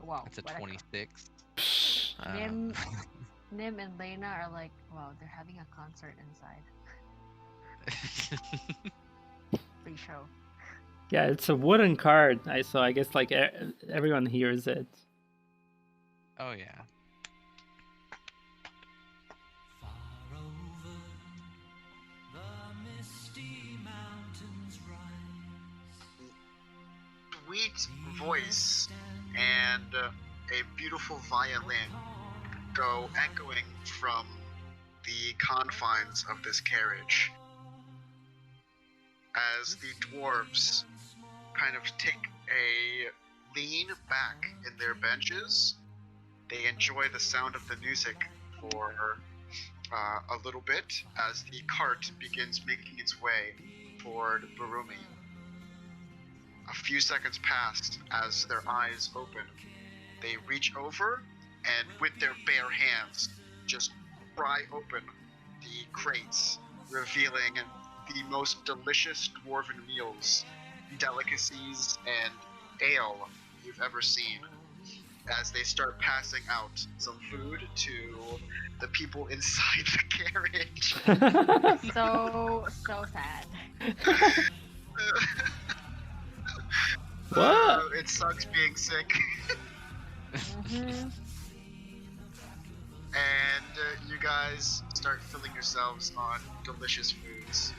Wow. that's a what a- 26. Nim and Lena are like, wow, they're having a concert inside. Free show. Yeah, it's a wooden card. So I guess like everyone hears it. Oh yeah. Far over the misty mountains rise. Sweet voice and a beautiful violin go echoing from the confines of this carriage as the dwarves kind of take a lean back in their benches. They enjoy the sound of the music for a little bit as the cart begins making its way toward Berumi. A few seconds pass as their eyes open. They reach over and with their bare hands just pry open the crates, revealing the most delicious dwarven meals, delicacies, and ale you've ever seen, as they start passing out some food to the people inside the carriage. So sad. What? It sucks being sick. Mhm. And you guys start filling yourselves on delicious foods.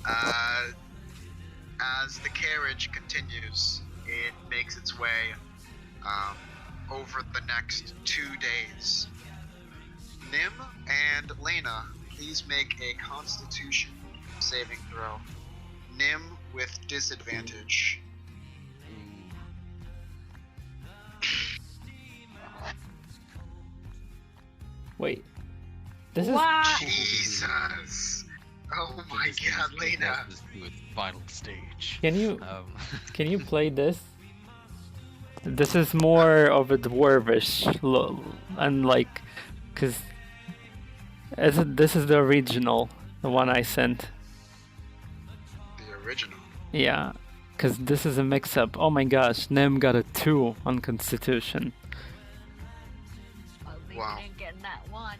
As the carriage continues, it makes its way over the next 2 days. Nim and Lena, please make a Constitution saving throw. Nim with disadvantage. Wait. This is Wow. Jesus! Oh my This god, is- Lena! This to its final stage. Can you Can you play this? This is more of a dwarvish and like, cause this is the original, the one I sent. The original. Yeah, cause this is a mix-up. Oh my gosh, Nem got a 2 on Constitution. Well, we Wow. didn't get that one.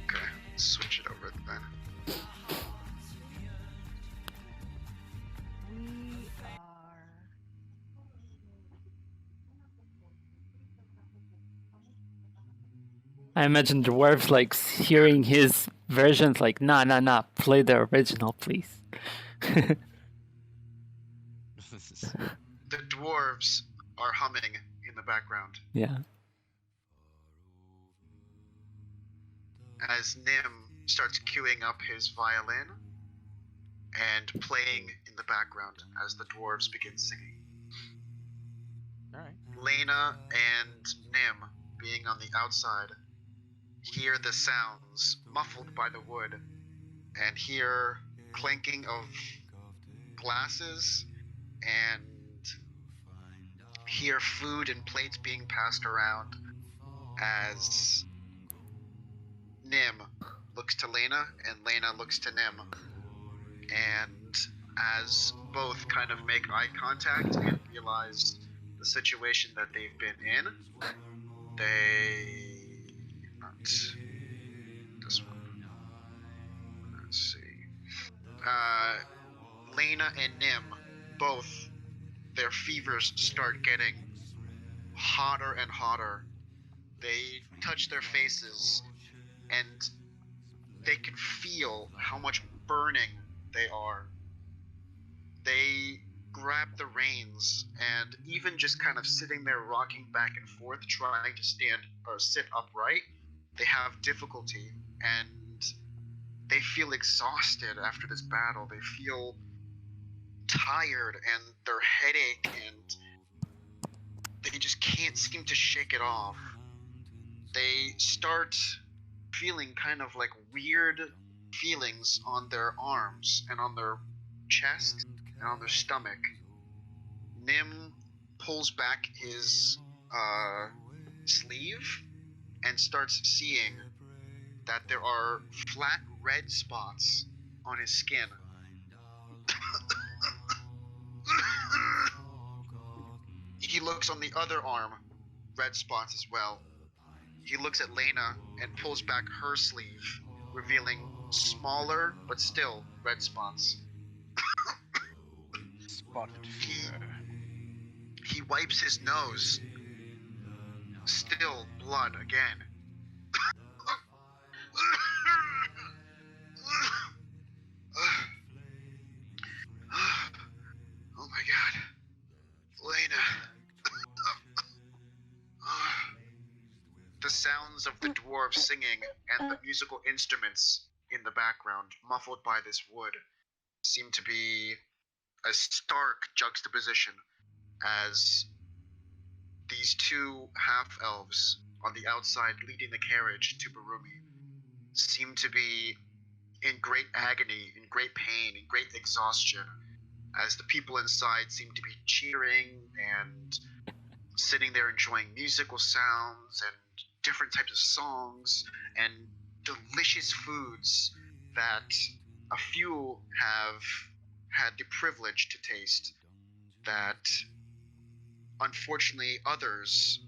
Okay, switch it over then. We are. I imagine dwarves like hearing his versions like, nah, play the original, please. The dwarves are humming in the background Yeah. as Nim starts queuing up his violin and playing in the background as the dwarves begin singing. Alright. Lena and Nim, being on the outside, hear the sounds muffled by the wood and hear clanking of glasses and hear food and plates being passed around as Nim looks to Lena and Lena looks to Nim. And as both kind of make eye contact and realize the situation that they've been in, they... not this one. Let's see. Lena and Nim, both, their fevers start getting hotter and hotter. They touch their faces and they can feel how much burning they are. They grab the reins and even just kind of sitting there rocking back and forth trying to stand or sit upright, they have difficulty and they feel exhausted after this battle. They feel tired and their headache and they just can't seem to shake it off. They start feeling kind of like weird feelings on their arms and on their chest and on their stomach. Nim pulls back his sleeve and starts seeing that there are flat red spots on his skin. He looks on the other arm, red spots as well. He looks at Lena and pulls back her sleeve, revealing smaller but still red spots. Spotted fever. He wipes his nose. Still blood again. Oh my god. Lena. The sounds of the dwarves singing and the musical instruments in the background, muffled by this wood, seem to be a stark juxtaposition as these two half-elves on the outside leading the carriage to Berumi seem to be in great agony, in great pain, in great exhaustion, as the people inside seem to be cheering and sitting there enjoying musical sounds and different types of songs and delicious foods that a few have had the privilege to taste, that unfortunately others,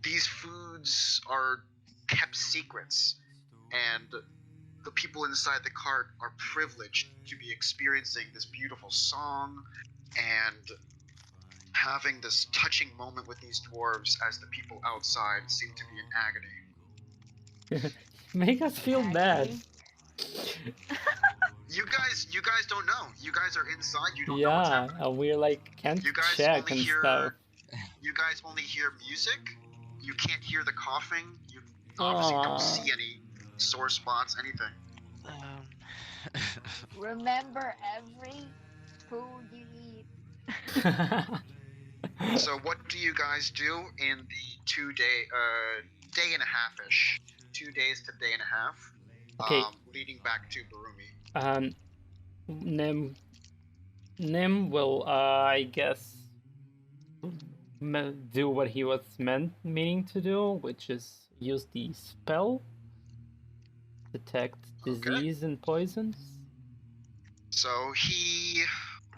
these foods are kept secrets, and the people inside the cart are privileged to be experiencing this beautiful song and having this touching moment with these dwarves as the people outside seem to be in agony. Make us feel bad. Agony. You guys don't know. You guys are inside. You don't know what's Yeah, happening. and we're like can't You guys check only and hear. stuff. You guys only hear music. You can't hear the coughing. You obviously don't see any sore spots, anything. Remember every food you eat. So what do you guys do in the day and a half-ish, 2 days to day and a half, Okay. leading back to Berumi? Nim will, I guess, do what he was meaning to do, which is use the spell, detect disease and poisons. So he,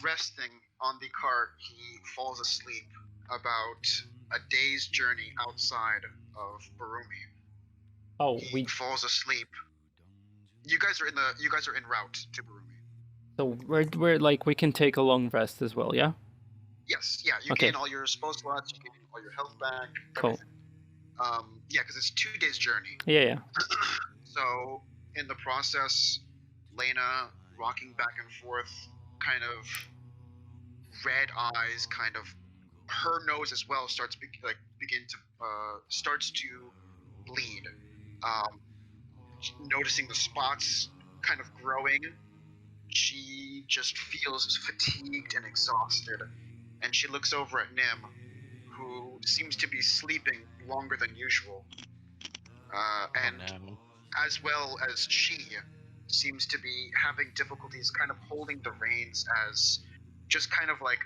resting on the cart, he falls asleep about a day's journey outside of Berumi. Oh, He falls asleep. You guys are en route to Berumi. So we're like we can take a long rest as well, yeah? Yes, yeah. You gain all your spell slots. You gain all your health back. Cool. Everything. Yeah, because it's 2 days journey. Yeah. So in the process, Lena rocking back and forth, kind of red eyes, kind of her nose as well starts starts to bleed. Noticing the spots kind of growing, she just feels fatigued and exhausted, and she looks over at Nim, who seems to be sleeping longer than usual, and as well as she seems to be having difficulties kind of holding the reins, as just kind of like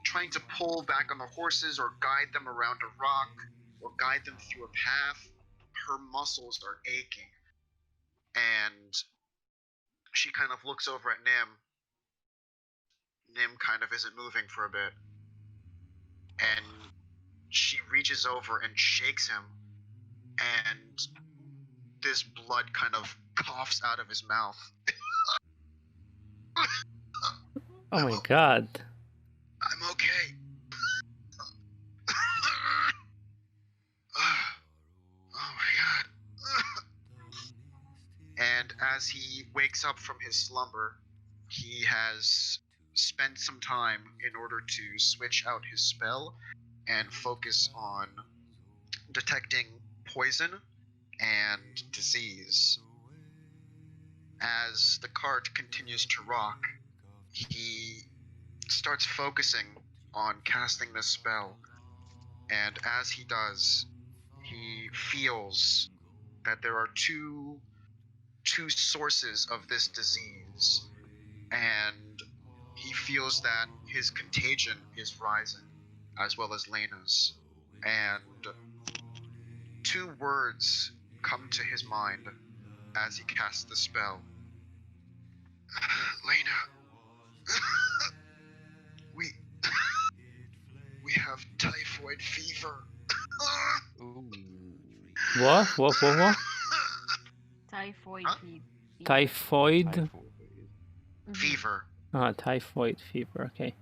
trying to pull back on the horses or guide them around a rock or guide them through a path. Her muscles are aching, and she kind of looks over at Nim. Nim kind of isn't moving for a bit, and she reaches over and shakes him, and this blood kind of coughs out of his mouth. Oh my god. I'm okay. Oh my god. And as he wakes up from his slumber, he has spent some time in order to switch out his spell and focus on detecting poison and disease. As the cart continues to rock, he starts focusing on casting this spell, and as he does, he feels that there are two sources of this disease, and he feels that his contagion is rising, as well as Lena's, and 2 words come to his mind as he casts the spell. Lena, we have typhoid fever. What? Typhoid fever. Typhoid? Fever. Typhoid fever, okay.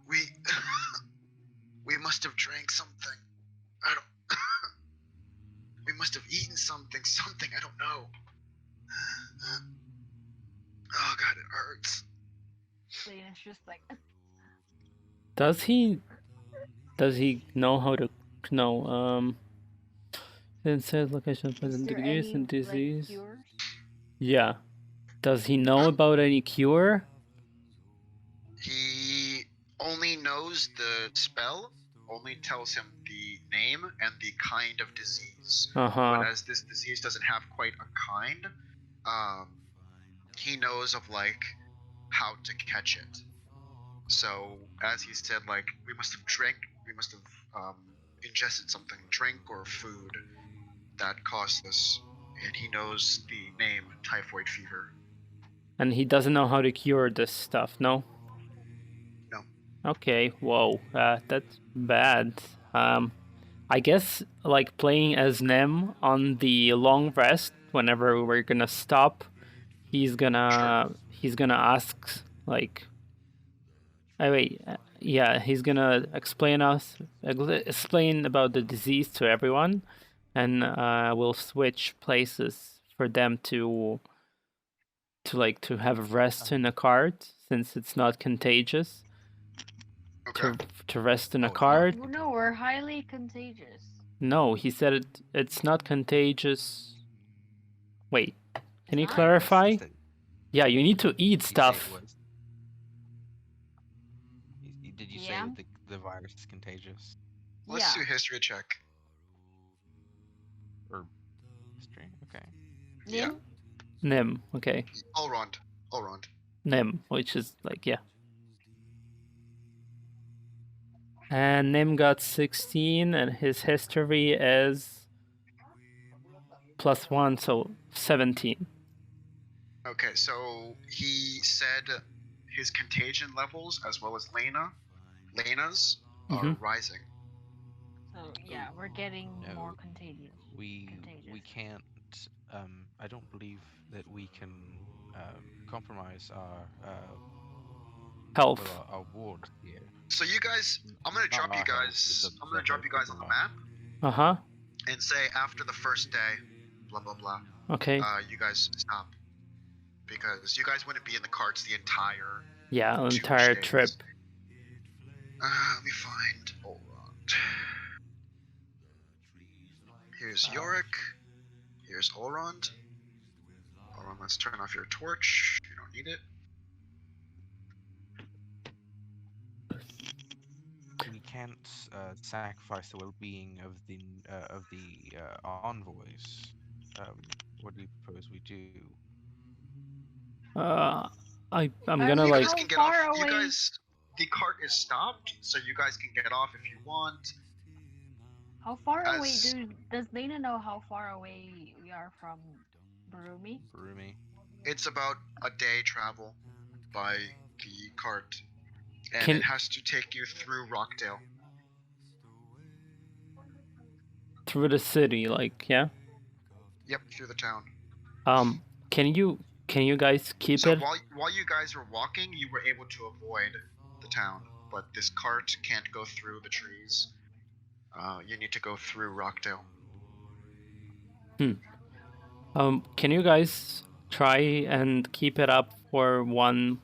We must have drank something. We must have eaten something, I don't know. Oh god, it hurts. Lena's just like... Does he know how to know, then says location of present degrees and disease. Like, cures? Yeah. Does he know about any cure? He only knows the spell, only tells him the name and the kind of disease. But as this disease doesn't have quite a kind, he knows of like how to catch it. So as he said, like we must have ingested something, drink or food, that caused this, and he knows the name typhoid fever. And he doesn't know how to cure this stuff, no? No. Okay, whoa, that's bad. I guess like playing as Nem on the long rest, whenever we're gonna stop, he's gonna ask like, oh wait, yeah, he's gonna explain about the disease to everyone, and we'll switch places for them to have a rest in a cart since it's not contagious. Okay. To rest in a Oh, it's not. cart. Oh, no, we're highly contagious. No, he said it's not contagious. Wait, can you Nice. clarify? He said- Yeah, you need to eat did you say it stuff. was- Did you Yeah. say the virus is contagious? Let's Yeah. do history check. Or history? Okay. Yeah. Nim? Nim, okay. Elrond. Elrond. Nim, which is like, yeah. And Nim got 16, and his history is +1, so 17. Okay, so he said his contagion levels as well as Lena's are Mhm. rising. So, yeah, we're getting No. more contagious. We Contagious. can't. I don't believe that we can compromise our Health. well, our ward here. So you guys, I'm gonna Not drop you our health, guys. the- I'm gonna the drop you health guys of on the our- map Uh-huh. and say after the first day, blah blah blah. Okay. You guys stop because you guys wouldn't be in the carts the entire. Yeah, an 2 entire days. trip. Let me find Elrond. Here's Yorick. Here's Elrond. Elrond, let's turn off your torch. You don't need it. We can't sacrifice the well-being of the envoys. What do you propose we do? I'm Are gonna you like How can get far off. You away- guys, the cart is stopped, so you guys can get off if you want. How far away As- does Lena know how far away we are from Berumi? Berumi? It's about a day travel by the cart, and Can- it has to take you through Rockdale. through the city, like, yeah. Yep, through the town. Can you guys keep So it? while you guys were walking, you were able to avoid the town, but this cart can't go through the trees. You need to go through Rockdale. Can you guys try and keep it up for one?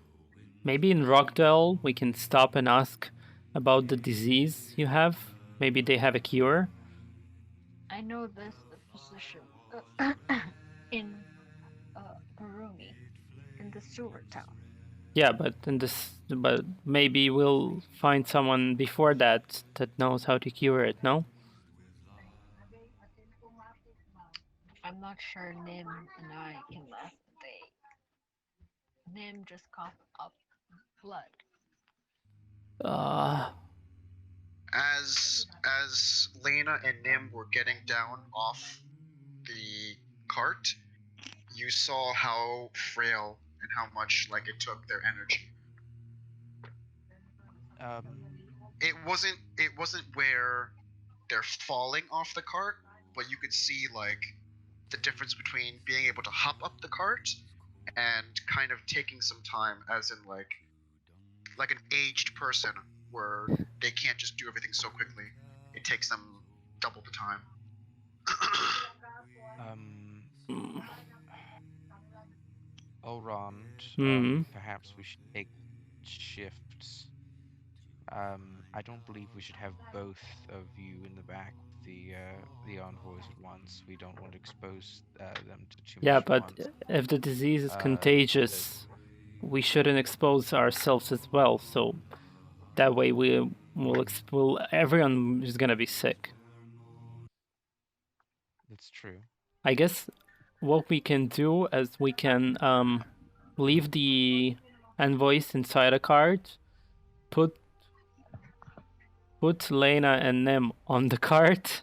Maybe in Rockdale we can stop and ask about the disease you have. Maybe they have a cure. I know this position in Berumi, in the sewer town. Yeah, but maybe we'll find someone before that knows how to cure it. No? I'm not sure Nim and I can last the day. Nim just coughed up blood. As Lena and Nim were getting down off the cart, you saw how frail and how much like it took their energy. It wasn't where they're falling off the cart, but you could see like the difference between being able to hop up the cart and kind of taking some time, as in like an aged person where they can't just do everything so quickly. It takes them double the time. Elrond, Mhm. perhaps we should take shifts. I don't believe we should have both of you in the back with the envoys at once. We don't want to expose them to too Yeah, much at but once. if the disease is Uh, contagious, we shouldn't expose ourselves as well. So that way everyone is gonna be sick. That's true. I guess what we can do is we can leave the envoys inside a cart, put put Lena and Nim on the cart,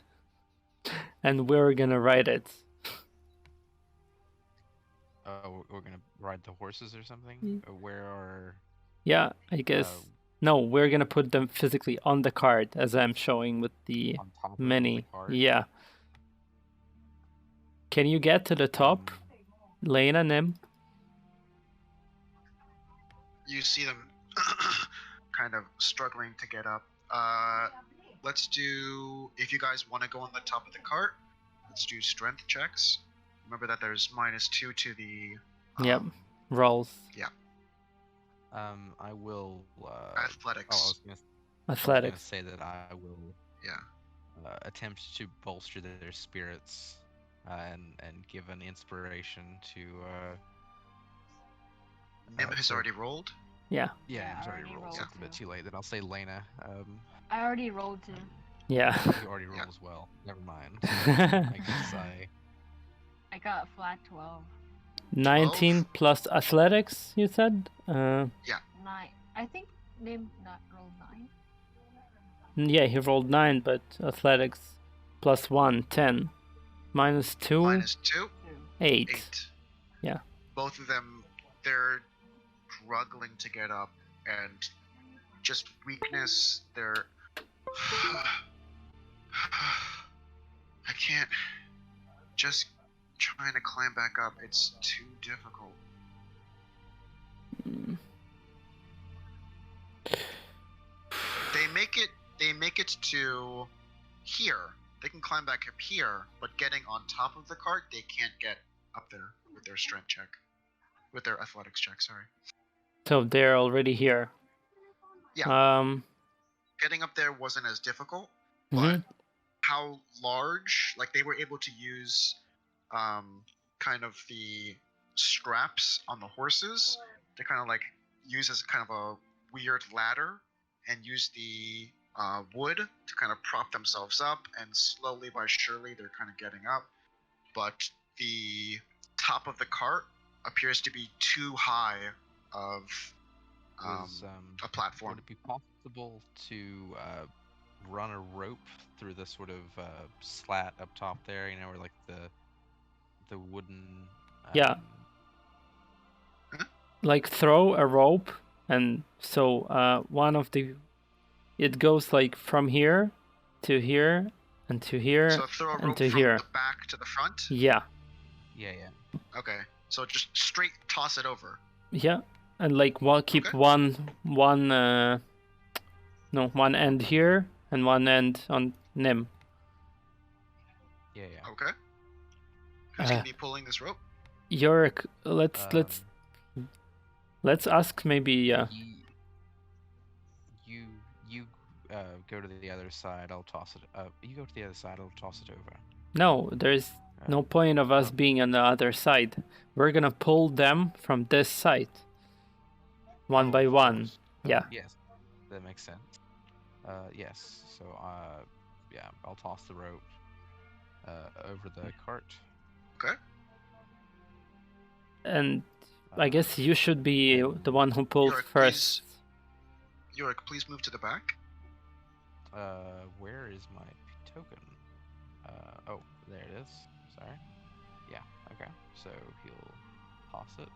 and we're gonna ride it. We're gonna ride the horses or something. Where are? Yeah, I guess. No, we're gonna put them physically on the cart, as I'm showing with the On top of mini. the cart? Yeah. Can you get to the top, Lena, Nim? You see them kind of struggling to get up. Let's do, if you guys want to go on the top of the cart, let's do strength checks. Remember that there's -2 to the Yep. Rolls. Yeah. I will. Athletics. Oh, I was gonna Athletics. say that I will Yeah. attempt to bolster their spirits and give an inspiration to. Nim has so- already rolled. Yeah. Yeah, Yeah, it's I already already rolled. rolled So it's a bit too. too late. Then I'll say Lena. I already rolled too. Yeah. You already rolled Yeah. as well. Never mind. I guess I got flat 12. 19 plus athletics, you said? 9. I think Nim not rolled 9. Yeah, he rolled 9, but athletics plus 1, 10. Minus 2, -2, 2. 8. 8. Yeah. Both of them, they're struggling to get up, and just weakness. They're. I can't. Just trying to climb back up. It's too difficult. Mm. They make it to here. They can climb back up here, but getting on top of the cart, they can't get up there with their strength check. With their athletics check, sorry. So they're already here. Yeah. Getting up there wasn't as difficult, but Mhm. how large, like they were able to use kind of the straps on the horses to kind of like use as kind of a weird ladder and use the wood to kind of prop themselves up, and slowly but surely they're kind of getting up. But the top of the cart appears to be too high of a platform. Would it be possible to run a rope through the sort of slat up top there? You know, where like the wooden. Yeah. Like throw a rope, and so one of the, it goes like from here to here and to here So throw a and rope to from here. the back to the front? Yeah. Yeah. Okay. So just straight toss it over. Yeah. And like keep Okay. one end here and one end on Nim. Yeah. Okay. Who's gonna be pulling this rope? Yorick, let's ask maybe You go to the other side. I'll toss it. You go to the other side. I'll toss it over. No, there's no point of us being on the other side. We're gonna pull them from this side. One by one. Yeah. Yes, that makes sense. Yes. So yeah, I'll toss the rope over the cart. Okay. And I guess you should be the one who pulls Yorick, first. Yorick, please move to the back. Where is my token? Oh, there it is. Sorry. Yeah. Okay. So he'll toss it.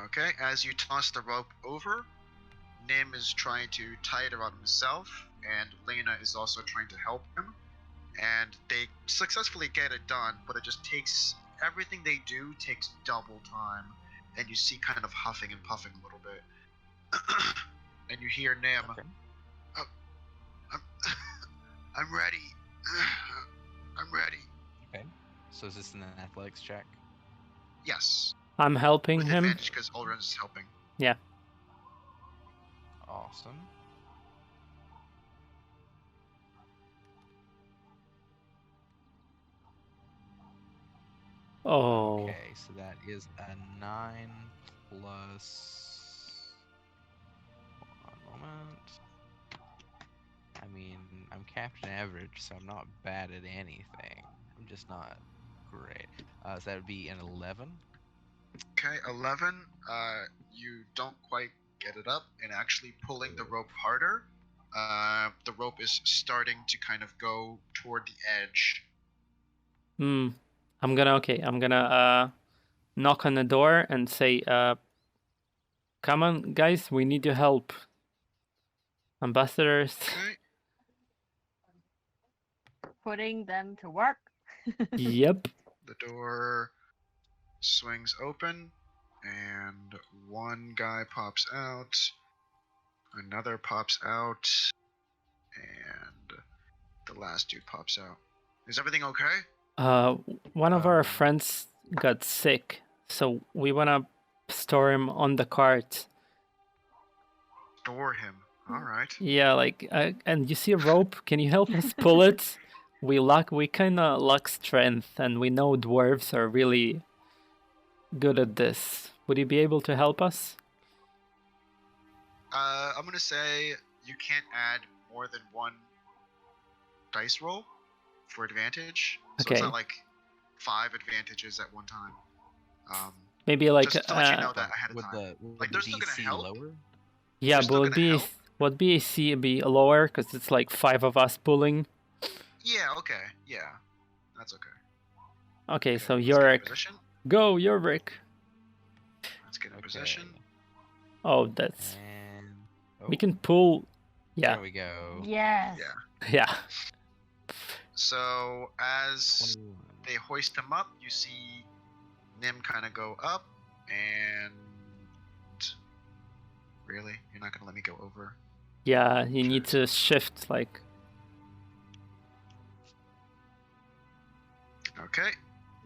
Okay. As you toss the rope over, Nim is trying to tie it around himself, and Lena is also trying to help him. And they successfully get it done, but it just takes, everything they do takes double time. And you see kind of huffing and puffing a little bit. And you hear Nim. Okay. I'm ready. I'm ready. Okay. So is this an athletics check? Yes. I'm helping With him. advantage because Ulrun is helping. Yeah. Awesome. Oh. Okay, so that is a 9 plus. One moment. I mean, I'm captain average, so I'm not bad at anything. I'm just not great. So that would be an 11. Okay, 11. You don't quite get it up, and actually pulling the rope harder, The rope is starting to kind of go toward the edge. I'm gonna knock on the door and say, come on, guys, we need your help. Ambassadors. Okay. Putting them to work. Yep. The door swings open, and one guy pops out, another pops out, and the last dude pops out. Is everything okay? One of our friends got sick, so we wanna store him on the cart. Store him. All right. Yeah, like, and you see a rope? Can you help us pull it? We kinda lack strength, and we know dwarves are really good at this. Would you be able to help us? I'm gonna say you can't add more than one dice roll for advantage. So it's Okay. not like 5 advantages at one time. Maybe like, just to let you know that ahead of Would time. would Like, the they're still gonna DC help. lower? yeah, they're but still would gonna be help. would BAC be lower because it's like 5 of us pulling? Yeah. Okay. Yeah. That's okay. Okay, so Let's get in Yorick, position. go Yorick. Let's get in Okay. position. Oh, that's And we can pull. Yeah, There we go. Yes. Yeah. yeah. So as 21. they hoist him up, you see Nim kind of go up, and really, you're not gonna let me go over? Yeah, you need to shift like. Okay.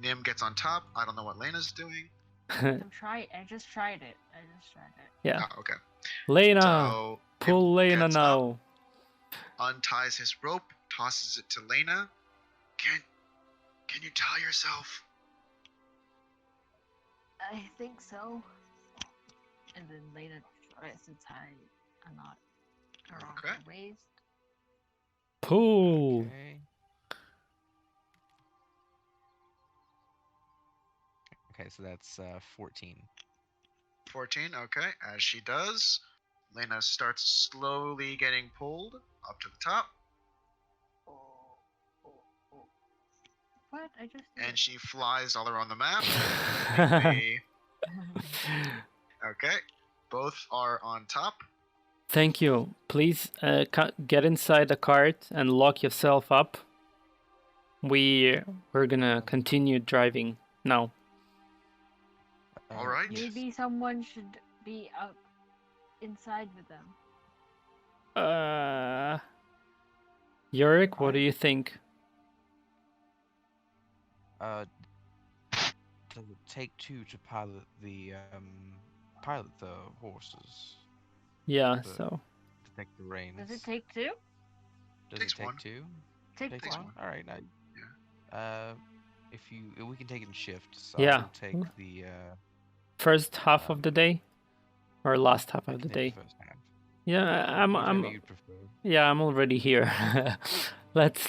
Nim gets on top. I don't know what Lena's doing. I just tried it. Yeah, Oh, okay. Lena, So pull Nim Lena gets up, now. unties his rope, tosses it to Lena. Can you tie yourself? I think so. And then later tries to tie a knot around Okay. her waist. Pull. Okay. Okay, so that's 14. 14. Okay. As she does, Lena starts slowly getting pulled up to the top, Oh. What? I just did and it. she flies all around the map. Make me- Okay. Both are on top. Thank you. Please get inside the cart and lock yourself up. We're gonna continue driving now. All right. Maybe someone should be out inside with them. Yorick, what do you think? Does it take 2 to pilot the horses? Yeah, The- so To take the reins? Does it take 2? Does Takes it take one. 2? Take Takes Takes one. one. All right. If we can take it in shifts. So Yeah. I'll take the first half of the day or last half I of the can take day? the first half. Yeah, I'm Whichever you prefer. yeah, I'm already here. let's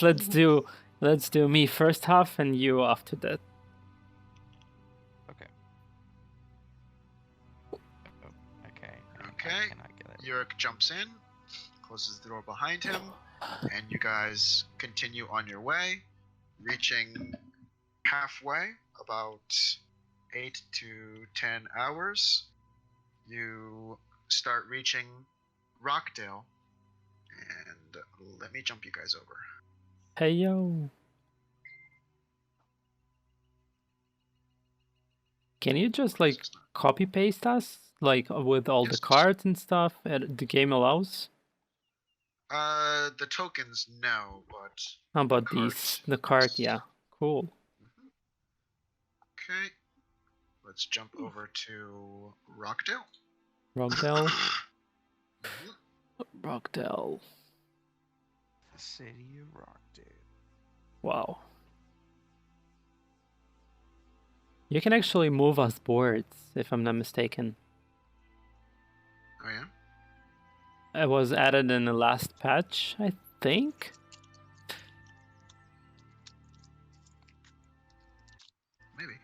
do me first half and you after that. Okay. Oh, okay. Okay. I cannot get it. Yurik jumps in, closes the door behind him, and you guys continue on your way, reaching halfway, about 8 to 10 hours. You start reaching Rockdale, and let me jump you guys over. Hey yo. Can you just like copy paste us like with all the Yes. cards and stuff the game allows? The tokens, no, but How about cards, these? The card, yes. yeah. Cool. Okay. Let's jump over to Rockdale. Rockdale. Mhm. Rockdale. The city of Rockdale. Wow. You can actually move us boards, if I'm not mistaken. Oh yeah? It was added in the last patch, I think. Maybe.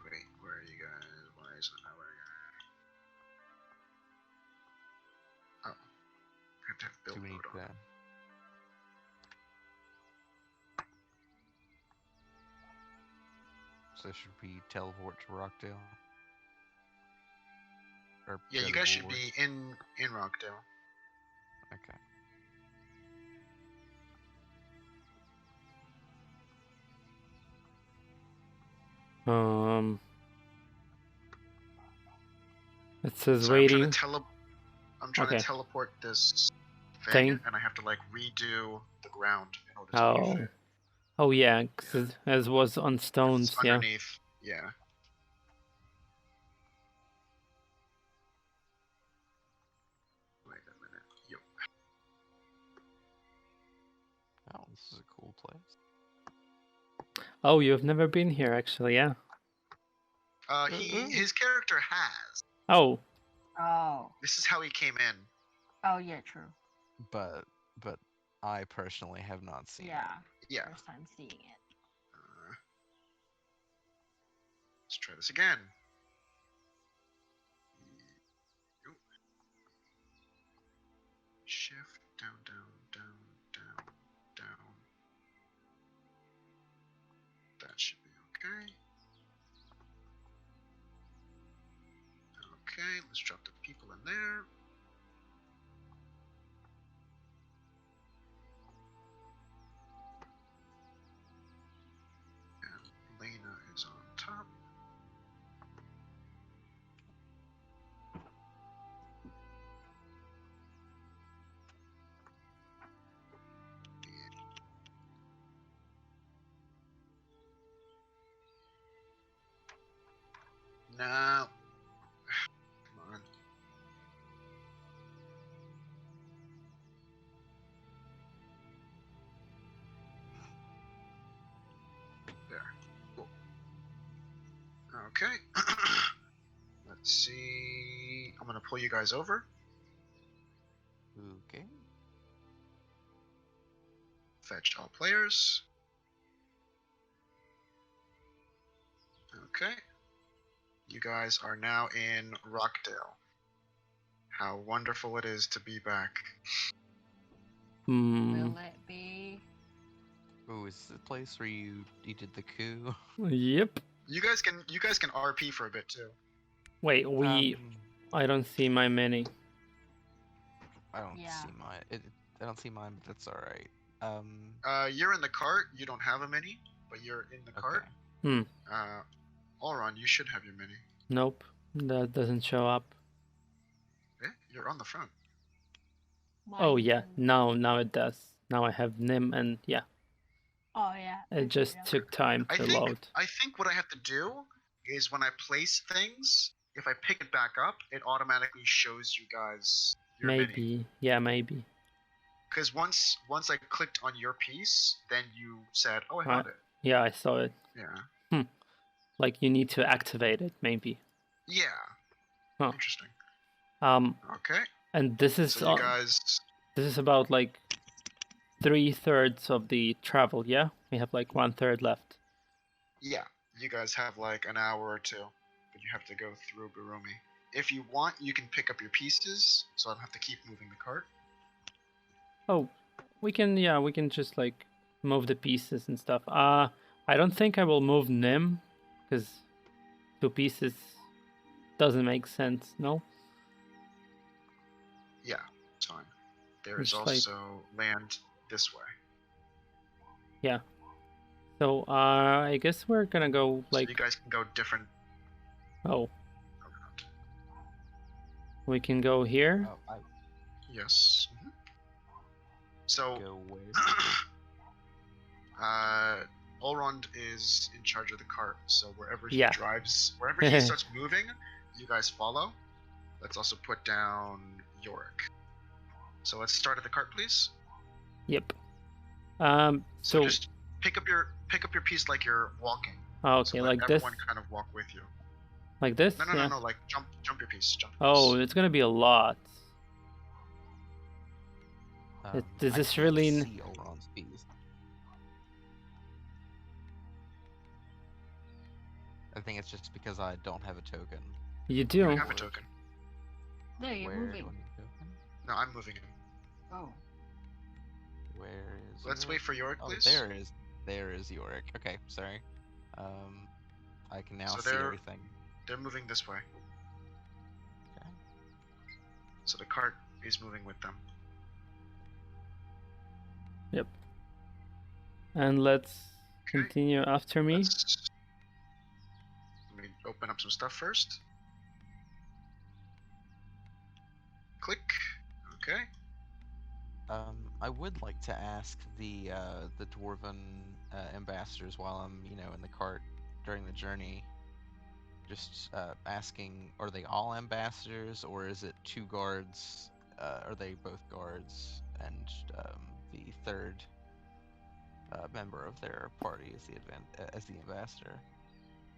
Wait, where are you guys? Why to have build Do we need mode on. to? So should we teleport to Rockdale? Or Yeah, go you to guys should Woolworth? be in Rockdale. Okay. It says So I'm trying waiting. to I'm trying Okay. to teleport this thing, Thing. and I have to like redo the ground in order to Oh. leave it. Oh yeah, 'cause as was on It's stones, yeah. underneath. Yeah. Wait a minute. Yo. Oh, this is a cool place. Oh, you've never been here actually, yeah. His character has. Oh, Oh. This is how he came in. Oh yeah, true. But I personally have not seen Yeah. Yeah. First time seeing it. Let's try this again. Yo. Shift down, down, down, down, down. That should be okay. Okay, let's drop the people in there. And Lena is on top. No. Come on. There. Cool. Okay. Let's see. I'm gonna pull you guys over. Okay. Fetch all players. Okay. You guys are now in Rockdale. How wonderful it is to be back. Will it be? Ooh, is this the place where you did the coup? yep. You guys can RP for a bit too. Wait, I don't see my mini. I don't Yeah. see mine. I don't see mine, but that's all right. You're in the cart. You don't have a mini, but you're in the cart. Okay. Allron, you should have your mini. Nope, that doesn't show up. You're on the front. Oh yeah, Mine- now it does. Now I have Nim and yeah, Oh yeah. it just took time to load. I think what I have to do is when I place things, if I pick it back up, it automatically shows you guys your mini. Maybe, yeah, maybe. Because once I clicked on your piece, then you said, "Oh, I found it." Yeah, I saw it. Yeah. Like you need to activate it, maybe. Yeah. Huh. Interesting. Okay. And this is So you guys. this is about like 3/3 of the travel. Yeah, we have like 1/3 left. Yeah, you guys have like an hour or two, but you have to go through Berumi. If you want, you can pick up your pieces, so I don't have to keep moving the cart. Oh, we can just like move the pieces and stuff. I don't think I will move Nim, because 2 pieces doesn't make sense, no? Yeah, it's fine. There is It's also land this way. Yeah. So I guess we're gonna go So like you guys can go different. oh, Around. we can go here. Oh, Yes. So. go where? Elrond is in charge of the cart, so wherever he Yeah. drives, wherever he starts moving, you guys follow. Let's also put down Yorick. So let's start at the cart, please. Yep. So So just pick up your piece like you're walking. okay, So let like this, everyone kind of walk with you. like this. No, Yeah. like jump your piece. Jump your Oh, piece. it's gonna be a lot. Is I this can't really see Elrond's piece. I think it's just because I don't have a token. You You do. have a token. There, you're Where moving. do I need a token? No, I'm moving it. Oh. let's wait for Yorick, Oh, please. there is Yorick. Okay, sorry. I can now So see everything. They're moving this way. Okay. So the cart is moving with them. Yep. And let's Okay. continue after me. Let me open up some stuff first. Click. Okay. I would like to ask the dwarven ambassadors while I'm in the cart during the journey. Just asking, are they all ambassadors, or is it 2 guards? Are they both guards, and the third member of their party is as the ambassador?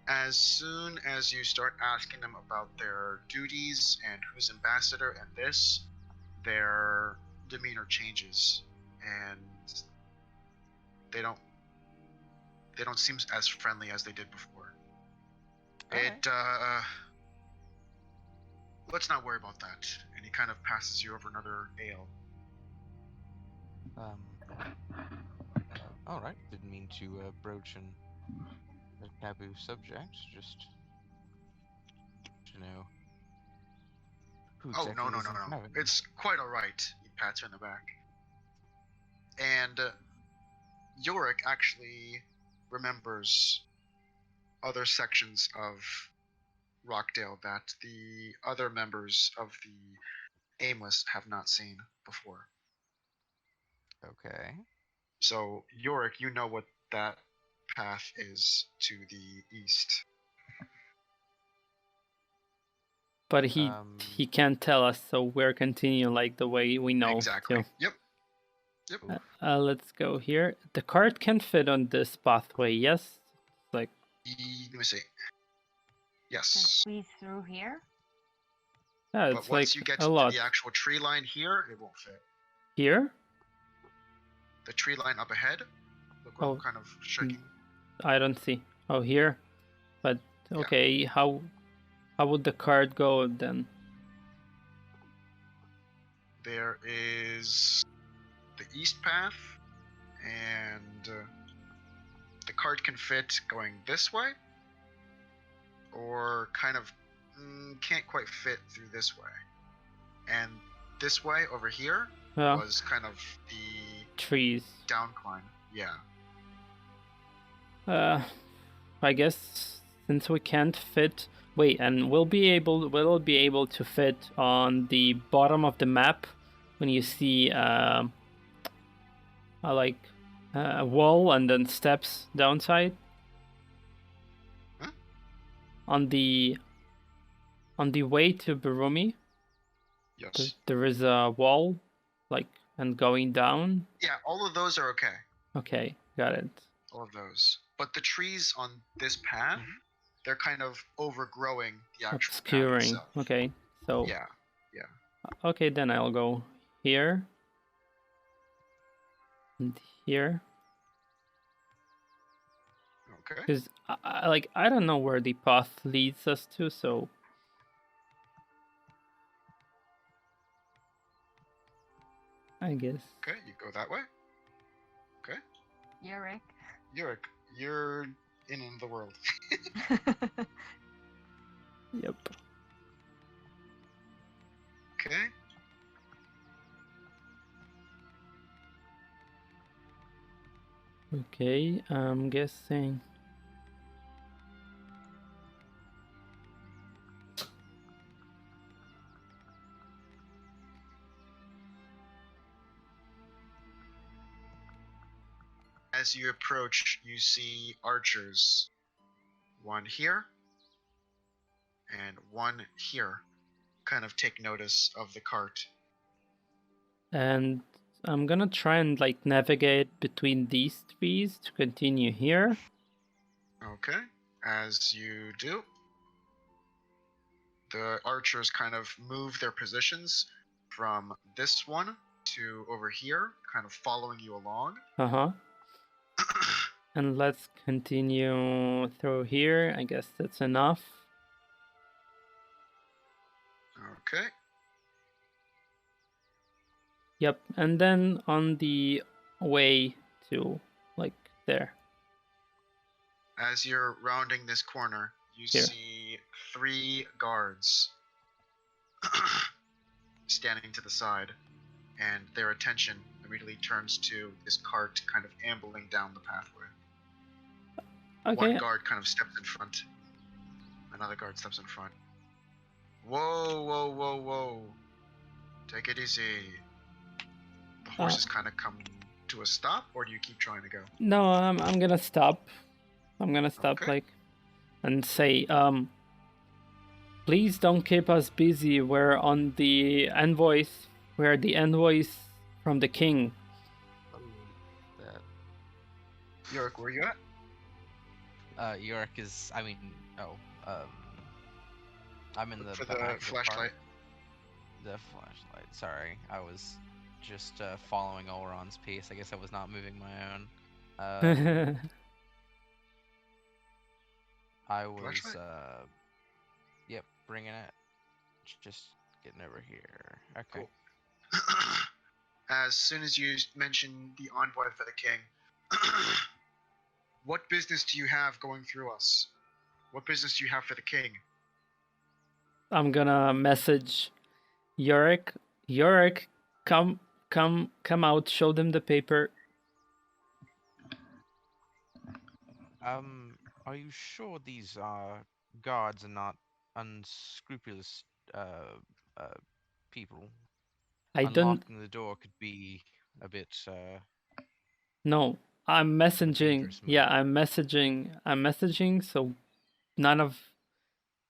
As soon as you start asking them about their duties and who's ambassador and this, their demeanor changes, and they don't seem as friendly as they did before. Alright. Let's not worry about that. And he kind of passes you over another ale. All right. Didn't mean to broach a taboo subject. Just to know who Oh, exactly no. is having. It's quite alright. He pats you on the back. And Yorick actually remembers other sections of Rockdale that the other members of the Aimless have not seen before. Okay. So, Yorick, you know what that path is to the east. But he can't tell us, so we're continuing like the way we know. Exactly. To. Yep. Let's go here. The cart can fit on this pathway, yes? Like. Let me see. Can Yes. squeeze through here? Yeah, But it's once like you get a to lot. the actual tree line here, it won't fit. Here? The tree line up ahead? Look, Oh. I'm kind of shaking. I don't see. Oh, here? But, okay, how would the cart go then? There is the east path, and the cart can fit going this way, or kind of can't quite fit through this way. And this way over here was kind of the trees downcline. Yeah. I guess since we can't fit. Wait, and we'll be able to fit on the bottom of the map when you see a wall and then steps downside. Huh? On the way to Berumi. Yes. There is a wall, and going down. Yeah, all of those are okay. Okay, got it. All of those. But the trees on this path, they're kind of overgrowing the actual obscuring. path itself. Okay, so Yeah. Okay, then I'll go here and here. Okay. Because I don't know where the path leads us to, so I guess. Okay, you go that way. Okay. Yorick. Yorick, you're in the world. Yep. Okay. Okay, I'm guessing. As you approach, you see archers. One here and one here. Kind of take notice of the cart. And I'm gonna try and navigate between these trees to continue here. Okay. As you do, the archers kind of move their positions from this one to over here, kind of following you along. And let's continue through here. I guess that's enough. Okay. Yep, and then on the way to like there. As you're rounding this corner, you Here. see 3 guards standing to the side, and their attention immediately turns to this cart kind of ambling down the pathway. Okay. One guard kind of steps in front. Another guard steps in front. Whoa, whoa, whoa, whoa. Take it easy. The horses kind of come to a stop, or do you keep trying to go? No, I'm gonna stop. I'm gonna stop Okay. like and say, please don't keep us busy. We're on the envoys. We're the envoys from the king. That Yorick, where you at? Yorick is. I mean, I'm in the For back the of the flashlight. cart. The flashlight. Sorry, I was just following Olron's pace. I guess I was not moving my own. I was. Flashlight? Yep, bringing it. Just getting over here. Okay. Cool. As soon as you mention the envoy for the king, what business do you have going through us? What business do you have for the king? I'm gonna message Yorick. Yorick, come out. Show them the paper. Are you sure these guards are not unscrupulous people? I don't. Unlocking the door could be a bit No, I'm messaging. dangerous Yeah, move. I'm messaging. So none of.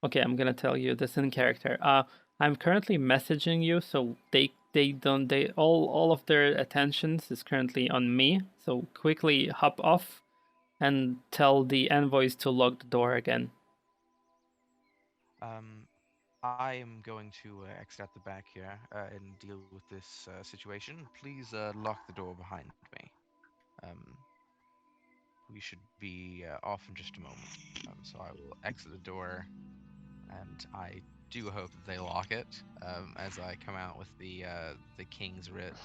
Okay, I'm gonna tell you this in character. I'm currently messaging you, so they all of their attentions is currently on me. So quickly hop off, and tell the envoys to lock the door again. I am going to exit out the back here and deal with this situation. Please lock the door behind me. We should be off in just a moment. So I will exit the door, and I do hope that they lock it as I come out with the king's writ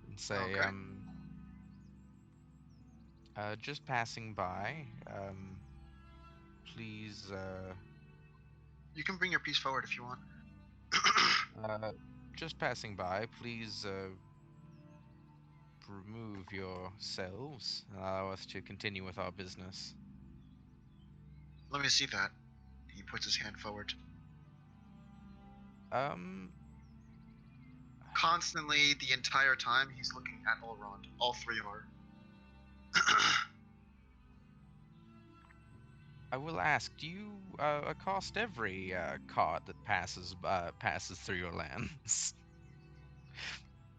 and say, Okay. just passing by. Please. You can bring your piece forward if you want. Just passing by, please remove yourselves and allow us to continue with our business. Let me see that. He puts his hand forward. Constantly, the entire time, he's looking at Elrond. All 3 are. I will ask, do you accost every cart that passes through your lands?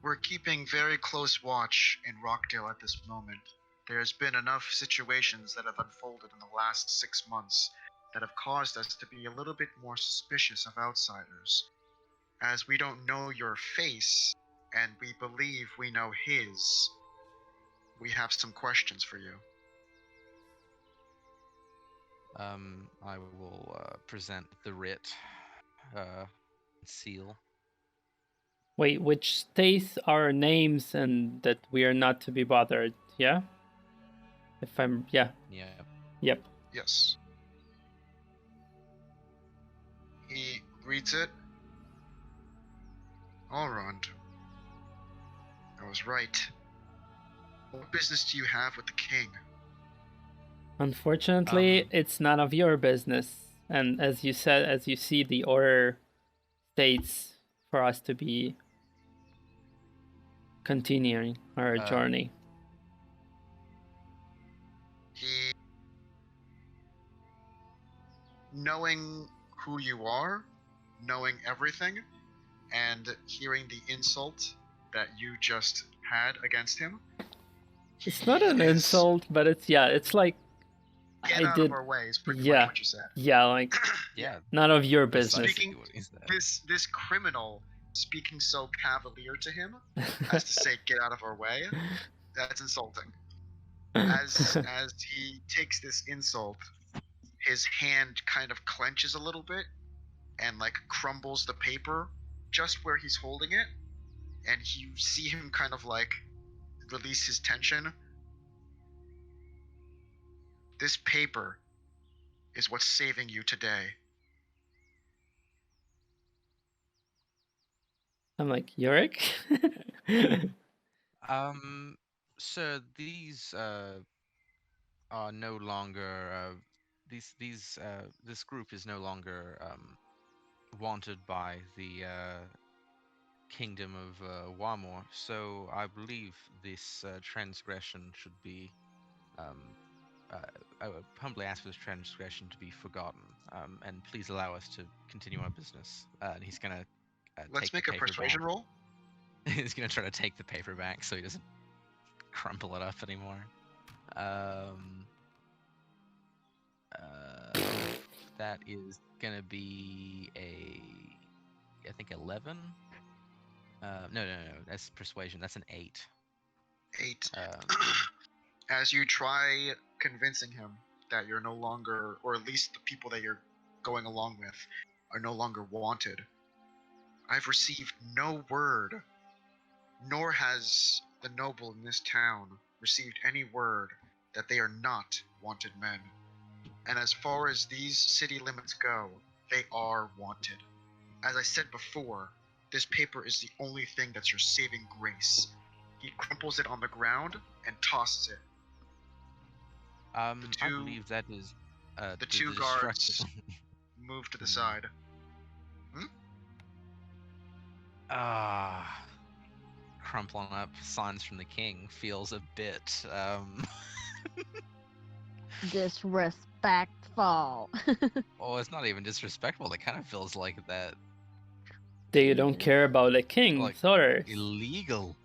We're keeping very close watch in Rockdale at this moment. There's been enough situations that have unfolded in the last 6 months that have caused us to be a little bit more suspicious of outsiders. As we don't know your face, and we believe we know his, we have some questions for you. I will present the writ seal. Wait, which states our names and that we are not to be bothered, yeah? If I'm, yeah. Yeah. Yep. Yes. He reads it. Elrond. I was right. What business do you have with the king? Unfortunately, it's none of your business. And as you said, as you see, the order states for us to be continuing our journey. He, knowing who you are, knowing everything, and hearing the insult that you just had against him. It's not an insult, but it's like Get out of our way is pretty much what you said. Yeah, like Yeah. none of your business. Speaking, this criminal speaking so cavalier to him as to say get out of our way, that's insulting. As he takes this insult, his hand kind of clenches a little bit and like crumbles the paper just where he's holding it, and you see him kind of like release his tension This paper is what's saving you today. I'm like, Yorick? So these are no longer this group is no longer wanted by the kingdom of Warmore. So I believe this transgression should be I would humbly ask for this transgression to be forgotten, and please allow us to continue our business. And he's gonna Let's take make the a paper persuasion back. roll. He's gonna try to take the paper back so he doesn't crumple it up anymore. That is gonna be I think 11. No, that's persuasion. That's an 8. 8. As you try convincing him that you're no longer, or at least the people that you're going along with, are no longer wanted, I've received no word, nor has the noble in this town received any word that they are not wanted men. And as far as these city limits go, they are wanted. As I said before, this paper is the only thing that's your saving grace. He crumples it on the ground and tosses it. I believe that is The two guards move to the side. Crumpling up signs from the king feels a bit Disrespectful. oh, it's not even disrespectful. It kind of feels like that They don't care about the king's like orders. illegal.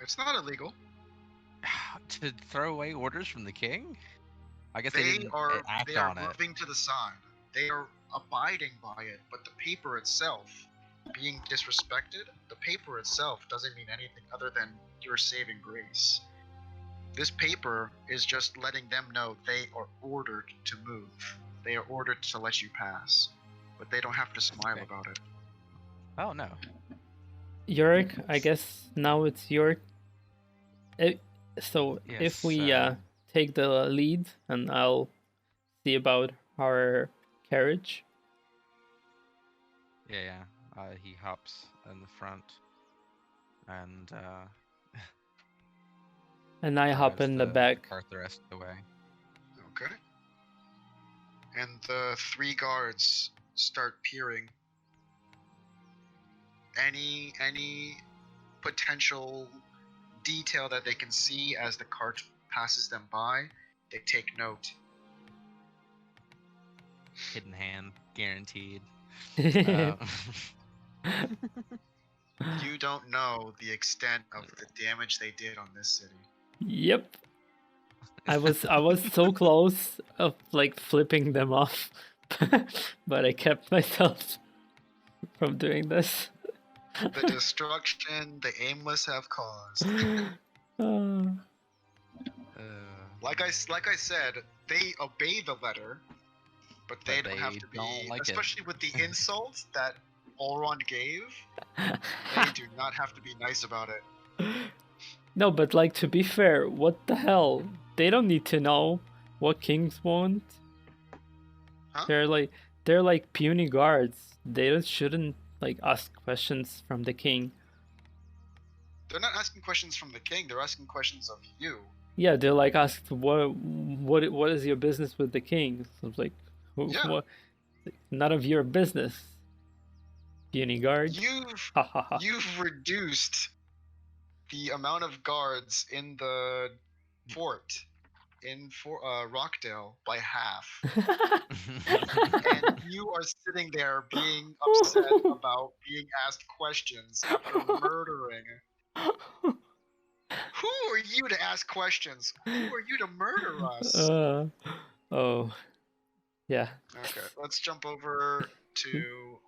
It's not illegal. To throw away orders from the king? I guess They didn't are act they are on it. moving to the side. They are abiding by it, but the paper itself being disrespected, the paper itself doesn't mean anything other than your saving grace. This paper is just letting them know they are ordered to move. They are ordered to let you pass, but they don't have to smile Okay. about it. Oh no. Yorick, I guess now it's your. So Yes, if we take the lead, and I'll see about our carriage. Yeah. He hops in the front and And I hop drives in the back. cart the rest of the way. Okay. And the 3 guards start peering. Any potential detail that they can see as the cart passes them by, they take note. Hidden hand, guaranteed. You don't know the extent of the damage they did on this city. Yep. I was so close of like flipping them off, but I kept myself from doing this. The destruction the aimless have caused. Like I said, they obey the letter, but they don't have to be, especially with the insult that Elrond gave, they do not have to be nice about it. No, but like, to be fair, what the hell? They don't need to know what kings want. Huh? They're like puny guards. They shouldn't like ask questions from the king. They're not asking questions from the king, they're asking questions of you. Yeah, they're like asked what is your business with the king? So it's like, what? None of your business. Puny guard. You've reduced the amount of guards in the fort in Rockdale by half. And you are sitting there being upset about being asked questions after murdering. Who are you to ask questions? Who are you to murder us? Oh. Yeah. Okay, let's jump over to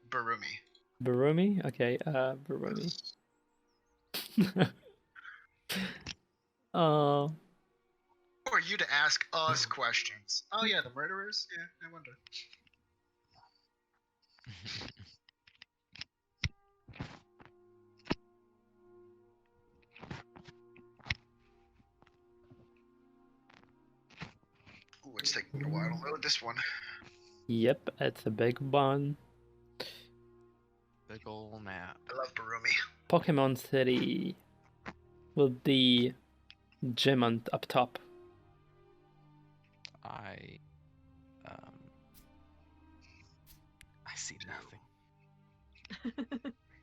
Berumi. Berumi? Okay, Berumi. Who are you to ask us questions? Oh yeah, the murderers? Yeah, I wonder. It's taking a while to load this one. Yep, it's a big one. Big ol' map. I love Berumi. Pokemon City with the gym on up top. I see nothing.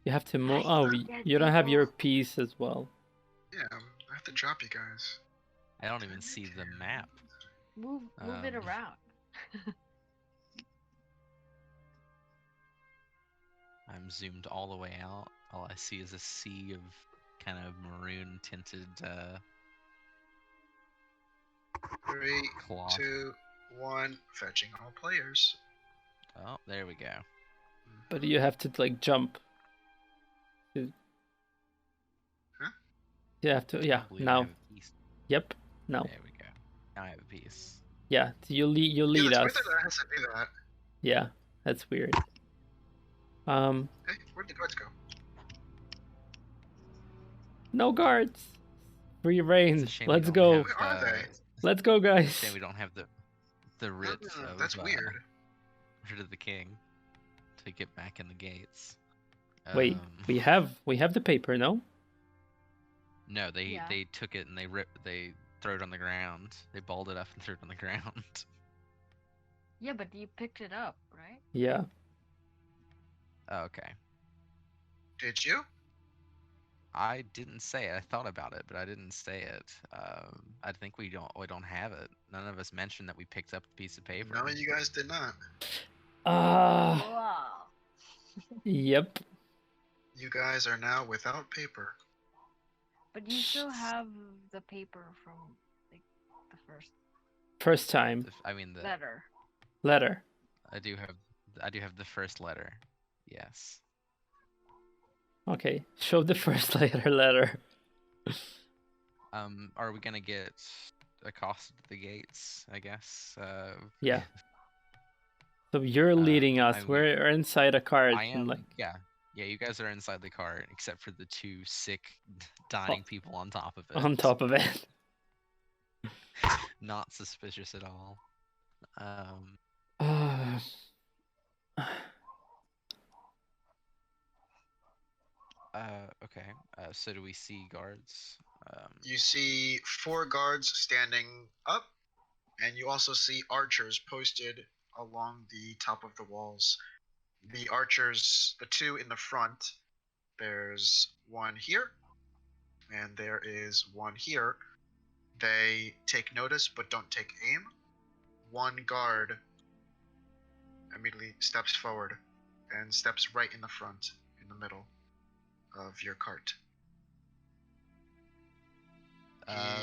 You have to move. I Oh, forget you don't have people. your piece as well. Yeah, I have to drop you guys. I don't even see the map. Move it Um, around. I'm zoomed all the way out. All I see is a sea of kind of maroon tinted 3, cloth. 2, 1. Fetching all players. Oh, there we go. But you have to like jump. Huh? You have to. I Yeah. believe I Now. have a piece. Yep. Now. There we go. Now I have a piece. Yeah. You lead. You Yeah, lead that's us. weird that it has to do that. Yeah. That's weird. Hey, where'd the guards go? No guards. Free It's a reign. shame we Let's don't go. have, Where are they? Let's go, guys. Shame we don't have the writ of That's weird. writ of the king to get back in the gates. Wait. We have the paper. No. No, they Yeah. they took it and they threw it on the ground. They balled it up and threw it on the ground. Yeah, but you picked it up, right? Yeah. Oh, okay. Did you? I didn't say it. I thought about it, but I didn't say it. I think we don't have it. None of us mentioned that we picked up the piece of paper. No, you guys did not. Wow. Yep. You guys are now without paper. But you still have the paper from like the First time. I mean the Letter. I do have the first letter. Yes. Okay. Show the first letter. Are we gonna get accosted at the gates? I guess. Yeah. So you're leading us. I mean, We're inside a cart. I am. And like, Yeah. Yeah. You guys are inside the cart, except for the two sick, dying people on top of it. on top of it. Not suspicious at all. Okay. So do we see guards? You see 4 guards standing up, and you also see archers posted along the top of the walls. The archers, the 2 in the front, there's one here, and there is one here. They take notice but don't take aim. One guard immediately steps forward and steps right in the front, in the middle of your cart.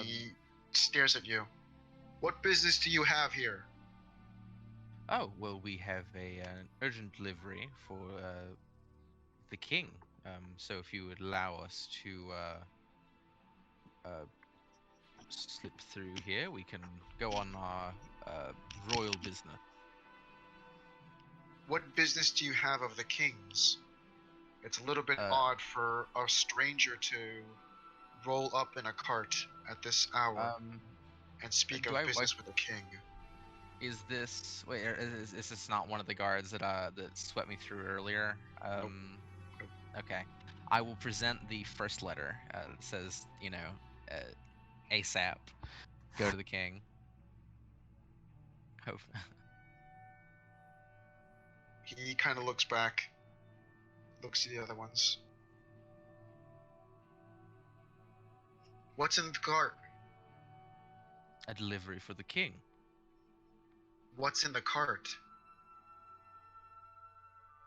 He stares at you. What business do you have here? Oh, well, we have an urgent delivery for the king. So if you would allow us to slip through here, we can go on our royal business. What business do you have of the king's? It's a little bit odd for a stranger to roll up in a cart at this hour and speak of business with the king. Is this is this not one of the guards that swept me through earlier? Nope. Okay, I will present the first letter. It says, ASAP, go to the king. Hope. He kind of looks back, looks at the other ones. What's in the cart? A delivery for the king. What's in the cart?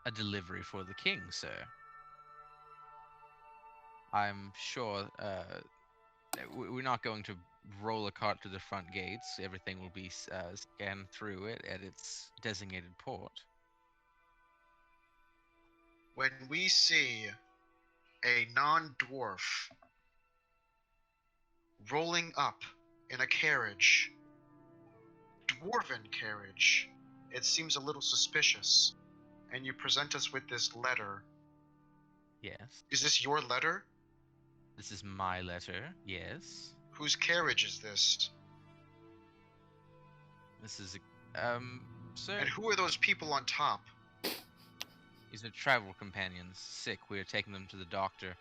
A delivery for the king, sir. I'm sure we're not going to roll a cart to the front gates. Everything will be scanned through it at its designated port. When we see a non-dwarf rolling up in a carriage, dwarven carriage, it seems a little suspicious. And you present us with this letter. Yes. Is this your letter? This is my letter, yes. Whose carriage is this? This is sir. And who are those people on top? These are travel companions. Sick. We are taking them to the doctor.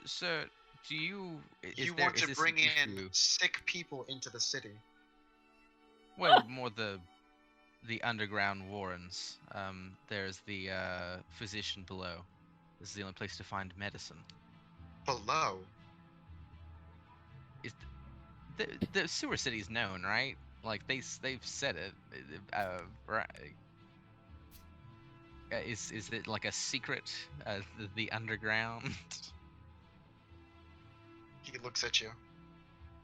Sir, do you You want to this bring an in issue? sick people into the city. Well, more the underground warrens. There's the physician below. This is the only place to find medicine. Below. Is the sewer city's known, right? Like they've said it. Right. Is it like a secret? The underground. He looks at you.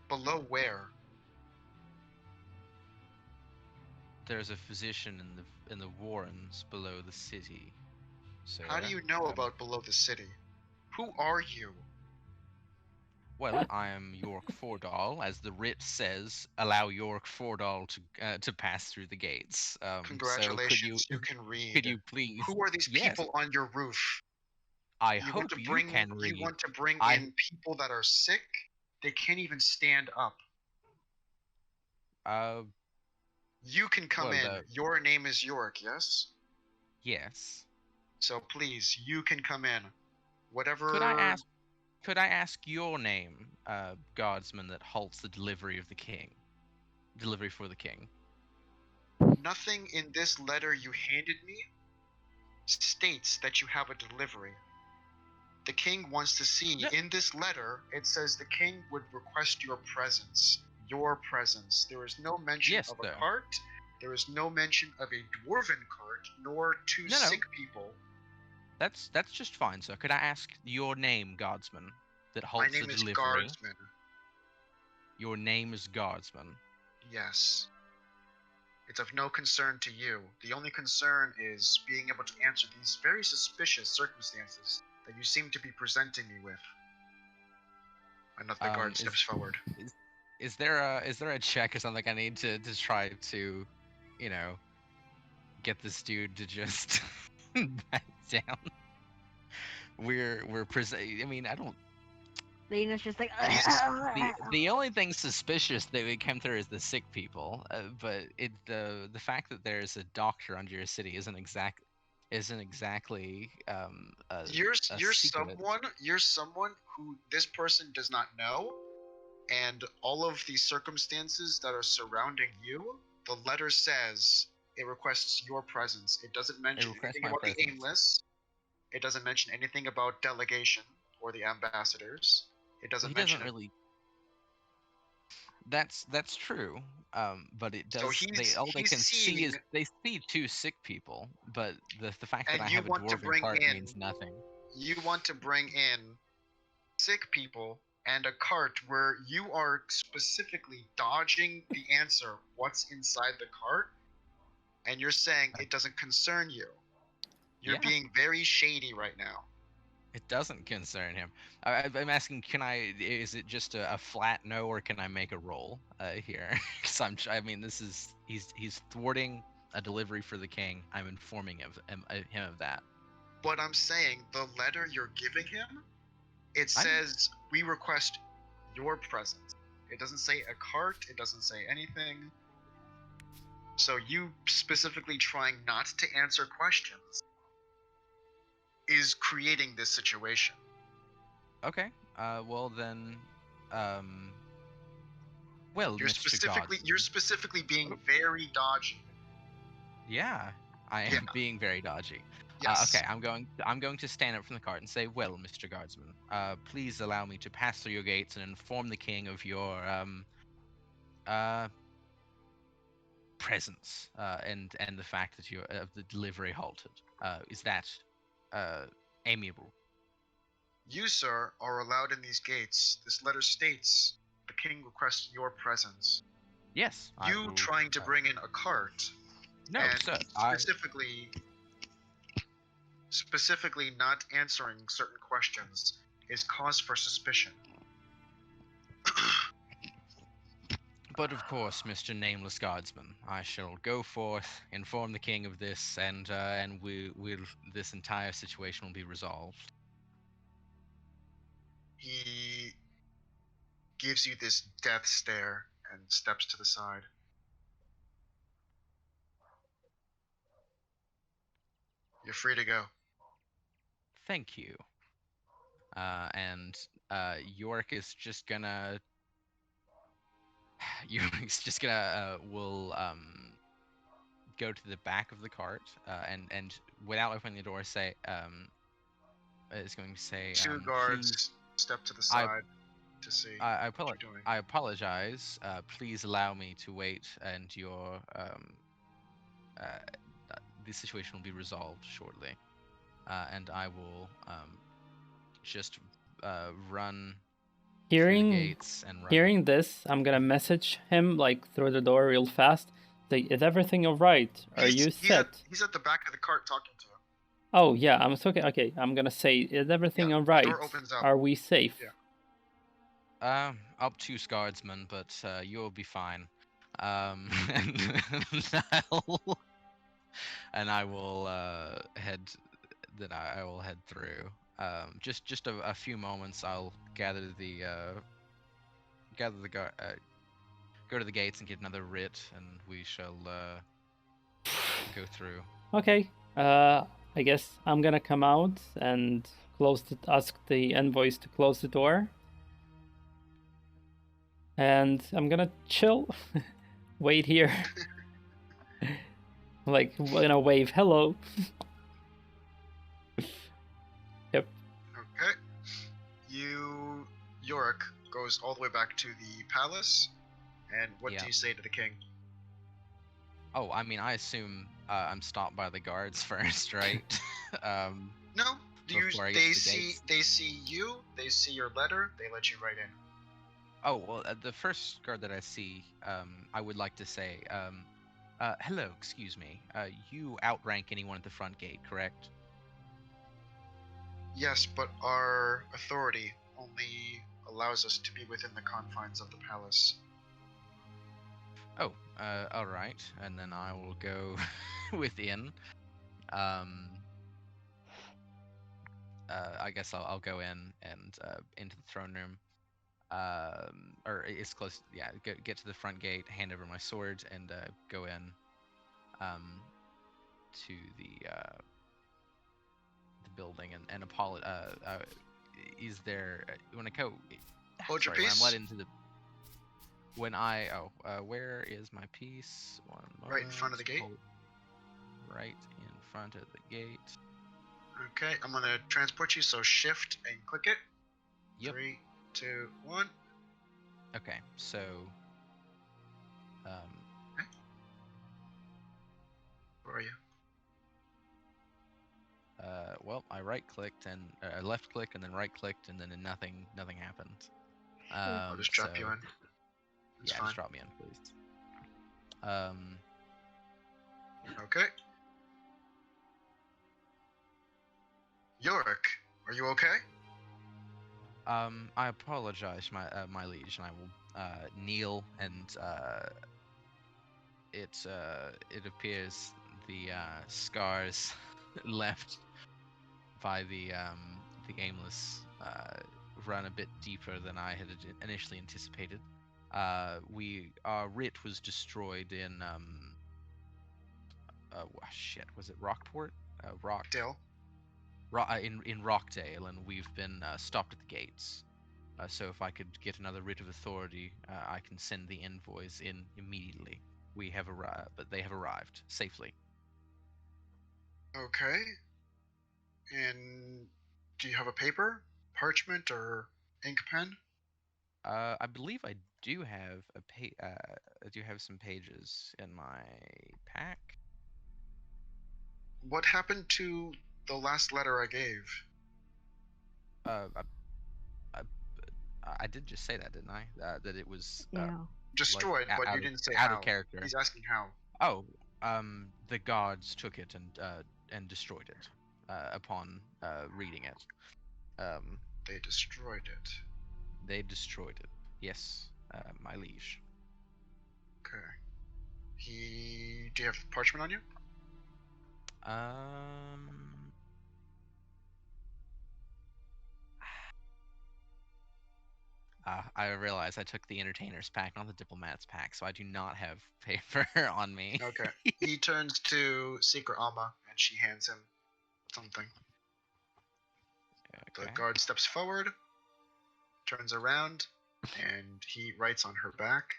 Below where? There's a physician in the warrens below the city. So How do you know about below the city? Who are you? Well, I am York Fordall, as the writ says. Allow York Fordall to pass through the gates. Congratulations, So you can read. could you please? Who are these Yes, people on your roof? I You want hope to you bring can read. you want to bring I- in people that are sick? They can't even stand up. You can come Well, in. Your name is York, yes? Yes. So please, you can come in. Whatever. Could I ask your name, guardsman that halts the delivery of the king? Delivery for the king. Nothing in this letter you handed me states that you have a delivery. The king wants to see. No. In this letter, it says the king would request your presence. Your presence. There is no mention Yes, of a sir. cart. There is no mention of a dwarven cart, nor two No. sick people. That's just fine, sir. Could I ask your name, guardsman, that My halts name the is delivery? Guardsman. Your name is guardsman. Yes. It's of no concern to you. The only concern is being able to answer these very suspicious circumstances that you seem to be presenting me with. Another guard steps forward. Is there a check or something I need to try to, get this dude to just back down? I mean, I don't. Lena's just like. The only thing suspicious that we came through is the sick people, but the fact that there's a doctor under your city isn't exactly You're secret. someone who this person does not know, and all of the circumstances that are surrounding you, the letter says it requests your presence. It doesn't mention anything about the aimless. It doesn't mention anything about delegation or the ambassadors. It doesn't mention really. That's true. But it does. So all they can see is they see two sick people, but the fact that I have a dwarven cart means nothing. You want to bring in sick people and a cart where you are specifically dodging the answer, what's inside the cart, and you're saying it doesn't concern you. You're being very shady right now. It doesn't concern him. I'm asking, is it just a flat no, or can I make a roll here? Because he's thwarting a delivery for the king. I'm informing him of that. But I'm saying, the letter you're giving him, it says, we request your presence. It doesn't say a cart, it doesn't say anything. So you specifically trying not to answer questions is creating this situation. Okay. Well then, well, you're specifically being very dodgy. Yeah, I am being very dodgy. Yes. Okay, I'm going to stand up from the cart and say, well, Mr. Guardsman, please allow me to pass through your gates and inform the king of your presence and the fact that the delivery halted. Is that amiable? You, sir, are allowed in these gates. This letter states the king requests your presence. Yes. You trying to bring in a cart. No, sir. Specifically not answering certain questions is cause for suspicion. But of course, Mr. Nameless Guardsman, I shall go forth, inform the king of this, and this entire situation will be resolved. He gives you this death stare and steps to the side. You're free to go. Thank you. And York is just gonna. York's just gonna will go to the back of the cart and without opening the door say is going to say Two please, guards step to the side to see what you're doing. I apologize. Please allow me to wait, and your the situation will be resolved shortly. And I will just run through the Hearing gates and run. hearing this, I'm gonna message him like through the door real fast. Like, is everything alright? Are you set? He's at the back of the cart talking to him. Oh yeah, I'm talking. Okay, I'm gonna say, is everything Yeah, the alright? door opens up. Are we safe? Yeah. Up to guardsmen, but you'll be fine. And I will head. Then I will head through. Just a few moments. I'll gather the go to the gates and get another writ, and we shall go through. Okay. I guess I'm gonna come out and ask the envoys to close the door. And I'm gonna chill. Wait here. Like, wave hello. Yep. Okay. Yorick goes all the way back to the palace, and what do you say to the king? Oh, I mean, I assume I'm stopped by the guards first, right? No. Before I get to the gates. They see you. They see your letter. They let you right in. Oh well, the first guard that I see, I would like to say, hello, excuse me. You outrank anyone at the front gate, correct? Yes, but our authority only allows us to be within the confines of the palace. Oh, all right. And then I will go within. I guess I'll go in and into the throne room. Or it's close. Yeah, get to the front gate, hand over my sword, and go in. To the building and apologize. Is there when I go? Hold your Sorry, when I'm peace. led into the. When I where is my piece? One moment. Right in front of the gate. Right in front of the gate. Okay, I'm gonna transport you. So shift and click it. Yep. 3, 2, 1. Okay, so. Okay. Where are you? Well, I right clicked and I left click and then right clicked and then nothing happened. I'll just drop you in. It's yeah, fine. just drop me in, please. Okay. Yorick, are you okay? I apologize, my liege, and I will kneel and it appears the scars left by the aimless run a bit deeper than I had initially anticipated. Our writ was destroyed in shit, was it Rockport? Dale. In Rockdale, and we've been stopped at the gates. So if I could get another writ of authority, I can send the envoys in immediately. We have arrived, but they have arrived safely. Okay. And do you have a paper, parchment, or ink pen? I believe I do have I do have some pages in my pack. What happened to the last letter I gave? I did just say that, didn't I? That it was Destroyed, like, but you didn't say out how. of character. He's asking how. Oh, the gods took it and destroyed it upon reading it. They destroyed it. They destroyed it. Yes, my liege. Okay. Do you have parchment on you? I realize I took the entertainer's pack, not the diplomat's pack, so I do not have paper on me. Okay. He turns to Secret Alma, and she hands him something. The Okay. guard steps forward, turns around, and he writes on her back.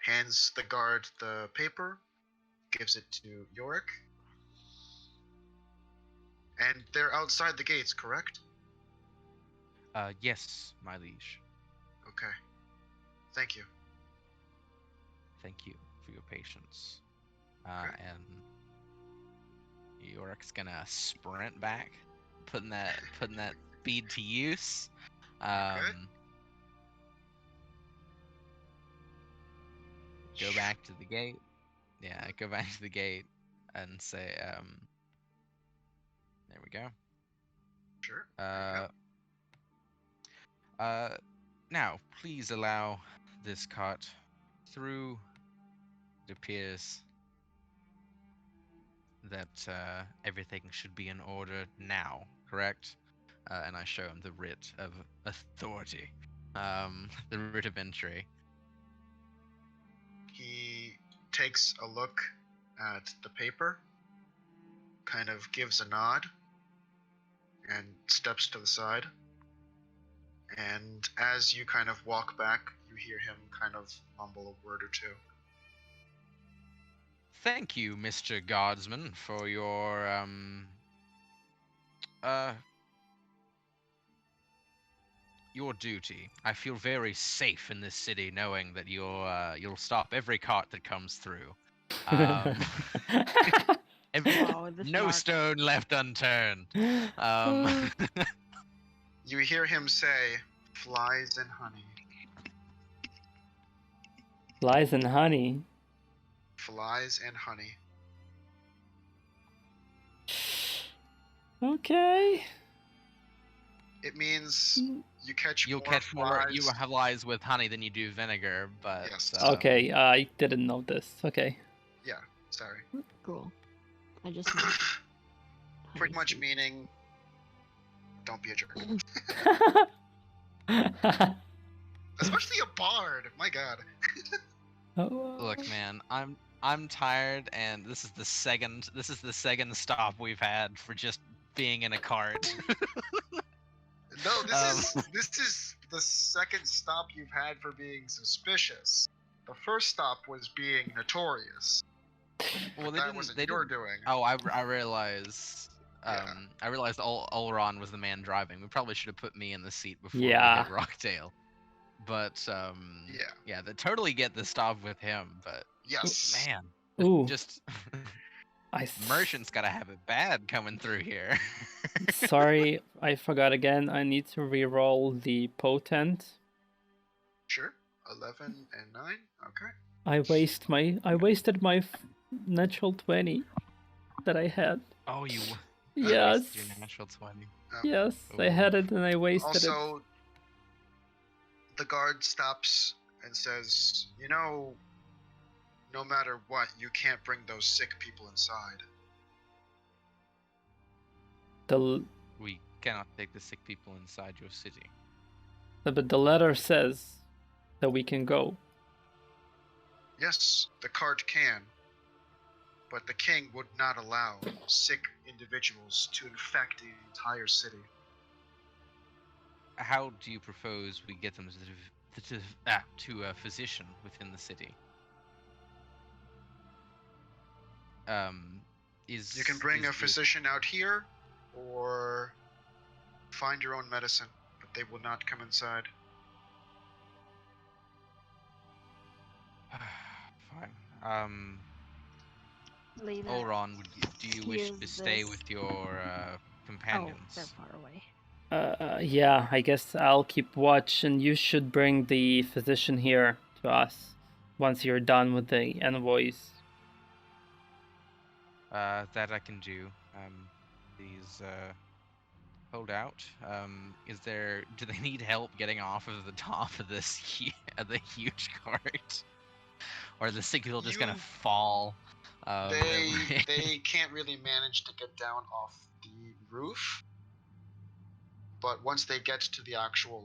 Hands the guard the paper, gives it to Yorick. And they're outside the gates, correct? Yes, my liege. Okay. Thank you. Thank you for your patience. Okay. And Yorick's gonna sprint back, putting that speed to use. Go back to the gate. Yeah, go back to the gate and say, there we go. Sure. There you go. Now, please allow this cart through. It appears that everything should be in order now, correct? And I show him the writ of authority, the writ of entry. He takes a look at the paper, kind of gives a nod, and steps to the side. And as you kind of walk back, you hear him kind of mumble a word or two. Thank you, Mr. Guardsman, for your duty. I feel very safe in this city, knowing that you'll stop every cart that comes through. Wow, this No Mark. stone left unturned. You hear him say, "Flies and honey." Flies and honey. Flies and honey. Okay. It means you catch You'll more catch more. flies. You have lies with honey than you do vinegar, but Yes. Okay, I didn't know this. Okay. Yeah, sorry. Cool. I just Pretty much meaning, don't be a jerk. Especially a bard. My God. Look, man, I'm tired, and this is the second stop we've had for just being in a cart. No, this is the second stop you've had for being suspicious. The first stop was being notorious. Well, That wasn't your doing. Oh, I realize. Yeah. I realized Olron was the man driving. We probably should have put me in the seat before Yeah. we hit Rockdale. But yeah, they totally get the stop with him. But Yes. man, Ooh. just merchant's gotta have it bad coming through here. Sorry, I forgot again. I need to re-roll the potent. Sure. 11 and 9. Okay. I wasted my natural 20 that I had. Oh, you. Yes. Your natural 20. Yes, I had it and I wasted it. Also, the guard stops and says, "You know, no matter what, you can't bring those sick people inside." We cannot take the sick people inside your city. But the letter says that we can go. Yes, the cart can, but the king would not allow sick individuals to infect the entire city. How do you propose we get them to a physician within the city? You can bring a physician out here, or find your own medicine, but they will not come inside. Fine. Leave it. Olron, do you wish to Use stay this- with your Oh, companions? they're far away. Yeah, I guess I'll keep watch, and you should bring the physician here to us once you're done with the envoys. That I can do. Please hold out. Do they need help getting off of the top of this the huge cart, or the sick people just gonna fall? They can't really manage to get down off the roof, but once they get to the actual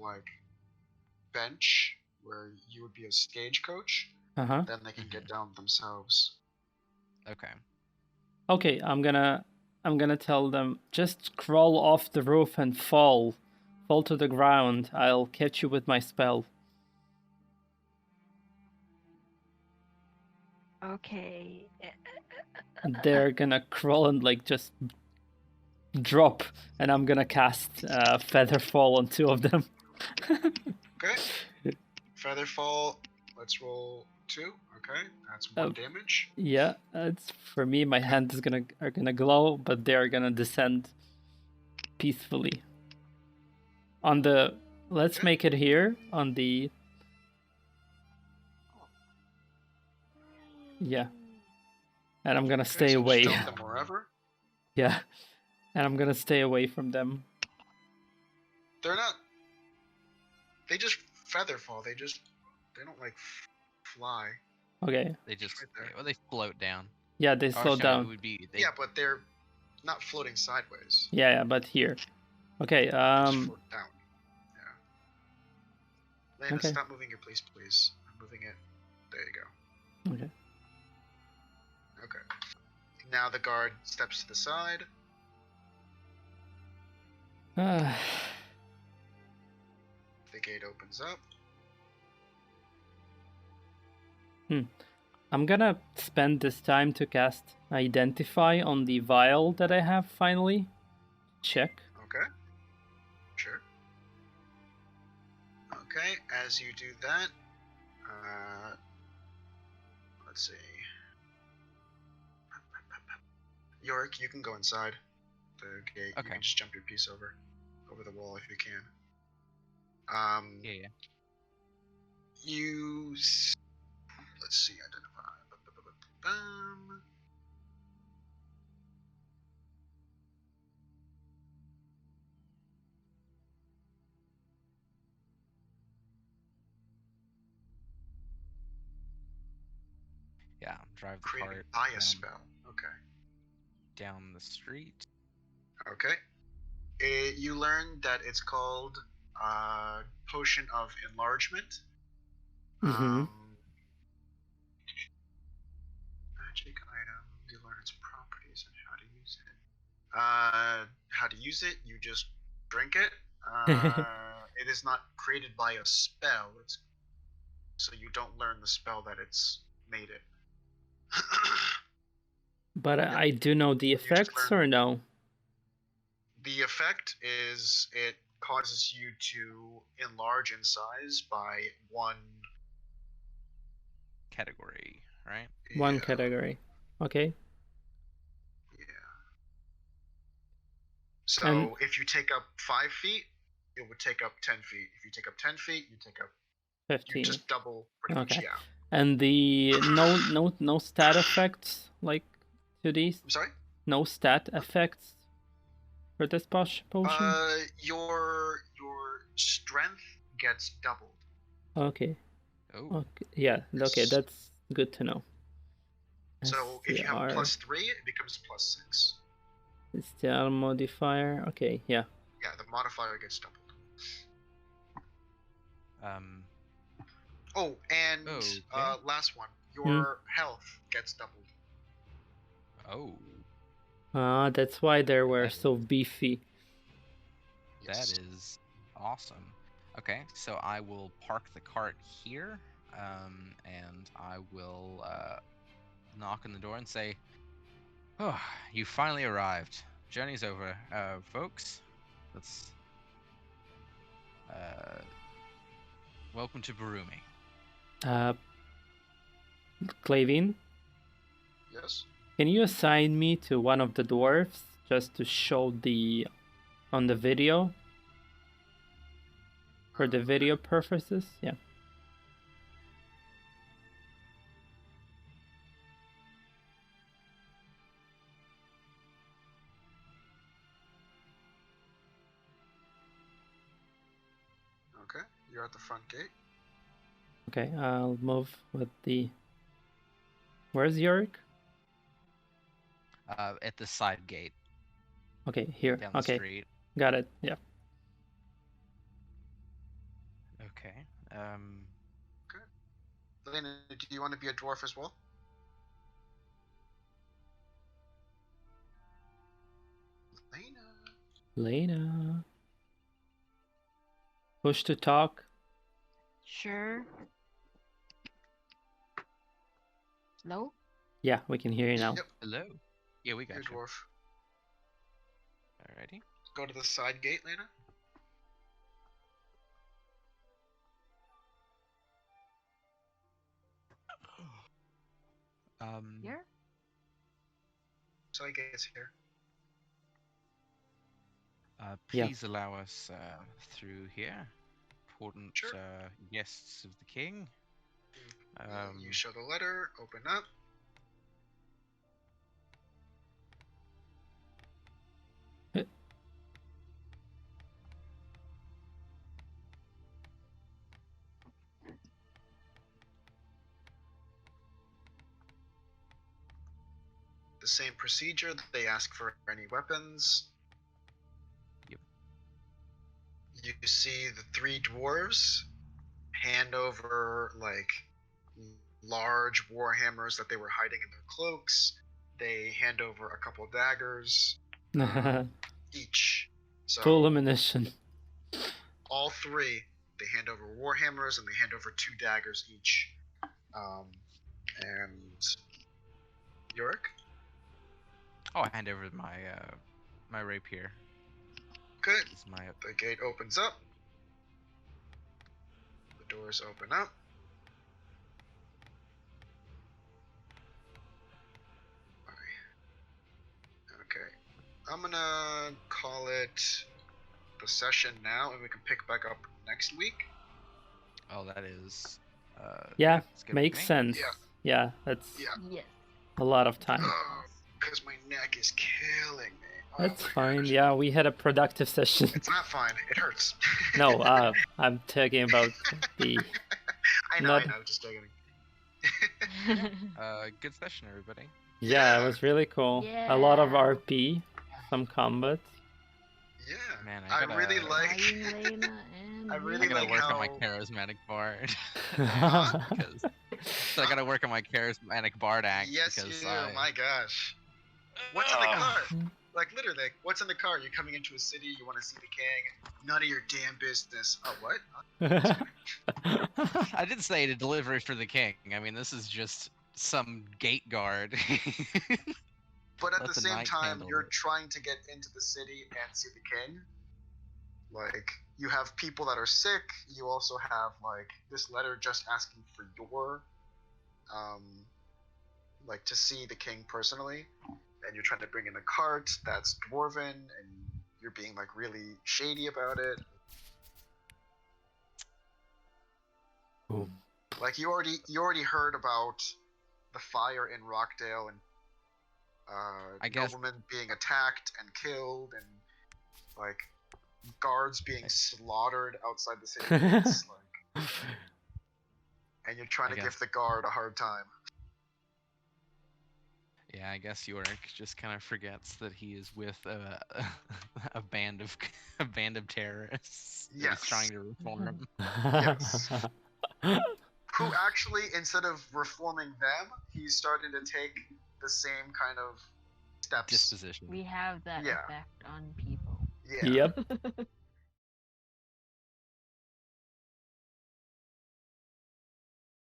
bench where you would be a stagecoach, Uh-huh. then they can get down themselves. Okay. Okay, I'm gonna tell them just crawl off the roof and fall to the ground. I'll catch you with my spell. Okay. They're gonna crawl and like just drop, and I'm gonna cast Feather Fall on 2 of them. Okay. Feather fall. Let's roll 2. Okay, that's 1 damage. Yeah, it's for me. My hands are gonna glow, but they're gonna descend peacefully. On the let's make it here on the yeah, and I'm gonna stay so away. Just dump them wherever. Yeah, and I'm gonna stay away from them. They're not. They just feather fall. They don't like fly. Okay. They just Right there. well, they float down. Yeah, they Or, slow sorry, down. It would be, Yeah, but they're not floating sideways. Yeah, but here. Okay. They just float down. Yeah. Lana, Okay. stop moving your place, please. I'm moving it. There you go. Okay. Okay. Now the guard steps to the side. The gate opens up. I'm gonna spend this time to cast Identify on the vial that I have finally. Check. Okay. Sure. Okay, as you do that, let's see. Yorick, you can go inside the gate. You Okay. can just jump your piece over the wall if you can. Yeah. Let's see, identify. Yeah. Drive the Created cart by a down, spell. Okay. down the street. Okay. You learn that it's called Potion of Enlargement. Mm-hmm. Magic item. You learn its properties and how to use it. How to use it? You just drink it. It is not created by a spell. So you don't learn the spell that it's made it. But I do know the just effects, learn- or no? The effect is it causes you to enlarge in size by 1 Category, right? One yeah, category. Okay. Yeah. So And- if you take up 5 feet, it would take up 10 feet. If you take up 10 feet, you take up 15. you just double pretty much. Okay. Yeah. And the no stat effects like to these? I'm sorry. No stat effects for this potion? Your strength gets doubled. Okay. Oh. Okay. Yeah. Okay, Yes. that's good to know. So if you have STR. +3, it becomes +6. STR modifier. Okay. Yeah. Yeah, the modifier gets doubled. Oh, and Okay. last one. Your health gets doubled. Oh. That's why they were That- so beefy. Yes. That is awesome. Okay, so I will park the cart here, and I will knock on the door and say, "Oh, you finally arrived. Journey's over, folks. Let's welcome to Berumi." Clavin, Yes. can you assign me to one of the dwarves just to show on the video? For the video purposes? Yeah. Okay, you're at the front gate. Okay, I'll move with the... Where's Yorick? At the side gate Okay, here. down the Okay, street. got it. Yeah. Okay. Elena, do you want to be a dwarf as well? Lena. Push to talk. Sure. Hello? Yeah, we can hear you now. Yep. Hello. Yeah, we got Here, you. dwarf. Alrighty. Go to the side gate, Lena. Here? Side gate's here. Yeah. Please allow us through here. Important Sure. guests of the king. You show the letter. Open up. The same procedure. They ask for any weapons. Yep. You see the 3 dwarves hand over like large war hammers that they were hiding in their cloaks. They hand over a couple daggers each. So Full ammunition. all 3, they hand over war hammers and they hand over 2 daggers each. And Yorick? Oh, I hand over my my rapier. Good. This is my The gate opens up. The doors open up. Okay. I'm gonna call it the session now, and we can pick back up next week. Oh, that is. Yeah, it's good with makes me. sense. Yeah. Yeah, that's Yeah. Yes. a lot of time. Because my neck is killing me. Oh That's my fine. gosh. Yeah, we had a productive session. It's not fine. It hurts. No, I'm talking about the. I know. not- I know. Just joking. Good session, everybody. Yeah, it Yeah. was really cool. A lot of Yeah. RP, some combat. Yeah. Man, I I really gotta- like. Ryan, Lena, and I I really gotta like work how. on my charismatic bard. Huh? because so I gotta work on my charismatic bard act. Yes, you because do. I... My gosh. What's in the car? Like literally, what's in the car? You're coming into a city. You want to see the king. None of your damn business. Oh, what? I didn't say a delivery for the king. I mean, this is just some gate guard. But at Let the the same knight time, handle you're it. trying to get into the city and see the king. Like, you have people that are sick. You also have, like, this letter just asking for your, like, to see the king personally. And you're trying to bring in a cart that's dwarven, and you're being, like, really shady about it. Ooh. Like, you already heard about the fire in Rockdale and I guess- noblemen being attacked and killed, and like guards being slaughtered outside the city gates. Like, and you're trying I to guess- give the guard a hard time. Yeah, I guess Yorick just kind of forgets that he is with a band of terrorists. that Yes. he's trying to reform. Yes. Who actually, instead of reforming them, he's starting to take the same kind of steps. Disposition. We have that Yeah. effect on people. Yeah. Yep.